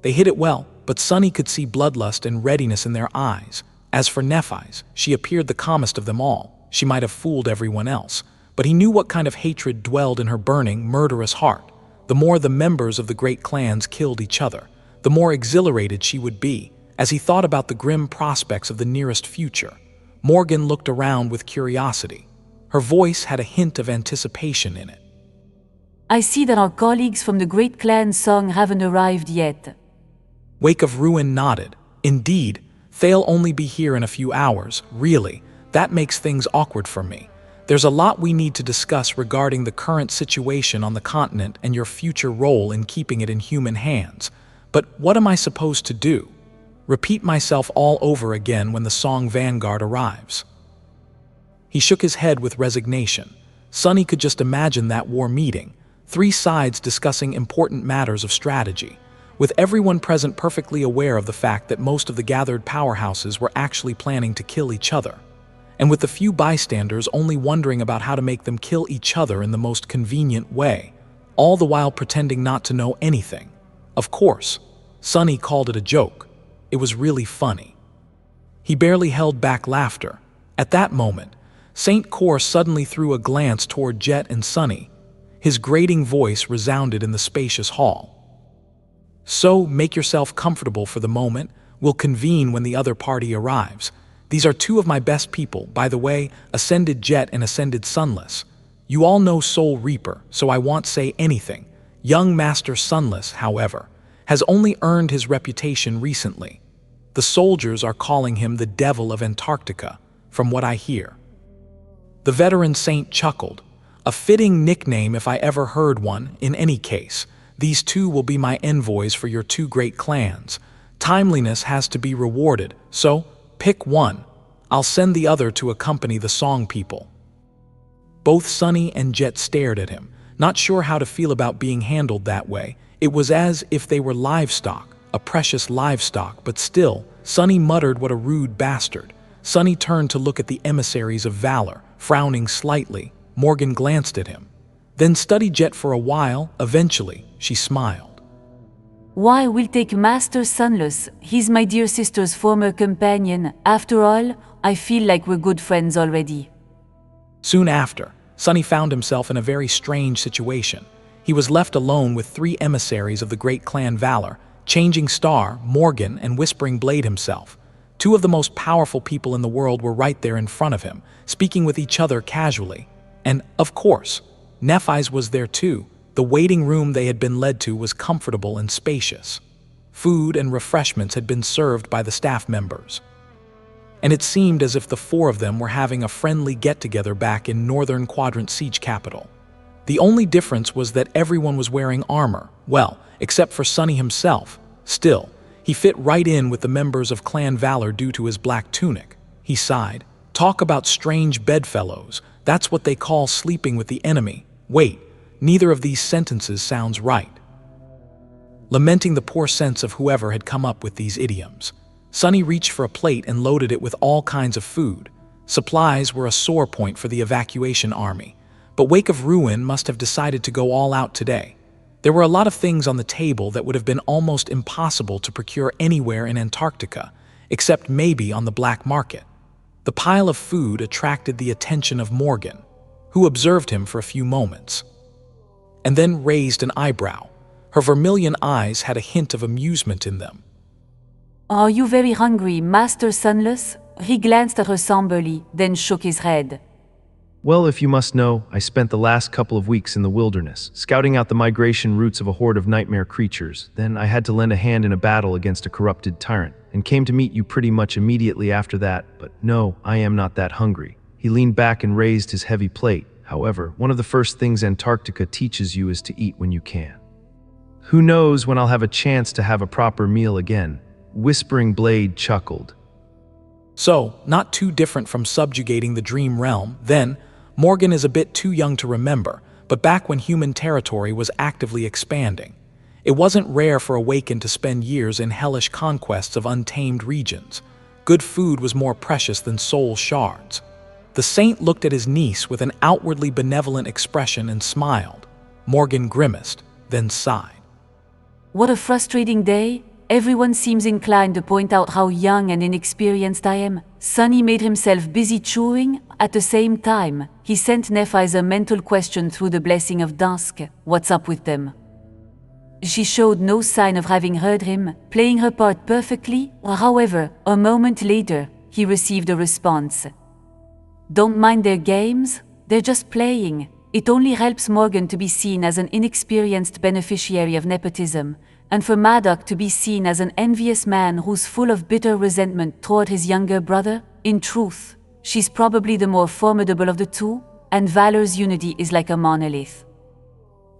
They hid it well, but Sunny could see bloodlust and readiness in their eyes. As for Nephis, she appeared the calmest of them all. She might have fooled everyone else, but he knew what kind of hatred dwelled in her burning, murderous heart. The more the members of the great clans killed each other, the more exhilarated she would be. As he thought about the grim prospects of the nearest future, Morgan looked around with curiosity. Her voice had a hint of anticipation in it. "I see that our colleagues from the great clan Song haven't arrived yet." Wake of Ruin nodded. "Indeed, they'll only be here in a few hours. Really, that makes things awkward for me. There's a lot we need to discuss regarding the current situation on the continent and your future role in keeping it in human hands. But what am I supposed to do? Repeat myself all over again when the Song Vanguard arrives?" He shook his head with resignation. Sunny could just imagine that war meeting. 3 sides discussing important matters of strategy, with everyone present perfectly aware of the fact that most of the gathered powerhouses were actually planning to kill each other, and with the few bystanders only wondering about how to make them kill each other in the most convenient way, all the while pretending not to know anything. Of course, Sunny called it a joke. It was really funny. He barely held back laughter. At that moment, Saint Cor suddenly threw a glance toward Jet and Sunny. His grating voice resounded in the spacious hall. So make yourself comfortable for the moment. We'll convene when the other party arrives. These are two of my best people, by the way, Ascended Jet and Ascended Sunless. You all know Soul Reaper, so I won't say anything. Young Master Sunless, however, has only earned his reputation recently. The soldiers are calling him the Devil of Antarctica, from what I hear. The veteran saint chuckled. A fitting nickname if I ever heard one, in any case. These two will be my envoys for your two great clans. Timeliness has to be rewarded, so pick one. I'll send the other to accompany the song people. Both Sunny and Jet stared at him, not sure how to feel about being handled that way. It was as if they were livestock, a precious livestock, but still, Sunny muttered, "What a rude bastard." Sunny turned to look at the emissaries of Valor, frowning slightly. Morgan glanced at him, then studied Jet for a while. Eventually, she smiled. Why, we'll take Master Sunless. He's my dear sister's former companion. After all, I feel like we're good friends already. Soon after, Sunny found himself in a very strange situation. He was left alone with three emissaries of the great clan Valor, Changing Star, Morgan, and Whispering Blade himself. Two of the most powerful people in the world were right there in front of him, speaking with each other casually. And, of course, Nephis was there too. The waiting room they had been led to was comfortable and spacious. Food and refreshments had been served by the staff members. And it seemed as if the four of them were having a friendly get-together back in Northern Quadrant Siege Capital. The only difference was that everyone was wearing armor, well, except for Sunny himself. Still, he fit right in with the members of Clan Valor due to his black tunic. He sighed. Talk about strange bedfellows. That's what they call sleeping with the enemy. Wait, neither of these sentences sounds right. Lamenting the poor sense of whoever had come up with these idioms, Sunny reached for a plate and loaded it with all kinds of food. Supplies were a sore point for the evacuation army, but Wake of Ruin must have decided to go all out today. There were a lot of things on the table that would have been almost impossible to procure anywhere in Antarctica, except maybe on the black market. The pile of food attracted the attention of Morgan, who observed him for a few moments, and then raised an eyebrow. Her vermilion eyes had a hint of amusement in them. Are you very hungry, Master Sunless? He glanced at her somberly, then shook his head. Well, if you must know, I spent the last couple of weeks in the wilderness, scouting out the migration routes of a horde of nightmare creatures. Then I had to lend a hand in a battle against a corrupted tyrant, and came to meet you pretty much immediately after that, but no, I am not that hungry. He leaned back and raised his heavy plate. However, one of the first things Antarctica teaches you is to eat when you can. Who knows when I'll have a chance to have a proper meal again? Whispering Blade chuckled. So, not too different from subjugating the dream realm. Then, Morgan is a bit too young to remember, but back when human territory was actively expanding, it wasn't rare for Awakened to spend years in hellish conquests of untamed regions. Good food was more precious than soul shards. The saint looked at his niece with an outwardly benevolent expression and smiled. Morgan grimaced, then sighed. What a frustrating day. Everyone seems inclined to point out how young and inexperienced I am. Sunny made himself busy chewing. At the same time, he sent Nephis a mental question through the blessing of dusk. What's up with them? She showed no sign of having heard him, playing her part perfectly. However, a moment later, he received a response. Don't mind their games, they're just playing. It only helps Morgan to be seen as an inexperienced beneficiary of nepotism, and for Maddox to be seen as an envious man who's full of bitter resentment toward his younger brother. In truth, she's probably the more formidable of the two, and Valor's unity is like a monolith.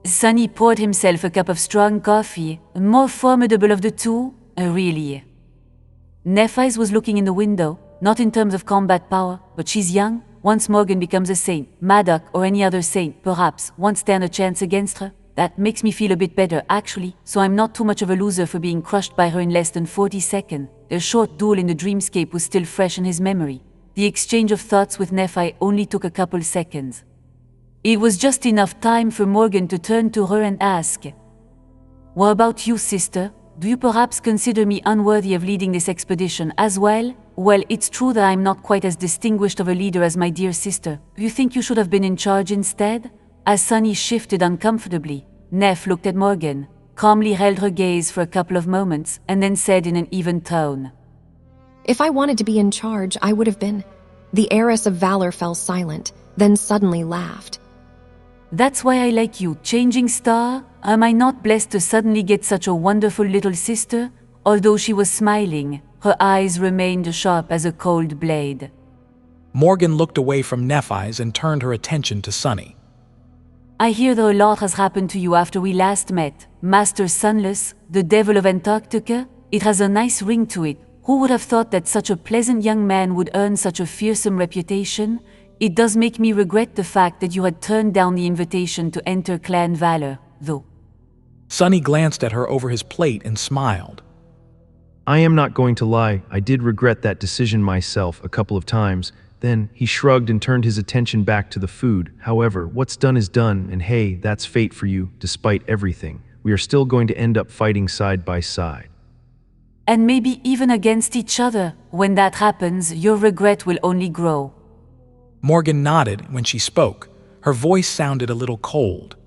Sunny poured himself a cup of strong coffee. More formidable of the two? Really? Nephis was looking in the window, not in terms of combat power, but she's young. Once Morgan becomes a saint, Maddox or any other saint, perhaps, won't stand a chance against her. That makes me feel a bit better, actually, so I'm not too much of a loser for being crushed by her in less than 40 seconds. Their short duel in the dreamscape was still fresh in his memory. The exchange of thoughts with Nephi only took a couple seconds. It was just enough time for Morgan to turn to her and ask, "What about you, sister? Do you perhaps consider me unworthy of leading this expedition as well?" "Well, it's true that I'm not quite as distinguished of a leader as my dear sister. Do you think you should have been in charge instead?" As Sunny shifted uncomfortably, Neff looked at Morgan. calmly held her gaze for a couple of moments, and then said in an even tone, If I wanted to be in charge, I would have been. The heiress of valor fell silent, then suddenly laughed. That's why I like you, changing star. Am I not blessed to suddenly get such a wonderful little sister? Although she was smiling, her eyes remained sharp as a cold blade. Morgan looked away from Nephis and turned her attention to Sunny. I hear that a lot has happened to you after we last met. Master Sunless, the devil of Antarctica, it has a nice ring to it. Who would have thought that such a pleasant young man would earn such a fearsome reputation? It does make me regret the fact that you had turned down the invitation to enter Clan Valor, though. Sunny glanced at her over his plate and smiled. I am not going to lie, I did regret that decision myself a couple of times. Then he shrugged and turned his attention back to the food. However, what's done is done, and hey, that's fate for you, despite everything. We are still going to end up fighting side by side. And maybe even against each other. When that happens, your regret will only grow. Morgan nodded when she spoke. Her voice sounded a little cold.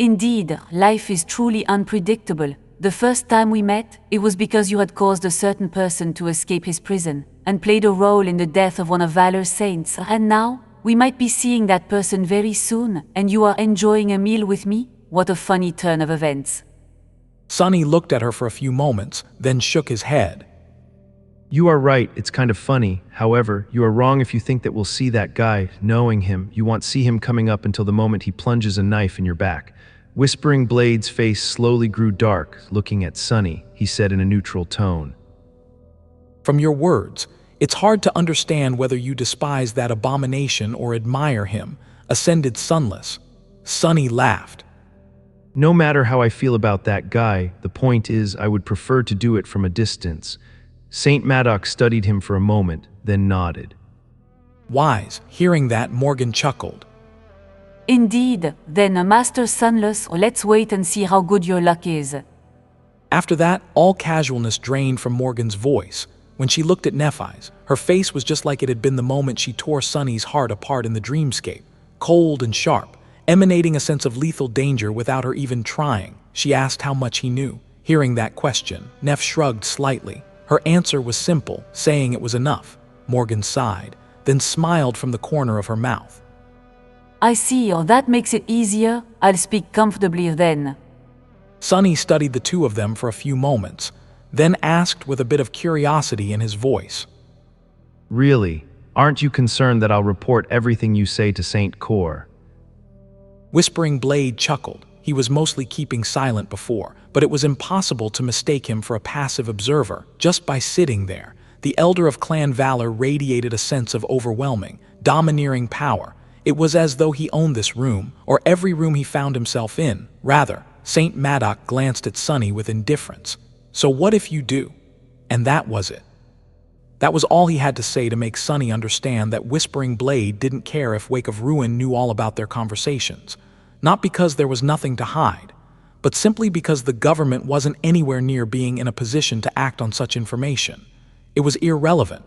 Indeed, life is truly unpredictable. The first time we met, it was because you had caused a certain person to escape his prison and played a role in the death of one of Valor's saints. And now, we might be seeing that person very soon, and you are enjoying a meal with me? What a funny turn of events. Sunny looked at her for a few moments, then shook his head. You are right, it's kind of funny. However, you are wrong if you think that we'll see that guy. Knowing him, you won't see him coming up until the moment he plunges a knife in your back. Whispering Blade's face slowly grew dark, looking at Sunny. He said in a neutral tone. From your words, it's hard to understand whether you despise that abomination or admire him, ascended Sunless. Sunny laughed. No matter how I feel about that guy, the point is I would prefer to do it from a distance. Saint Maddox studied him for a moment, then nodded. Wise, hearing that, Morgan chuckled. Indeed, then Master Sunless, let's wait and see how good your luck is. After that, all casualness drained from Morgan's voice. When she looked at Nephis, her face was just like it had been the moment she tore Sunny's heart apart in the dreamscape, cold and sharp, emanating a sense of lethal danger without her even trying. She asked how much he knew. Hearing that question, Neph shrugged slightly. Her answer was simple, saying it was enough. Morgan sighed, then smiled from the corner of her mouth. I see, that makes it easier. I'll speak comfortably then. Sunny studied the two of them for a few moments, then asked with a bit of curiosity in his voice. Really? Aren't you concerned that I'll report everything you say to Saint Cor? Whispering Blade chuckled. He was mostly keeping silent before, but it was impossible to mistake him for a passive observer. Just by sitting there, the Elder of Clan Valor radiated a sense of overwhelming, domineering power. It was as though he owned this room, or every room he found himself in. Rather, Saint Maddox glanced at Sunny with indifference. So what if you do? And that was it. That was all he had to say to make Sunny understand that Whispering Blade didn't care if Wake of Ruin knew all about their conversations. Not because there was nothing to hide, but simply because the government wasn't anywhere near being in a position to act on such information. It was irrelevant.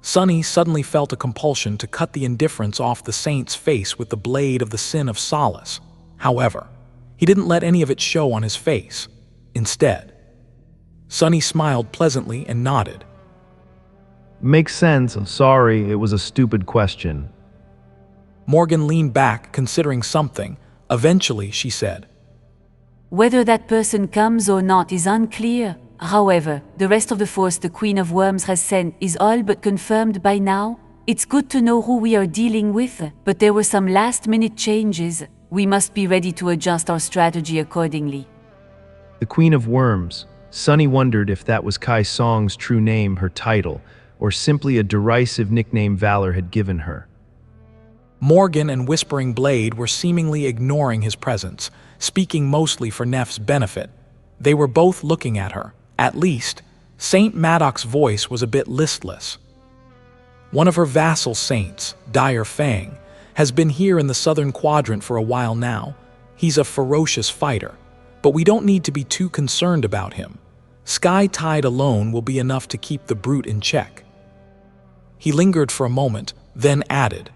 Sunny suddenly felt a compulsion to cut the indifference off the saint's face with the blade of the sin of solace. However, he didn't let any of it show on his face. Instead, Sunny smiled pleasantly and nodded. Makes sense. Sorry, it was a stupid question. Morgan leaned back, considering something. Eventually, she said, Whether that person comes or not is unclear. However, the rest of the force the Queen of Worms has sent is all but confirmed by now. It's good to know who we are dealing with, but there were some last-minute changes. We must be ready to adjust our strategy accordingly. The Queen of Worms. Sunny wondered if that was Kai Song's true name, her title, or simply a derisive nickname Valor had given her. Morgan and Whispering Blade were seemingly ignoring his presence, speaking mostly for Neph's benefit. They were both looking at her. At least, Saint Maddox's voice was a bit listless. One of her vassal saints, Dire Fang, has been here in the southern quadrant for a while now. He's a ferocious fighter, but we don't need to be too concerned about him. Sky Tide alone will be enough to keep the brute in check. He lingered for a moment, then added,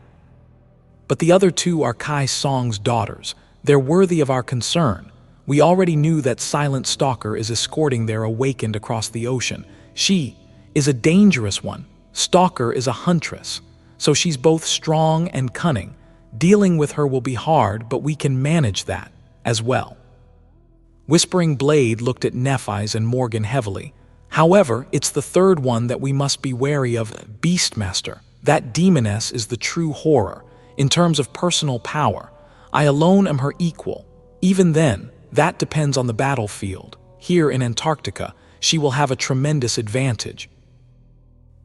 But the other two are Kai Song's daughters. They're worthy of our concern. We already knew that Silent Stalker is escorting their awakened across the ocean. She is a dangerous one. Stalker is a huntress, so she's both strong and cunning. Dealing with her will be hard, but we can manage that as well. Whispering Blade looked at Nephis and Morgan heavily. However, it's the third one that we must be wary of. Beastmaster. That demoness is the true horror. In terms of personal power, I alone am her equal. Even then, that depends on the battlefield. Here in Antarctica, she will have a tremendous advantage.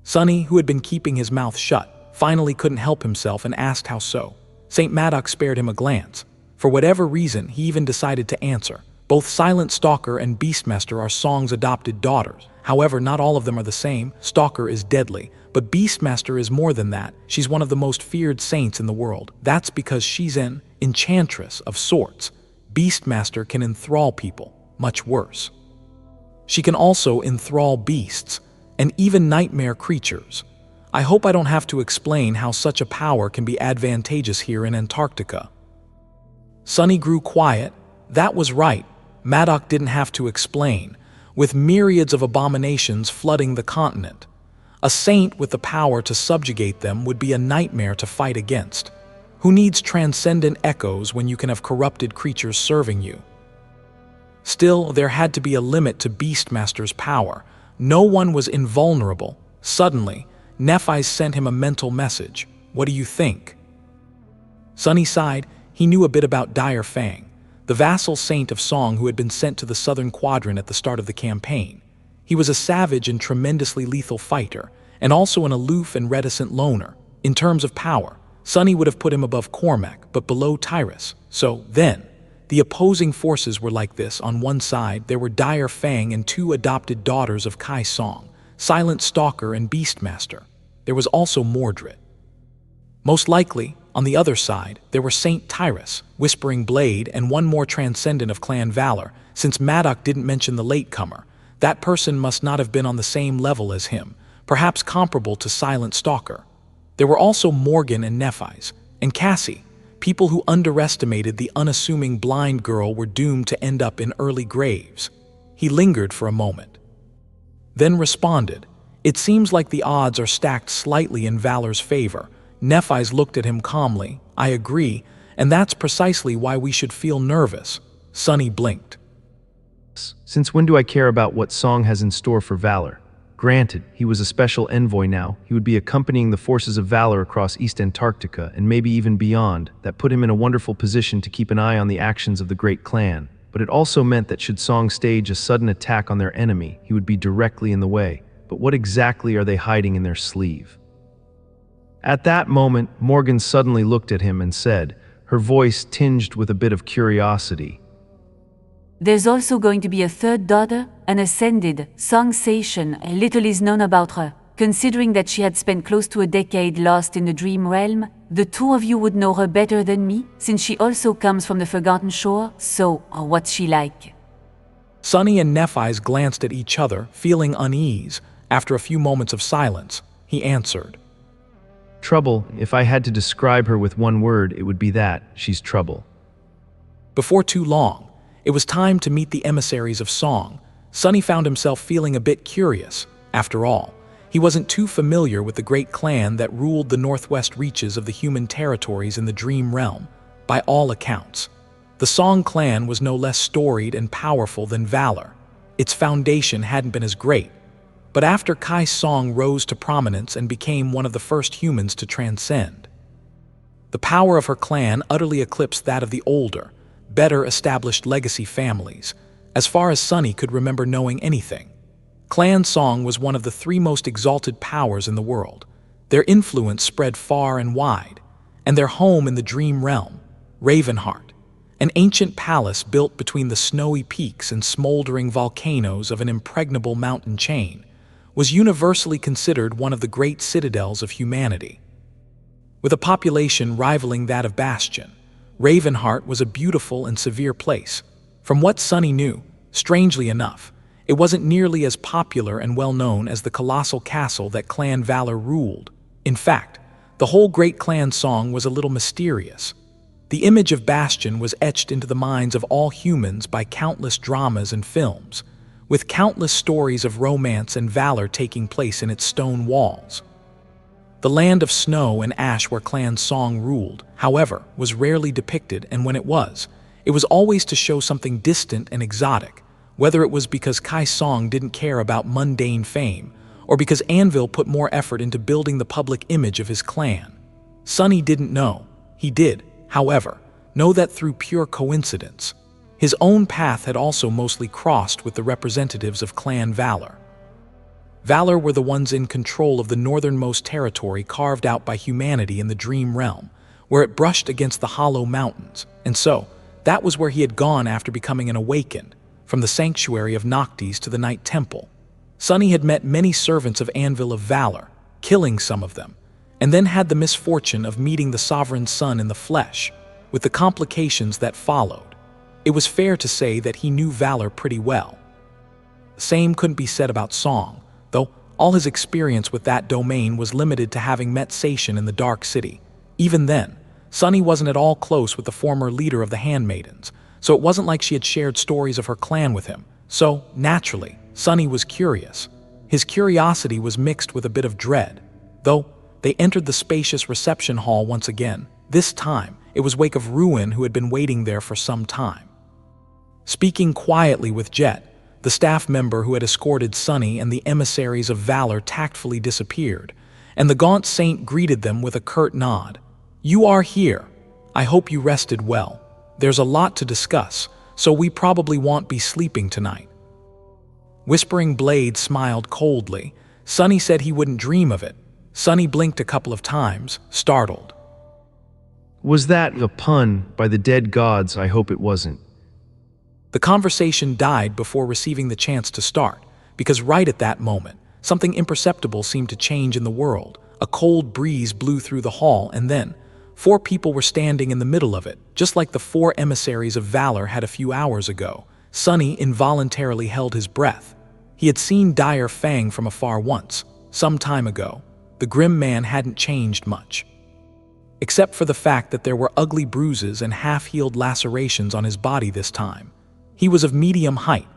Sonny, who had been keeping his mouth shut, finally couldn't help himself and asked how so. St. Maddox spared him a glance. For whatever reason, he even decided to answer. Both Silent Stalker and Beastmaster are Song's adopted daughters. However, not all of them are the same. Stalker is deadly, but Beastmaster is more than that. She's one of the most feared saints in the world. That's because she's an enchantress of sorts. Beastmaster can enthrall people, much worse. She can also enthrall beasts, and even nightmare creatures. I hope I don't have to explain how such a power can be advantageous here in Antarctica. Sonny grew quiet. That was right. Maddox didn't have to explain. With myriads of abominations flooding the continent, a saint with the power to subjugate them would be a nightmare to fight against. Who needs Transcendent Echoes when you can have corrupted creatures serving you? Still, there had to be a limit to Beastmaster's power. No one was invulnerable. Suddenly, Nephis sent him a mental message. What do you think? Sonny sighed. He knew a bit about Dire Fang, the vassal saint of Song who had been sent to the southern quadrant at the start of the campaign. He was a savage and tremendously lethal fighter, and also an aloof and reticent loner. In terms of power, Sonny would have put him above Cormac, but below Tyrus. So then, the opposing forces were like this. On one side, there were Dire Fang and two adopted daughters of Kai Song, Silent Stalker and Beastmaster. There was also Mordred. Most likely, on the other side, there were Saint Tyrus, Whispering Blade, and one more Transcendent of Clan Valor. Since Maddox didn't mention the latecomer, that person must not have been on the same level as him, perhaps comparable to Silent Stalker. There were also Morgan and Nephis, and Cassie. People who underestimated the unassuming blind girl were doomed to end up in early graves. He lingered for a moment, then responded, "It seems like the odds are stacked slightly in Valor's favor." Nephis looked at him calmly. "I agree, and that's precisely why we should feel nervous." Sonny blinked. Since when do I care about what Song has in store for Valor? Granted, he was a special envoy now. He would be accompanying the forces of Valor across East Antarctica and maybe even beyond. That put him in a wonderful position to keep an eye on the actions of the Great Clan. But it also meant that should Song stage a sudden attack on their enemy, he would be directly in the way. But what exactly are they hiding in their sleeve? At that moment, Morgan suddenly looked at him and said, her voice tinged with a bit of curiosity, There's also going to be a third daughter, an ascended, Song-sation. Little is known about her. Considering that she had spent close to a decade lost in the dream realm, the two of you would know her better than me, since she also comes from the Forgotten Shore. So, what's she like? Sonny and Nephis glanced at each other, feeling unease. After a few moments of silence, he answered, Trouble. If I had to describe her with one word, it would be that. She's trouble. Before too long, it was time to meet the emissaries of Song. Sonny found himself feeling a bit curious. After all, he wasn't too familiar with the great clan that ruled the northwest reaches of the human territories in the Dream Realm. By all accounts, the Song clan was no less storied and powerful than Valor. Its foundation hadn't been as great, but after Kai Song rose to prominence and became one of the first humans to transcend, the power of her clan utterly eclipsed that of the older, better-established legacy families, as far as Sonny could remember knowing anything. Clan Song was one of the three most exalted powers in the world. Their influence spread far and wide, and their home in the Dream Realm, Ravenheart, an ancient palace built between the snowy peaks and smoldering volcanoes of an impregnable mountain chain, was universally considered one of the great citadels of humanity. With a population rivaling that of Bastion, Ravenheart was a beautiful and severe place. From what Sonny knew, strangely enough, it wasn't nearly as popular and well-known as the colossal castle that Clan Valor ruled. In fact, the whole great clan Song was a little mysterious. The image of Bastion was etched into the minds of all humans by countless dramas and films, with countless stories of romance and valor taking place in its stone walls. The land of snow and ash where Clan Song ruled, however, was rarely depicted, and when it was always to show something distant and exotic, whether it was because Kai Song didn't care about mundane fame, or because Anvil put more effort into building the public image of his clan. Sunny didn't know. He did, however, know that through pure coincidence. His own path had also mostly crossed with the representatives of Clan Valor. Valor were the ones in control of the northernmost territory carved out by humanity in the Dream Realm, where it brushed against the Hollow Mountains, and so, that was where he had gone after becoming an awakened, from the sanctuary of Noctis to the Night Temple. Sunny had met many servants of Anvil of Valor, killing some of them, and then had the misfortune of meeting the Sovereign Son in the flesh, with the complications that followed. It was fair to say that he knew Valor pretty well. The same couldn't be said about Song, though all his experience with that domain was limited to having met Sation in the Dark City. Even then, Sunny wasn't at all close with the former leader of the Handmaidens, so it wasn't like she had shared stories of her clan with him. So, naturally, Sunny was curious. His curiosity was mixed with a bit of dread. Though, they entered the spacious reception hall once again. This time, it was Wake of Ruin who had been waiting there for some time. Speaking quietly with Jet, the staff member who had escorted Sunny and the emissaries of Valor tactfully disappeared, and the gaunt saint greeted them with a curt nod. "You are here. I hope you rested well. There's a lot to discuss, so we probably won't be sleeping tonight." Whispering Blade smiled coldly. Sunny said he wouldn't dream of it. Sunny blinked a couple of times, startled. Was that a pun? By the dead gods, I hope it wasn't. The conversation died before receiving the chance to start, because right at that moment, something imperceptible seemed to change in the world. A cold breeze blew through the hall, and then 4 people were standing in the middle of it, just like the 4 emissaries of Valor had a few hours ago. Sunny involuntarily held his breath. He had seen Dire Fang from afar once, some time ago. The grim man hadn't changed much, except for the fact that there were ugly bruises and half-healed lacerations on his body this time. He was of medium height,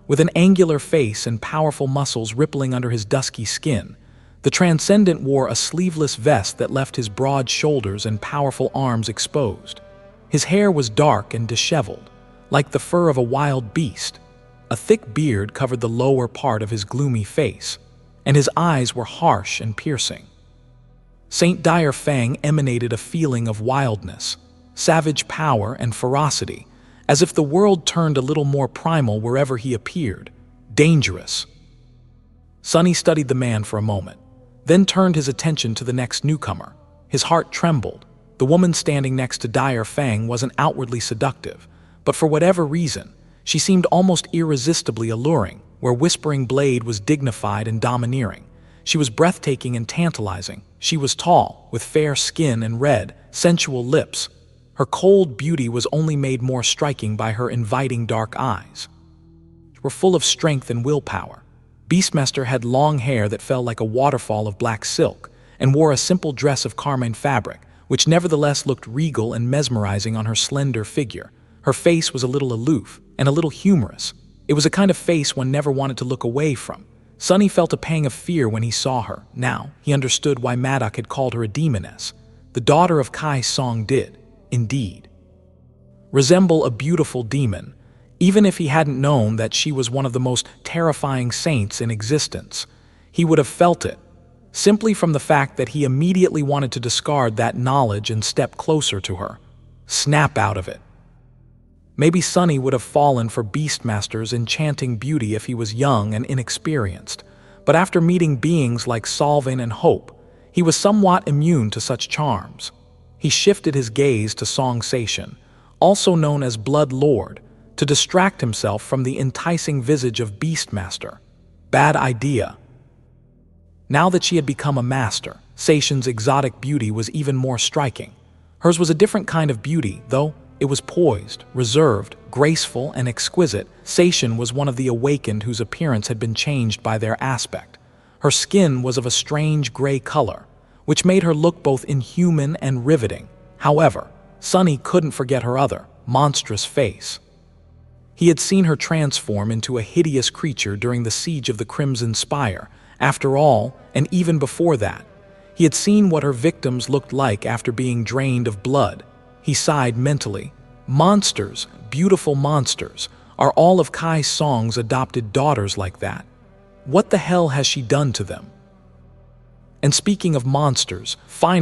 with an angular face and powerful muscles rippling under his dusky skin. The Transcendent wore a sleeveless vest that left his broad shoulders and powerful arms exposed. His hair was dark and disheveled, like the fur of a wild beast. A thick beard covered the lower part of his gloomy face, and his eyes were harsh and piercing. Saint Dire Fang emanated a feeling of wildness, savage power, and ferocity, as if the world turned a little more primal wherever he appeared. Dangerous. Sunny studied the man for a moment, then turned his attention to the next newcomer. His heart trembled. The woman standing next to Dire Fang wasn't outwardly seductive, but for whatever reason, she seemed almost irresistibly alluring, where Whispering Blade was dignified and domineering. She was breathtaking and tantalizing. She was tall, with fair skin and red, sensual lips. Her cold beauty was only made more striking by her inviting dark eyes. They were full of strength and willpower. Beastmaster had long hair that fell like a waterfall of black silk, and wore a simple dress of carmine fabric, which nevertheless looked regal and mesmerizing on her slender figure. Her face was a little aloof, and a little humorous. It was a kind of face one never wanted to look away from. Sunny felt a pang of fear when he saw her. Now, he understood why Maddock had called her a demoness. The daughter of Kai Song did, indeed, resemble a beautiful demon, even if he hadn't known that she was one of the most terrifying saints in existence. He would have felt it, simply from the fact that he immediately wanted to discard that knowledge and step closer to her. Snap out of it. Maybe Sunny would have fallen for Beastmaster's enchanting beauty if he was young and inexperienced, but after meeting beings like Solvin and Hope, he was somewhat immune to such charms. He shifted his gaze to Song Sation, also known as Blood Lord, to distract himself from the enticing visage of Beastmaster. Bad idea. Now that she had become a master, Sation's exotic beauty was even more striking. Hers was a different kind of beauty, though. It was poised, reserved, graceful, and exquisite. Sation was one of the awakened whose appearance had been changed by their aspect. Her skin was of a strange gray color, which made her look both inhuman and riveting. However, Sunny couldn't forget her other, monstrous face. He had seen her transform into a hideous creature during the siege of the Crimson Spire. After all, and even before that, he had seen what her victims looked like after being drained of blood. He sighed mentally. Monsters, beautiful monsters, are all of Kai's song's adopted daughters like that? What the hell has she done to them? And speaking of monsters, finally,